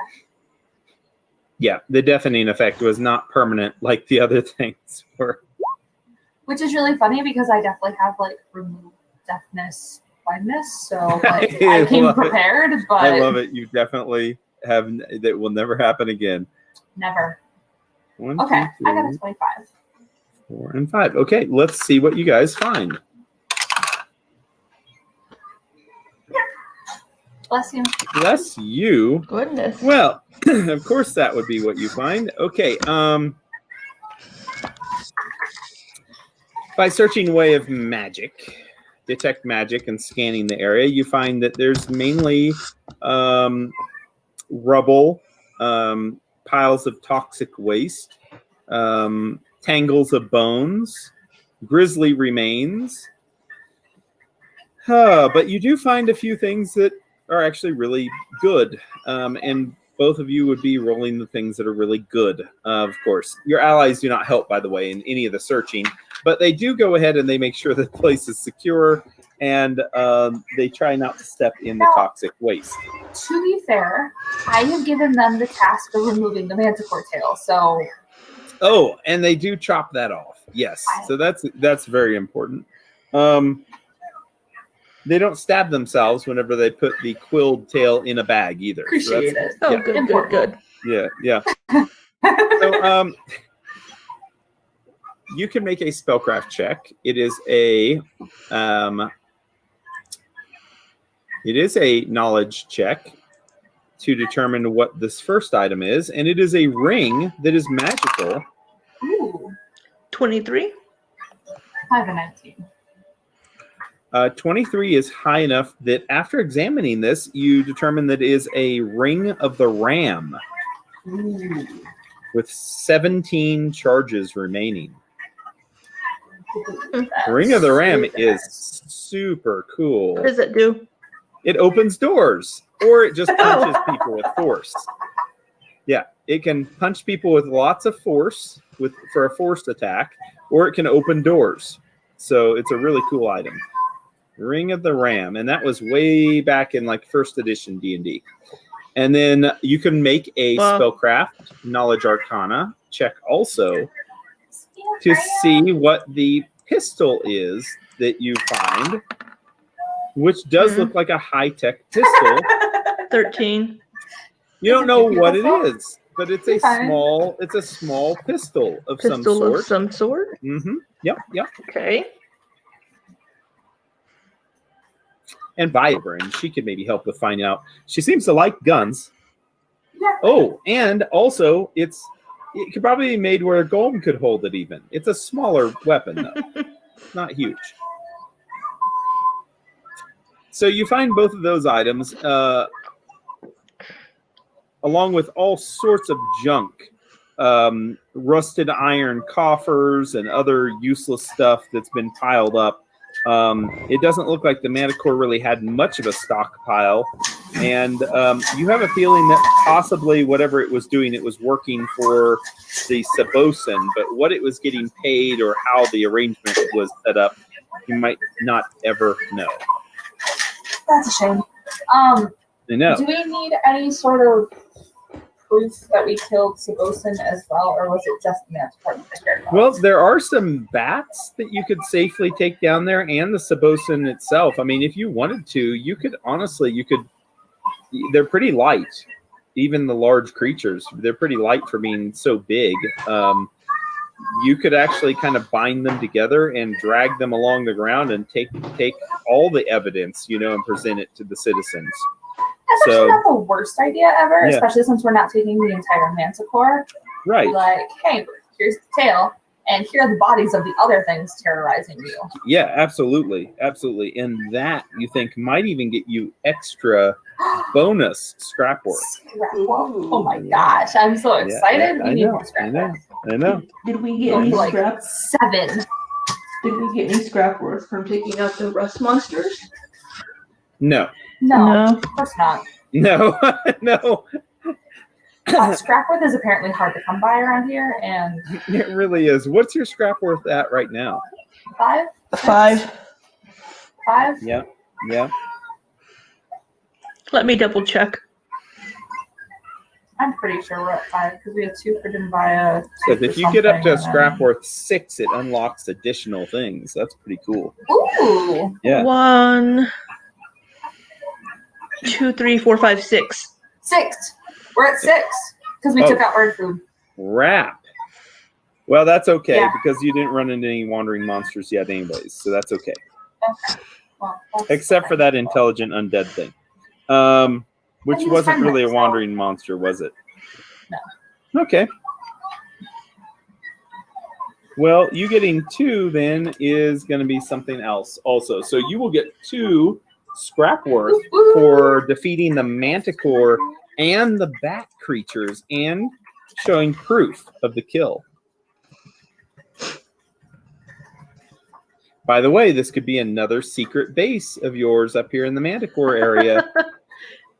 Yeah, the deafening effect was not permanent like the other things were. Which is really funny because I definitely have like removed deafness blindness, so like I came love it. prepared, but I love it. You definitely have. That will never happen again. never. 1, Okay, 2, I got 3, a 25. 4, and 5. Okay, let's see what you guys find. Bless you. Bless you. Goodness. Well, of course that would be what you find. Okay. By searching way of magic, detect magic, and scanning the area, you find that there's mainly rubble, piles of toxic waste, tangles of bones, grisly remains. But you do find a few things that are actually really good. And both of you would be rolling the things that are really good, of course. Your allies do not help, by the way, in any of the searching. But they do go ahead and they make sure the place is secure. And they try not to step in the toxic waste. To be fair, I have given them the task of removing the manticore tail, so Oh, and they do chop that off. Yes. So that's very important. They don't stab themselves whenever they put the quilled tail in a bag either. appreciate it. Oh, yeah. good. Yeah. So you can make a spellcraft check. It is a knowledge check to determine what this first item is, and it is a ring that is magical. Ooh. 23. I have a 19. 23 is high enough that after examining this, you determine that it is a Ring of the Ram with 17 charges remaining. Ring of the Ram is super cool. What does it do? It opens doors, or it just punches people with force. Yeah, it can punch people with lots of force for a forced attack, or it can open doors. So it's a really cool item. Ring of the Ram, and that was way back in like first edition D&D. And then you can make a spellcraft knowledge arcana check also to see what the pistol is that you find, which does look like a high-tech pistol. 13. You don't know what it is, but it's a small pistol of some Pistol sort. of some sort. Mm-hmm. Yep. Okay. And Vibrant, she could maybe help with finding out. She seems to like guns. Yeah. Oh, and also it could probably be made where a golem could hold it even. It's a smaller weapon, though. Not huge. So you find both of those items, along with all sorts of junk. Rusted iron coffers and other useless stuff that's been piled up. It doesn't look like the Manticore really had much of a stockpile, and you have a feeling that possibly whatever it was doing, it was working for the Sabosin, but what it was getting paid or how the arrangement was set up, you might not ever know. That's a shame. I know. Do we need any sort of proof that we killed Sabosin as well, or was it just the Manticore that they cared about? Well, there are some bats that you could safely take down there, and the Sabosin itself. I mean, if you wanted to, you could honestly, they're pretty light. Even the large creatures, they're pretty light for being so big. You could actually kind of bind them together and drag them along the ground and take all the evidence, and present it to the citizens. That's actually not the worst idea ever, especially since we're not taking the entire Manticore. Right. Like, hey, here's the tail, and here are the bodies of the other things terrorizing you. Yeah, absolutely. Absolutely. And that, you think, might even get you extra bonus scrap work. Oh my gosh, I'm so excited. Yeah, we need more scrap work. I know. Did we get any Like scrap? 7. Did we get any scrap work from taking out the rust monsters? No. No, of course not. No. No. Scrap worth is apparently hard to come by around here, and It really is. What's your scrap worth at right now? 5? 5. 5? Yeah. Let me double check. I'm pretty sure we're at 5 because we have 2 for Denvaya. Because if you get up to a scrap worth 6, it unlocks additional things. That's pretty cool. Ooh. Yeah. 1, 2, 3, 4, 5, 6. 6. We're at 6 because we took out bird food. Crap. Well, that's okay Yeah. because you didn't run into any wandering monsters yet anyways, so that's okay. Okay. Well, that's Except for fine. that intelligent undead thing. Which And he was wasn't friendly, really a so- wandering monster, was it? No. Okay. Well, you getting 2 then is going to be something else also. So you will get 2 scrap worth for defeating the Manticore and the bat creatures and showing proof of the kill. By the way, this could be another secret base of yours up here in the Manticore area.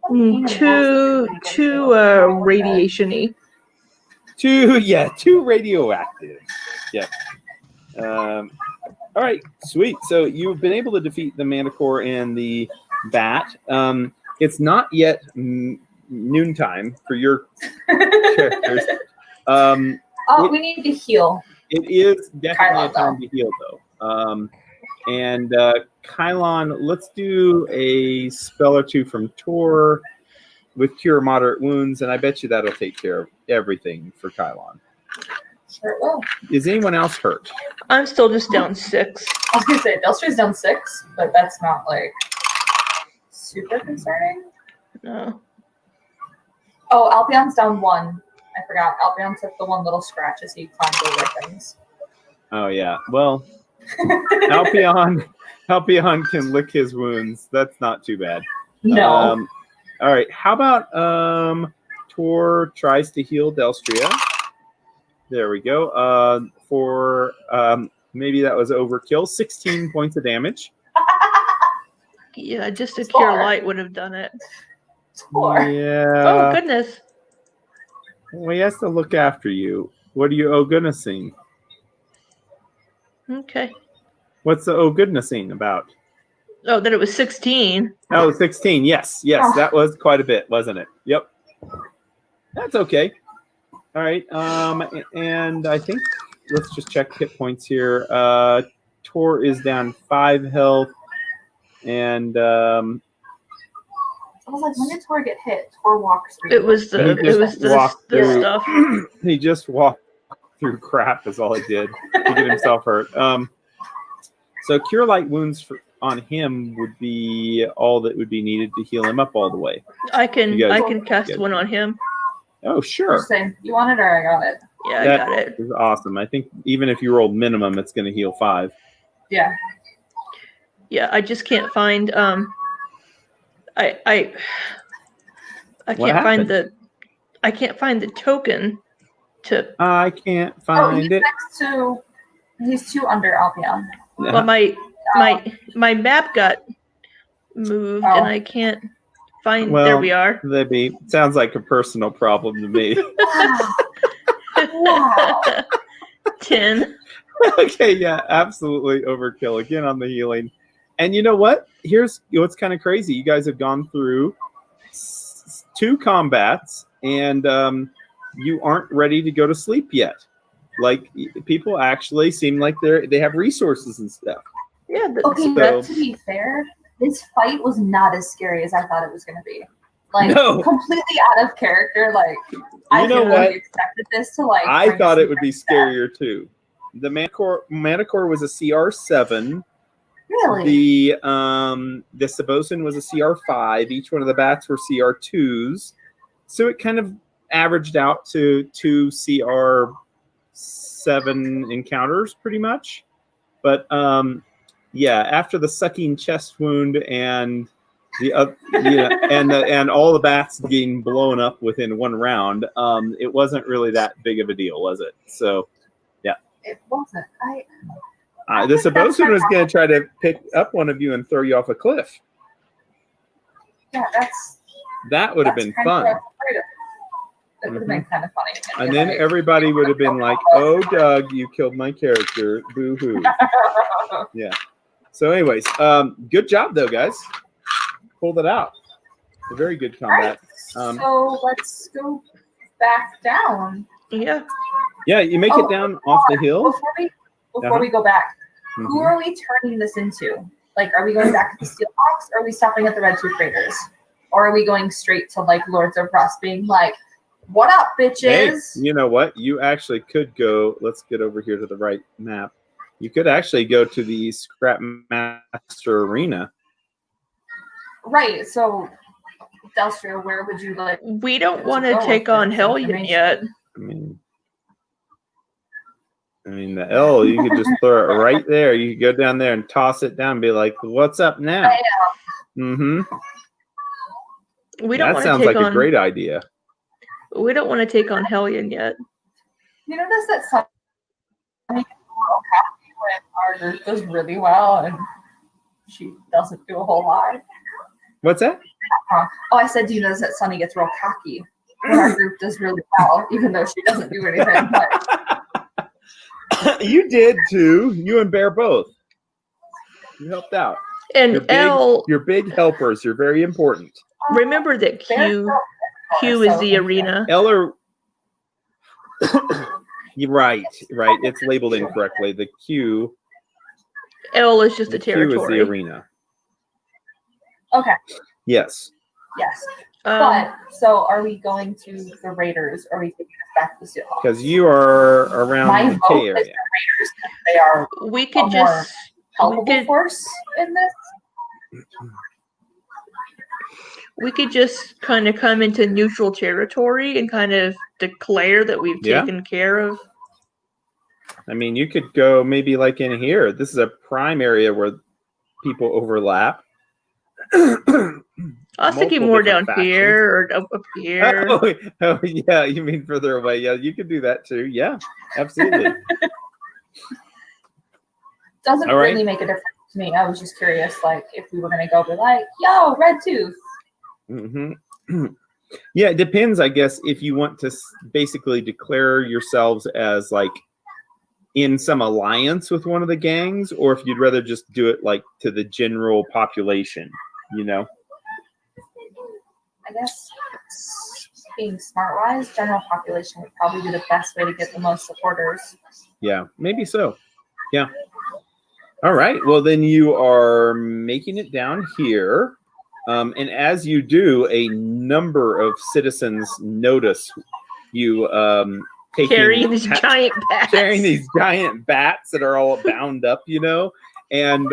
2 radiation-y. 2 radioactive. Yeah. All right, sweet. So you've been able to defeat the Manticore and the bat. It's not yet noontime for your characters. We need to heal. It is definitely Kylon, a time to heal, though. And Kylon, let's do a spell or 2 from Tor with Cure Moderate Wounds, and I bet you that'll take care of everything for Kylon. Sure it will. Is anyone else hurt? I'm still just down 6. I was gonna say Delstra's down 6, but that's not like super concerning. No. Oh, Alpion's down 1. I forgot. Alpion took the one little scratch as he climbed over things. Oh yeah. Well, Alpion can lick his wounds. That's not too bad. No. All right. How about Tor tries to heal Delstria? There we go. For maybe that was overkill. 16 points of damage. Yeah, just a Four. cure light would have done it. Four. Yeah. Oh goodness. Well, he has to look after you. What are you oh goodnessing? Okay. What's the oh goodnessing about? Oh, that it was 16. Oh, 16. Yes. Oh. That was quite a bit, wasn't it? Yep. That's okay. All right. And I think let's just check hit points here. Tor is down 5 health. And I was like, when did Tor get hit? Tor walks through. It was the He just walked the through. stuff. he just walked through crap is all he did to get himself hurt. So cure light wounds on him would be all that would be needed to heal him up all the way. I can You guys- cast good. one on him. Oh, sure. Just saying, you want it or I got it? Yeah, That I got it. is awesome. I think even if you rolled minimum, it's going to heal 5. Yeah. Yeah, I just can't find I What can't find happened? I can't find the token to I can't Oh, find he's it. next to. He's 2 under Albion. well my map got moved Oh. and I can't find Well, there we are. Libby, sounds like a personal problem to me. Wow. 10. Okay, yeah, absolutely overkill again on the healing. And you know what? Here's what's kind of crazy. You guys have gone through 2 combats, and you aren't ready to go to sleep yet. Like people actually seem like they have resources and stuff. Yeah, Okay, So- but to be fair, this fight was not as scary as I thought it was going to be. Like, No. completely out of character. Like, I You know really what? expected this to, like... I bring thought some it would be back. scarier too. The Manticore was a CR7. Really? The Sabosin was a CR5. Each one of the bats were CR2s. So it kind of averaged out to 2 CR7 encounters pretty much. But yeah, after the sucking chest wound and and all the bats getting blown up within 1 round, it wasn't really that big of a deal, was it? So It wasn't. the Sabosin was going to try to pick up one of you and throw you off a cliff. Yeah, That would have that's been kind of fun. afraid of. It would have been kind of funny. And then everybody would have been like, "Oh, Doug, you killed my character. Boo hoo." Yeah. So, anyways, good job though, guys. Pulled it out. A very good combat. So let's go back down. Yeah. Yeah, you make Oh, it down off the hill. Before we go back, who Mhm. are we turning this into? Like, are we going back to the Steelhawks? Or are we stopping at the Red Tooth Raiders? Or are we going straight to like Lords of Rust, being like, "What up, Hey, bitches?" you know what? You actually could go. Let's get over here to the right map. You could actually go to the Scrap Master Arena. Right. So, Delstria, where would you like? We don't to want to go take with on this Hellion information? yet. I mean the L. You could just throw it right there. You could go down there and toss it down and be like, "What's up now?" Mm-hmm. We don't That want to sounds take like a on great idea. we don't want to take on Hellion yet. You notice that some when our group does really well and she doesn't do a whole lot. What's that? Oh, I said, do you notice that Sunny gets real cocky when our group does really well, even though she doesn't do anything? But You did too. You and Bear both. You helped out. And L, You're big helpers. You're very important. remember that Q is the arena. Eller. You're right. It's labeled incorrectly. The Q. L is just the Q is the territory. arena. Okay, Yes. yes. Um, But, so are we going to the Raiders or are we taking us back to the Steelhawks? Because you are around My the vote K is the area. Raiders. They are we could more just helpable could- force in this. we could just kind of come into neutral territory and kind of declare that we've Yeah. taken care of. I mean, you could go maybe like in here. This is a prime area where people overlap. I was thinking Multiple more different down factions. here or up here. Oh, yeah, you mean further away? Yeah, you could do that too. Yeah, absolutely. Doesn't All right. really make a difference to me. I was just curious, like, if we were gonna go be like, yo, red tooth. Mm-hmm. Yeah, it depends, I guess, if you want to basically declare yourselves as like in some alliance with one of the gangs, or if you'd rather just do it like to the general population, you know? I guess being smart wise, general population would probably be the best way to get the most supporters. Yeah, maybe so. Yeah. All right. Well, then you are making it down here. And as you do, a number of citizens notice you Carrying these giant bats. carrying these giant bats that are all bound up, you know, and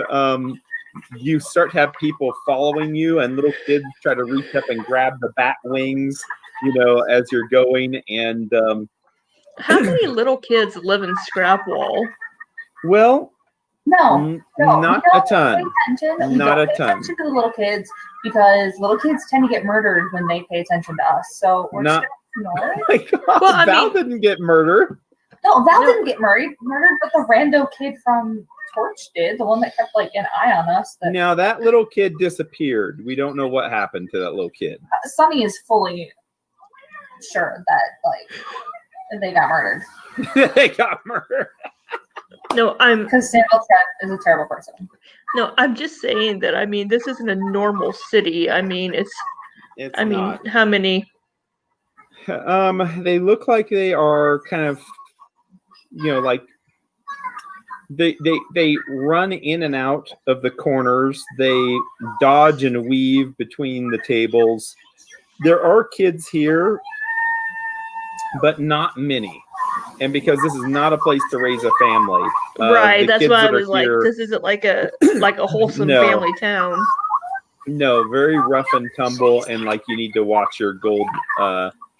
you start to have people following you, and little kids try to reach up and grab the bat wings, you know, as you're going. And How many little kids live in Scrapwall? well, No, not we a don't ton. pay attention. We Not don't a pay ton. attention to the little kids because little kids tend to get murdered when they pay attention to us. So we're Not- just gonna ignore it. My God, Well, I Val mean- didn't get murdered. No, Val No. didn't get murdered, but the rando kid from Torch did. The one that kept like an eye on us. That Now that little kid disappeared. We don't know what happened to that little kid. Sunny is fully sure that like they got murdered They got murdered. No, because Samuel Trent is a terrible person. I'm just saying that. I mean, this isn't a normal city. I mean, It's I mean, not. how many? They look like they are kind of, you know, like they run in and out of the corners. They dodge and weave between the tables. There are kids here, but not many. And because this is not a place to raise a family, Right. the That's kids why I that are was like, here- this isn't like a wholesome No. family town. No, very rough and tumble, and like you need to watch your gold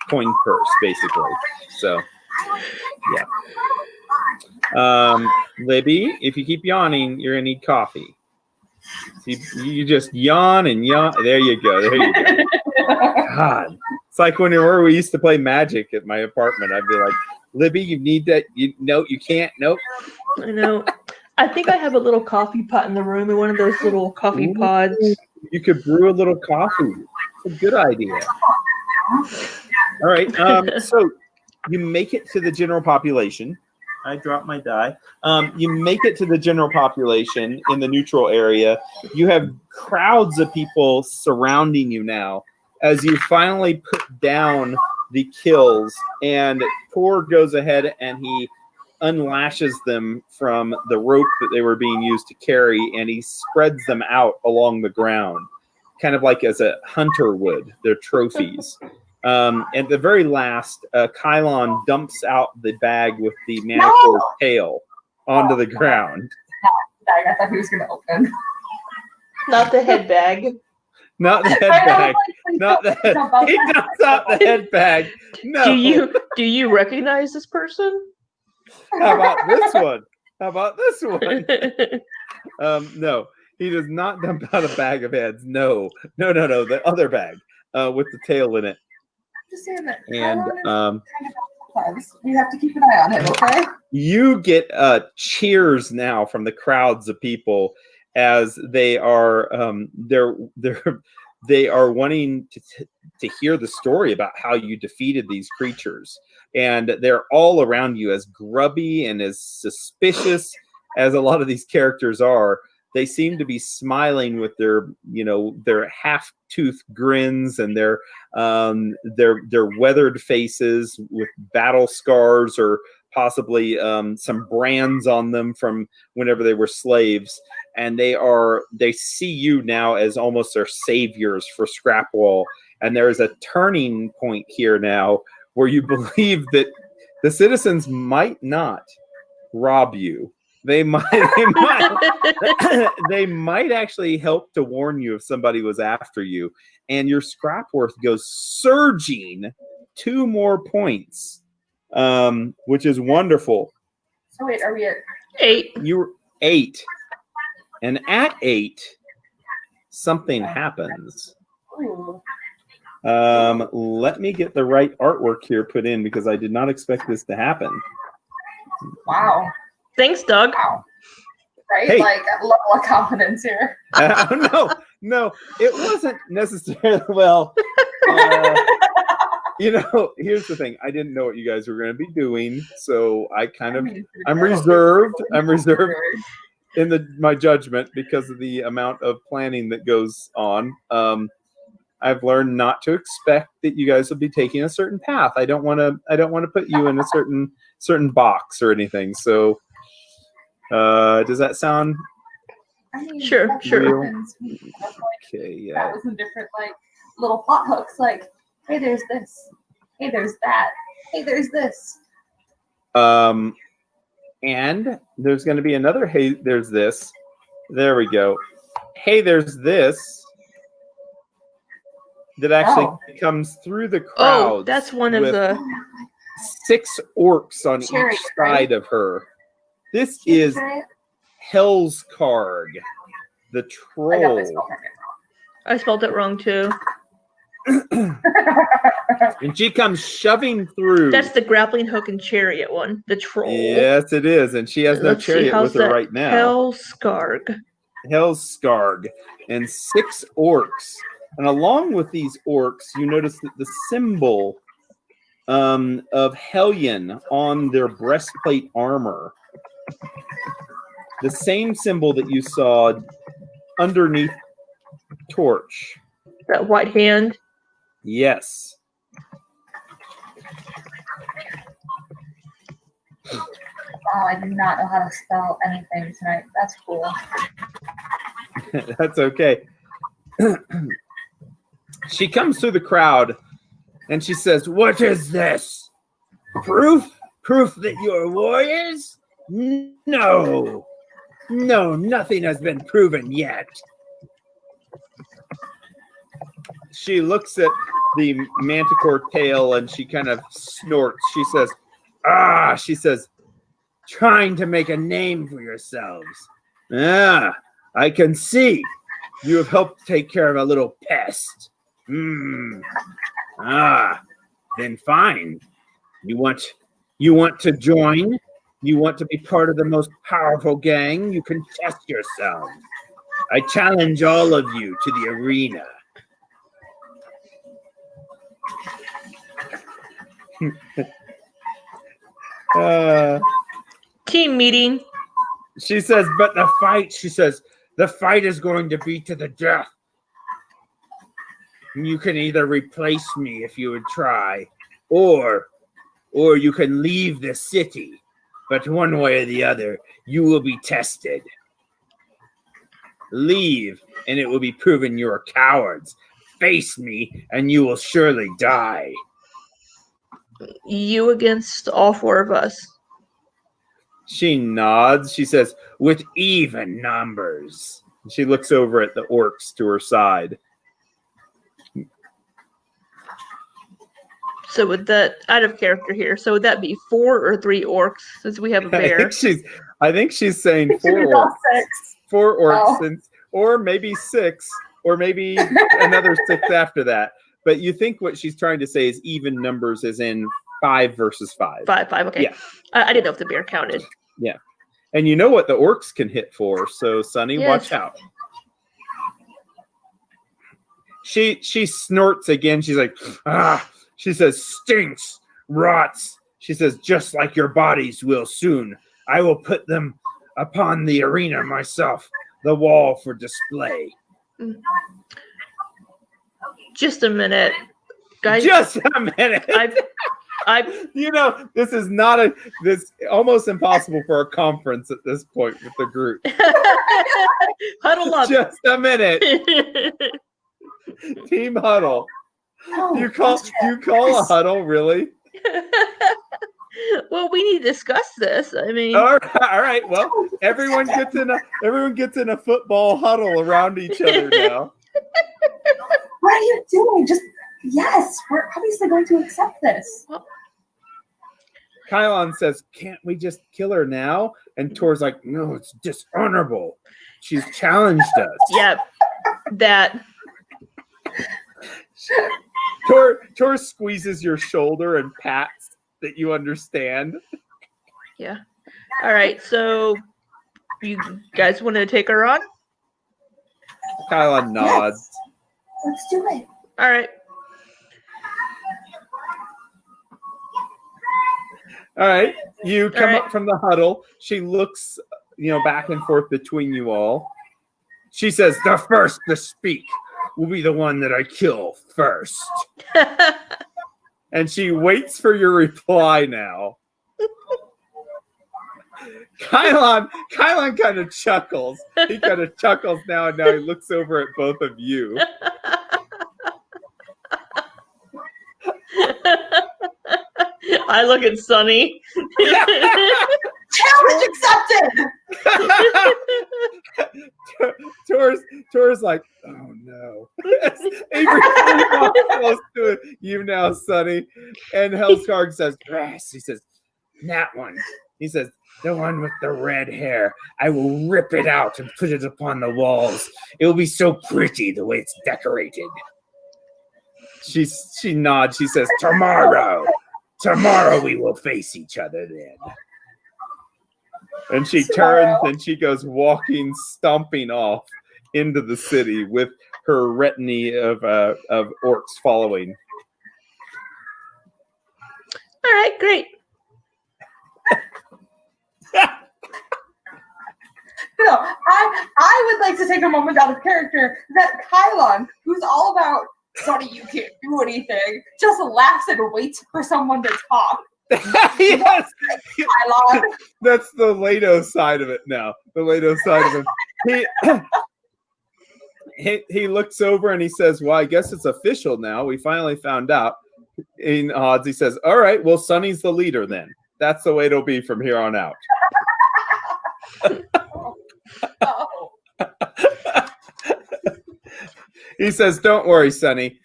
coin purse, basically. So, yeah. Libby, if you keep yawning, you're gonna need coffee. So you just yawn and yawn. There you go. There you go. God, it's like whenever we used to play Magic at my apartment. I'd be like, Libby, you need that. You can't. Nope. I know. I think I have a little coffee pot in the room, and one of those little coffee Ooh. pods. You could brew a little coffee. It's a good idea. All right. So you make it to the general population. I dropped my die. You make it to the general population in the neutral area. You have crowds of people surrounding you now as you finally put down the kills, and Tor goes ahead and he unlashes them from the rope that they were being used to carry, and he spreads them out along the ground, kind of like as a hunter would, their trophies. At the very last, Kylon dumps out the bag with the manacle's tail onto the ground. I thought he was gonna open. Not the head bag. Not the head bag. Not the head. He dumps out the head bag. No. Do you recognize this person? How about this one? How about this one? No, he does not dump out a bag of heads. No. The other bag with the tail in it. Just saying that. And We have to keep an eye on him, okay? you get cheers now from the crowds of people as they are they are wanting to hear the story about how you defeated these creatures, and they're all around you, as grubby and as suspicious as a lot of these characters are. They seem to be smiling with their half-toothed grins and their weathered faces with battle scars or possibly some brands on them from whenever they were slaves. And they see you now as almost their saviors for Scrapwall. And there is a turning point here now where you believe that the citizens might not rob you. They might actually help to warn you if somebody was after you, and your scrap worth goes surging 2 more points, which is wonderful. So wait, are we at 8. You were 8. And at 8, something happens. ooh, Let me get the right artwork here put in because I did not expect this to happen. wow. Thanks, Doug. Wow. Right? Hey. Like a level of confidence here. No, it wasn't necessarily well. Here's the thing. I didn't know what you guys were going to be doing, so I'm reserved. I'm reserved in my judgment because of the amount of planning that goes on. I've learned not to expect that you guys will be taking a certain path. I don't want to put you in a certain box or anything. So, does that sound I mean, Sure, that sure. happens. okay? Yeah. That was in different little plot hooks. Like, hey, there's this. Hey, there's that. Hey, there's this. And there's going to be another. Hey, there's this. There we go. Hey, there's this. That actually comes through the crowd. Oh, that's one of the. 6 orcs on Chariot, each side of her. This is Hellskarg, the I got troll. this wrong. I spelled it wrong too. And she comes shoving through. That's the grappling hook and chariot one. The troll. Yes, it is. And she has no Let's see, chariot how's with her that? right now. Hellskarg. Hellskarg. And 6 orcs. And along with these orcs, you notice that the symbol of Hellion on their breastplate armor, the same symbol that you saw underneath Torch. That white hand. Yes. Wow, I do not know how to spell anything tonight. That's cool. That's okay. She comes through the crowd and she says, "What is this? Proof? Proof that you're warriors? No. No, nothing has been proven yet." She looks at the manticore tail and she kind of snorts. She says, she says, "Trying to make a name for yourselves. I can see you have helped take care of a little pest. Then fine. You want to join? You want to be part of the most powerful gang? You can test yourselves. I challenge all of you to the arena." Team meeting. She says, "But the fight," she says, "the fight is going to be to the death. You can either replace me if you would try, or you can leave the city. But one way or the other, you will be tested. Leave, and it will be proven you're cowards. Face me, and you will surely die." You against all 4 of us. She nods. She says, "With even numbers." She looks over at the orcs to her side. So would that, out of character here, so would that be 4 or 3 orcs since we have a bear? I think she's saying It should 4 be all orcs. 6. 4 orcs, Oh. or maybe 6, or maybe another 6 after that. But you think what she's trying to say is even numbers, as in 5 versus 5. 5, okay. Yeah. I didn't know if the bear counted. And you know what the orcs can hit for, so Sunny, Yes. watch out. She snorts again. She's like, She says, "Stinks, rots." She says, "Just like your bodies will soon. I will put them upon the arena myself, the wall for display." Just a minute. Guys, Just a minute. I've This is not this almost impossible for a conference at this point with the group. huddle up. Just a minute. Team huddle. Oh, You call a huddle, really? Well, we need to discuss this. I mean, All right. Well, everyone gets in a football huddle around each other now. What are you doing? Just yes, we're obviously going to accept this. Kylon says, "Can't we just kill her now?" And Tor's like, "No, it's dishonorable. She's challenged us." Yep. That. Tor squeezes your shoulder and pats that you understand. Yeah. All right. So, you guys want to take her on? Kylon nods. Let's do it. All right. All right. You come right. up from the huddle. She looks, back and forth between you all. She says, "The first to speak will be the one that I kill first." And she waits for your reply now. Kylon kind of chuckles. He kind of chuckles now, and now he looks over at both of you. I look at Sunny. Challenge accepted. Tor's like, "Oh no." Avery walks close to it. You now, Sonny. And Hellskarg says, "Yes." He says, "That one." He says, "The one with the red hair. I will rip it out and put it upon the walls. It will be so pretty the way it's decorated." She nods. She says, "Tomorrow we will face each other then." And she turns and she goes walking, stomping off into the city with her retinue of orcs following. All right, great. I would like to take a moment out of character that Kylon, who's all about Sonny, you can't do anything, just laughs and waits for someone to talk. Yes, Kylon. that's the Lato side of it now. The Lato side of it. He looks over and he says, "Well, I guess it's official now. We finally found out." In odds, he says, "All right, well, Sonny's the leader then. That's the way it'll be from here on out." Oh. He says, "Don't worry, Sonny.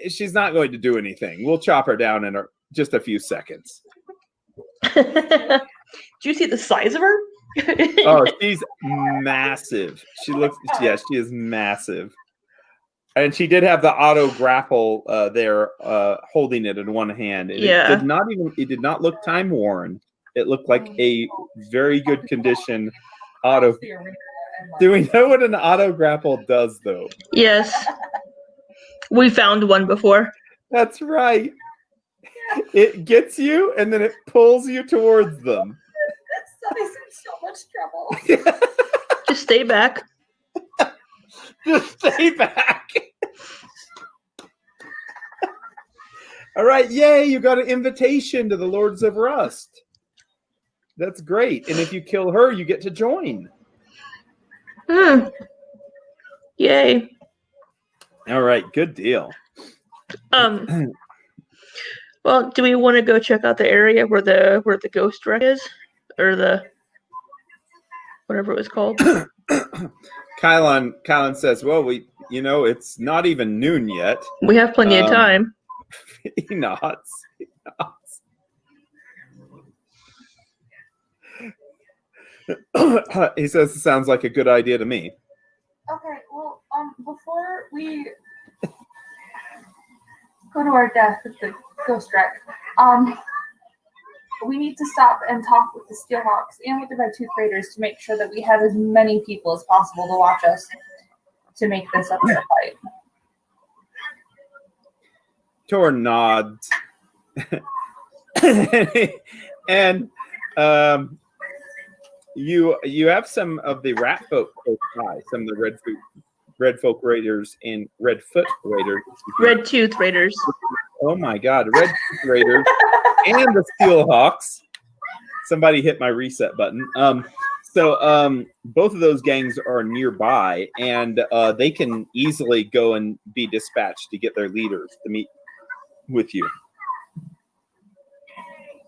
She's not going to do anything. We'll chop her down in just a few seconds." Do you see the size of her? Oh, she's massive. She is massive. And she did have the auto grapple there, holding it in one hand. And Yeah. It did not look time worn. It looked like a very good condition auto. Do we know what an auto grapple does, though? Yes. We found one before. That's right. It gets you, and then it pulls you towards them. Sonny's in so much trouble. Just stay back. Just stay back. All right, yay, you got an invitation to the Lords of Rust. That's great. And if you kill her, you get to join. Yay. All right, good deal. Well, do we want to go check out the area where the ghost wreck is? Or the whatever it was called? Kylon says, "Well, it's not even noon yet." We have plenty of time. He nods. He says, "It sounds like a good idea to me." Okay, well, before we go to our death with the ghost wreck, we need to stop and talk with the Steelhawks and with the Red Tooth Raiders to make sure that we have as many people as possible to watch us to make this a fair fight. Tor nods. And you have some of the rat folk close by, some of the Red Tooth Raiders. Oh my God, Red Tooth Raiders and the Steelhawks. Somebody hit my reset button. So both of those gangs are nearby, and they can easily go and be dispatched to get their leaders to meet with you.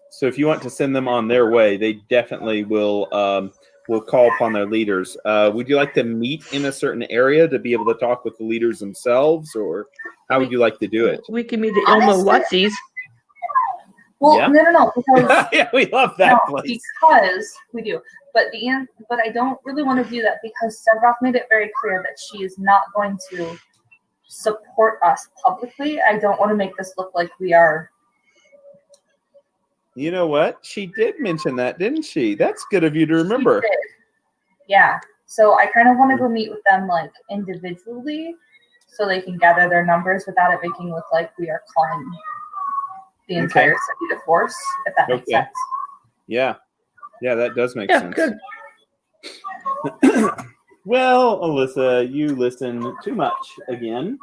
So if you want to send them on their way, they definitely will call upon their leaders. Would you like to meet in a certain area to be able to talk with the leaders themselves, or how would you like to do it? We can meet at Ilmo Watsi's. Well, Yeah. no, because Yeah, we love that no, place. because we do. But but I don't really want to do that because Sevroth made it very clear that she is not going to support us publicly. I don't want to make this look like we are. You know what? She did mention that, didn't she? That's good of you to remember. She did. Yeah. So I kind of want to go meet with them like individually, so they can gather their numbers without it making it look like we are calling the entire city to force. If that makes Okay. sense. Yeah. Yeah, that does make Yeah, sense. good. Well, Alyssa, you listen too much again.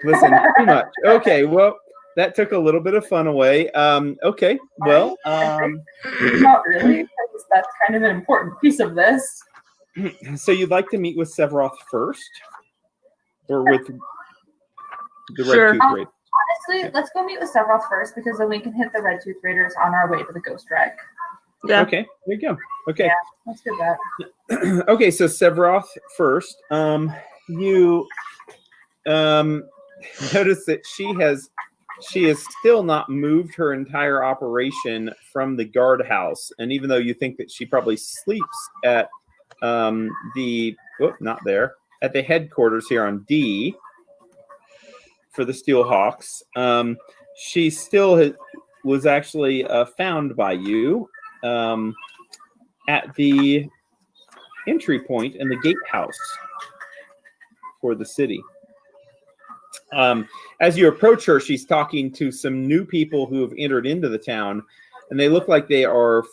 Listen too much. Okay, well, that took a little bit of fun away. Okay, well, Not really, because that's kind of an important piece of this. so you'd like to meet with Sevroth first? Or with the Sure. Red Tooth Raid? Honestly, let's go meet with Sevroth first because then we can hit the Red Tooth Raiders on our way to the Ghost Wreck. Yeah. Okay, there you go. Okay. Yeah. Let's do that. Okay, so Sevroth first. You notice that she has still not moved her entire operation from the guardhouse, and even though you think that she probably sleeps at not there, at the headquarters here on D for the Steelhawks, she still was actually found by you at the entry point in the gatehouse for the city. As you approach her, she's talking to some new people who have entered into the town, and they look like they are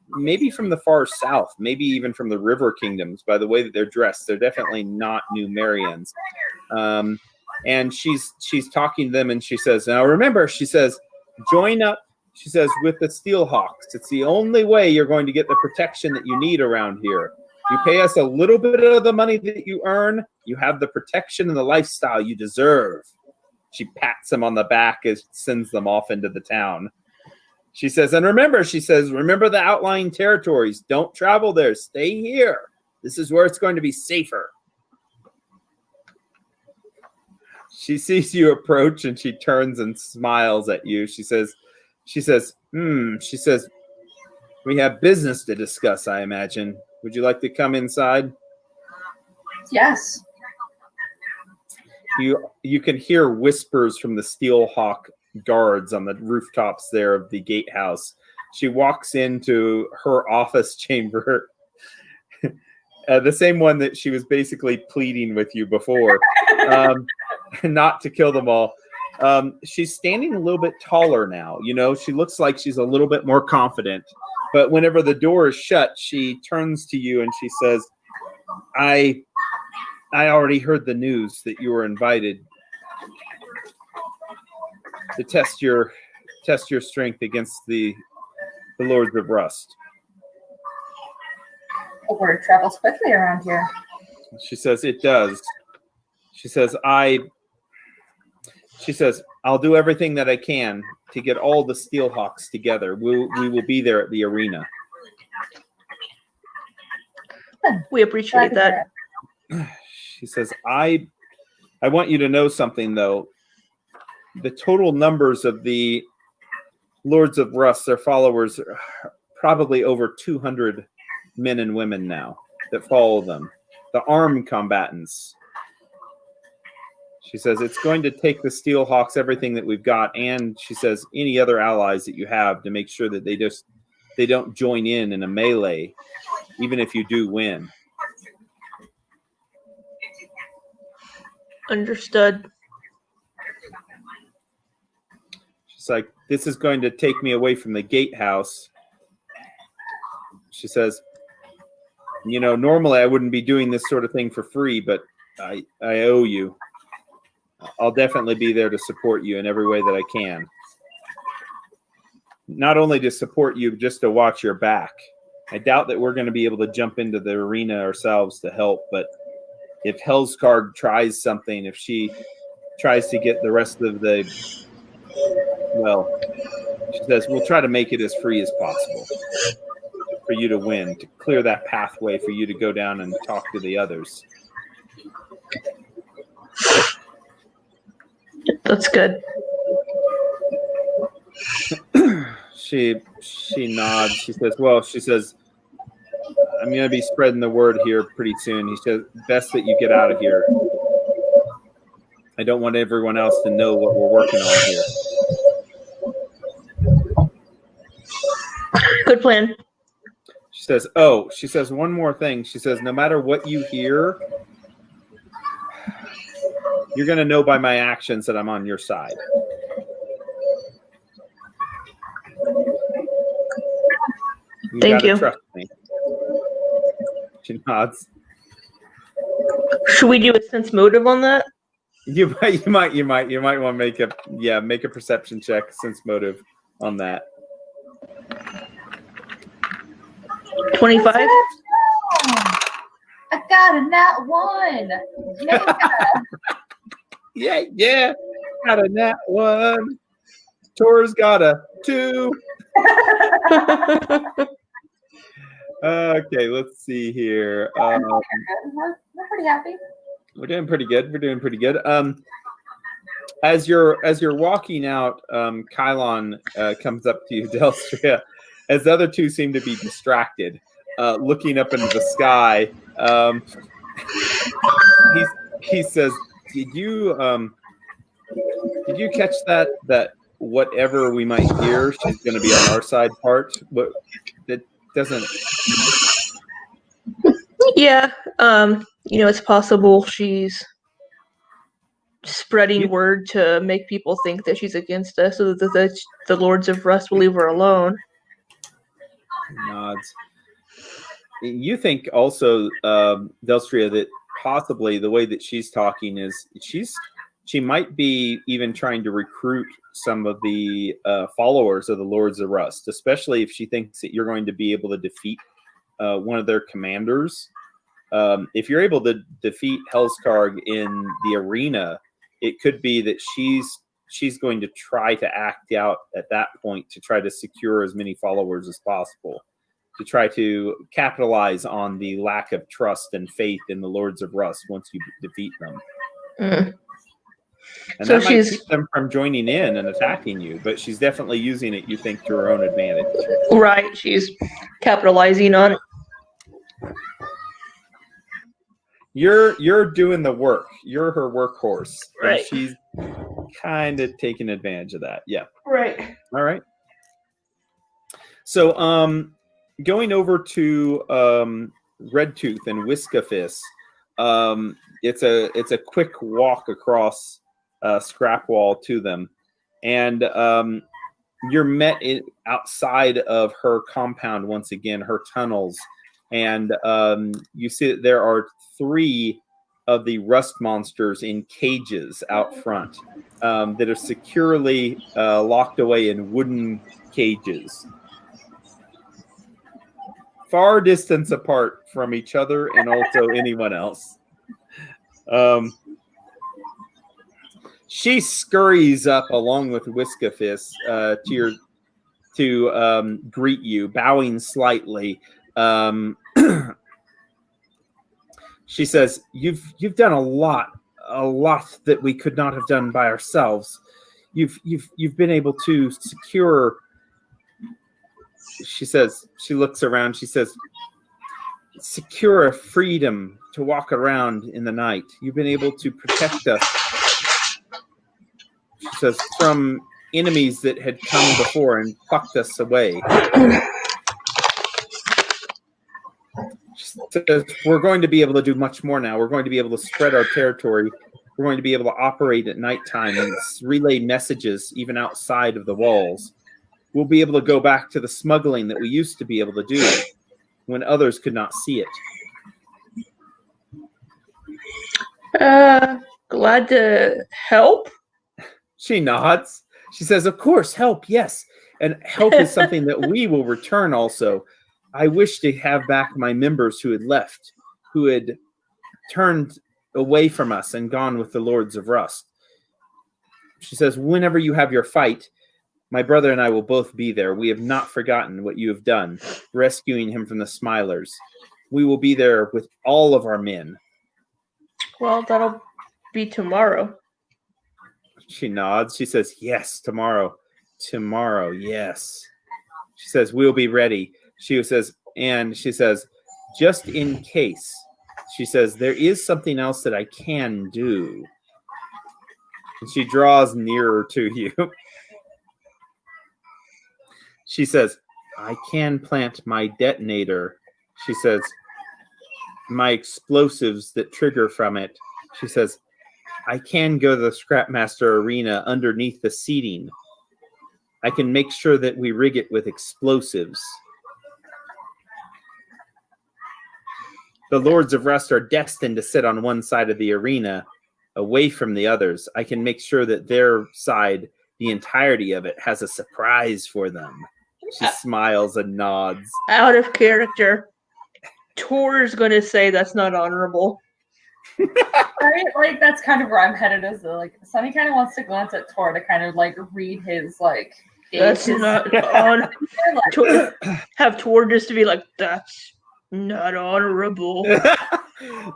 maybe from the far south, maybe even from the River Kingdoms by the way that they're dressed. They're definitely not New Marians. And she's talking to them, and she says, now remember, she says, join up, she says, with the Steelhawks. It's the only way you're going to get the protection that you need around here. You pay us a little bit of the money that you earn, you have the protection and the lifestyle you deserve. She pats them on the back and sends them off into the town. She says, and remember, remember the outlying territories. Don't travel there. Stay here. This is where it's going to be safer. She sees you approach and she turns and smiles at you. She says, we have business to discuss, I imagine. Would you like to come inside? Yes. You can hear whispers from the Steelhawk guards on the rooftops there of the gatehouse. She walks into her office chamber, the same one that she was basically pleading with you before, not to kill them all. She's standing a little bit taller now. You know, she looks like she's a little bit more confident. But whenever the door is shut, she turns to you and she says, I already heard the news that you were invited to test your strength against the Lords of Rust. The word travels quickly around here. She says, it does. She says, I'll do everything that I can to get all the Steelhawks together. We will be there at the arena. We appreciate that. She says, I want you to know something, though. The total numbers of the Lords of Rust, their followers, are probably over 200 men and women now that follow them. The armed combatants. She says, it's going to take the Steelhawks everything that we've got, and she says, any other allies that you have to make sure that they don't join in a melee, even if you do win. Understood. She's like, this is going to take me away from the gatehouse. She says, you know, normally I wouldn't be doing this sort of thing for free, but I owe you. I'll definitely be there to support you in every way that I can. Not only to support you, just to watch your back. I doubt that we're going to be able to jump into the arena ourselves to help, but if Hellskarg tries something, if she tries to get the rest of the, well, she says, we'll try to make it as free as possible for you to win, to clear that pathway for you to go down and talk to the others. That's good. She nods. She says, "Well," she says, "I'm going to be spreading the word here pretty soon." He says, "Best that you get out of here. I don't want everyone else to know what we're working on here." Good plan. She says, "Oh," she says one more thing. She says, "No matter what you hear, you're going to know by my actions that I'm on your side." Thank gotta you. Trust me. She nods. Should we do a sense motive on that? You might want to make a perception check, sense motive on that. 25? I got a nat 1. Yeah. Yeah. Got a nat 1. Tor's got a 2. Okay, let's see here. We're pretty happy. We're doing pretty good. As you're walking out, Kylon comes up to you, Delstria, as the other two seem to be distracted, looking up into the sky. He says, "Did you catch that whatever we might hear, she's going to be on our side part? What that doesn't." Yeah. It's possible she's spreading word to make people think that she's against us, so that the Lords of Rust will leave her alone. Nods. You think also, Delstria, that possibly the way that she's talking is she might be even trying to recruit some of the followers of the Lords of Rust, especially if she thinks that you're going to be able to defeat one of their commanders. If you're able to defeat Hellskarg in the arena, it could be that she's going to try to act out at that point to try to secure as many followers as possible, to try to capitalize on the lack of trust and faith in the Lords of Rust once you defeat them. Mm. And So that might keep them from joining in and attacking you, but she's definitely using it, you think, to her own advantage. Right, she's capitalizing on it. You're doing the work. You're her workhorse. Right. And she's kind of taking advantage of that. Yeah. Right. All right. So going over to Redtooth and Whiskafist, it's a quick walk across Scrapwall to them. And you're met outside of her compound once again, her tunnels. And you see that there are 3 of the rust monsters in cages out front that are securely locked away in wooden cages, far distance apart from each other and also anyone else. She scurries up along with Whiskafist to greet you, bowing slightly. She says, "You've done a lot that we could not have done by ourselves. You've been able to secure." She says, she looks around. She says, "Secure a freedom to walk around in the night. You've been able to protect us." She says, "From enemies that had come before and plucked us away." Says, "We're going to be able to do much more now. We're going to be able to spread our territory. We're going to be able to operate at nighttime and relay messages even outside of the walls. We'll be able to go back to the smuggling that we used to be able to do when others could not see it." Glad to help. She nods. She says, "Of course, help, yes. And help is something that we will return also. I wish to have back my members who had left, who had turned away from us and gone with the Lords of Rust." She says, "Whenever you have your fight, my brother and I will both be there. We have not forgotten what you have done, rescuing him from the Smilers. We will be there with all of our men." Well, that'll be tomorrow. She nods. She says, "Yes, tomorrow. tomorrow. Yes. She says, we'll be ready. She says, just in case, she says, there is something else that I can do. And she draws nearer to you. She says, I can plant my detonator. She says, my explosives that trigger from it. She says, I can go to the Scrapmaster Arena underneath the seating. I can make sure that we rig it with explosives. The Lords of Rust are destined to sit on one side of the arena, away from the others. I can make sure that their side, the entirety of it, has a surprise for them. She smiles and nods. Out of character. Tor's gonna say that's not honorable. Right? Like that's kind of where I'm headed. Is like Sunny kind of wants to glance at Tor to kind of like read his like. That's not on. Have Tor just to be like, that's not honorable.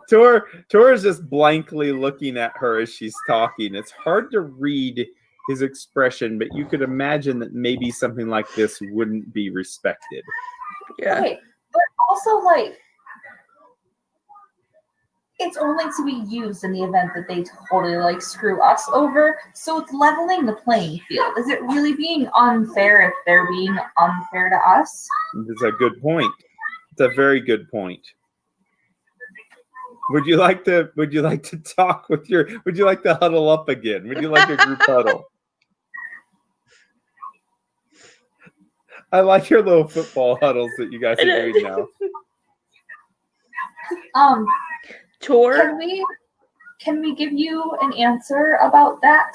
Tor is just blankly looking at her as she's talking. It's hard to read his expression, but you could imagine that maybe something like this wouldn't be respected. Yeah. Okay, but also like it's only to be used in the event that they totally like screw us over. So it's leveling the playing field. Is it really being unfair if they're being unfair to us? It's a good point. It's a very good point. Would you like to talk with would you like to huddle up again? Would you like a group huddle? I like your little football huddles that you guys are doing now. Tor? Can we give you an answer about that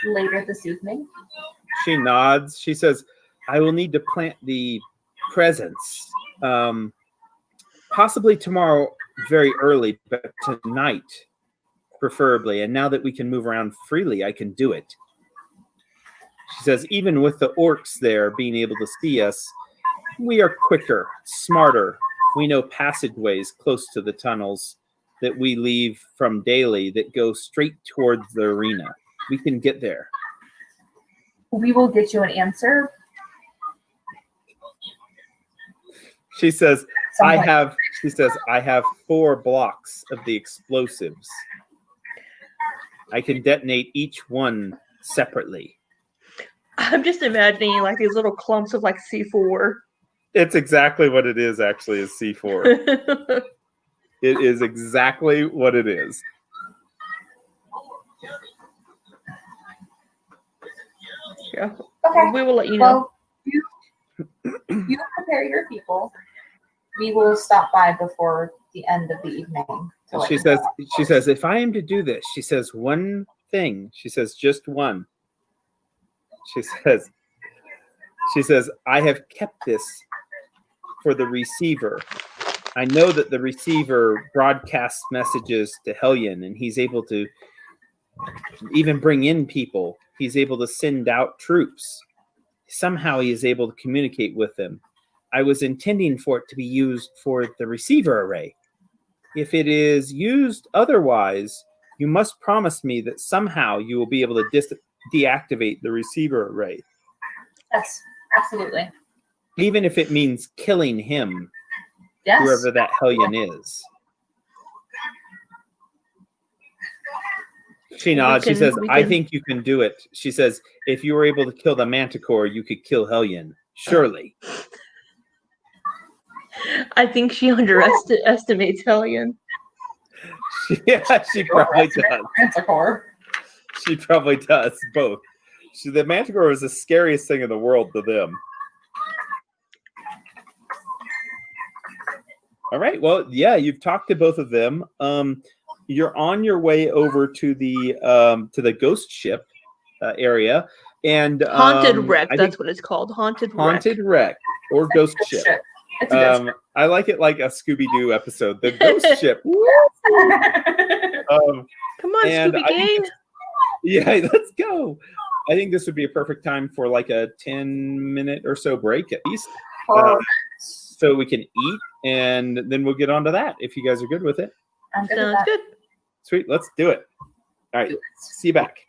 later this evening? She nods. She says, I will need to plant the presents. Possibly tomorrow very early, but tonight preferably. And now that we can move around freely, I can do it. She says, even with the orcs there being able to see us, we are quicker, smarter. We know passageways close to the tunnels that we leave from daily that go straight towards the arena. We can get there. We will get you an answer. She says, I have 4 blocks of the explosives. I can detonate each one separately. I'm just imagining like these little clumps of like C4. It's exactly what it is, actually, is C4. It is exactly what it is. Yeah. Okay. We will let you know. Well, you prepare your people. We will stop by before the end of the evening. She says, if I am to do this, she says one thing. She says just one. She says, I have kept this for the receiver. I know that the receiver broadcasts messages to Hellion, and he's able to even bring in people. He's able to send out troops. Somehow he is able to communicate with them. I was intending for it to be used for the receiver array. If it is used otherwise, you must promise me that somehow you will be able to deactivate the receiver array. Yes, absolutely. Even if it means killing him, Yes. whoever that Hellion is. She nods. She says, I think you can do it. She says, if you were able to kill the Manticore, you could kill Hellion. Surely. I think she underestimates Hellion. Yeah, she probably does. Manticore. She probably does both. The Manticore is the scariest thing in the world to them. All right. Well, yeah, you've talked to both of them. You're on your way over to the ghost ship area, and Haunted Wreck. That's what it's called. Haunted Wreck or Ghost Ship. It's a ghost ship. I like it like a Scooby-Doo episode. The Ghost Ship. Come on, Scooby Gang. Yeah, let's go. I think this would be a perfect time for like a 10-minute or so break at least. So we can eat, and then we'll get on to that if you guys are good with it. I'm good with Sounds that. good. Sweet, let's do it. All right, see you back.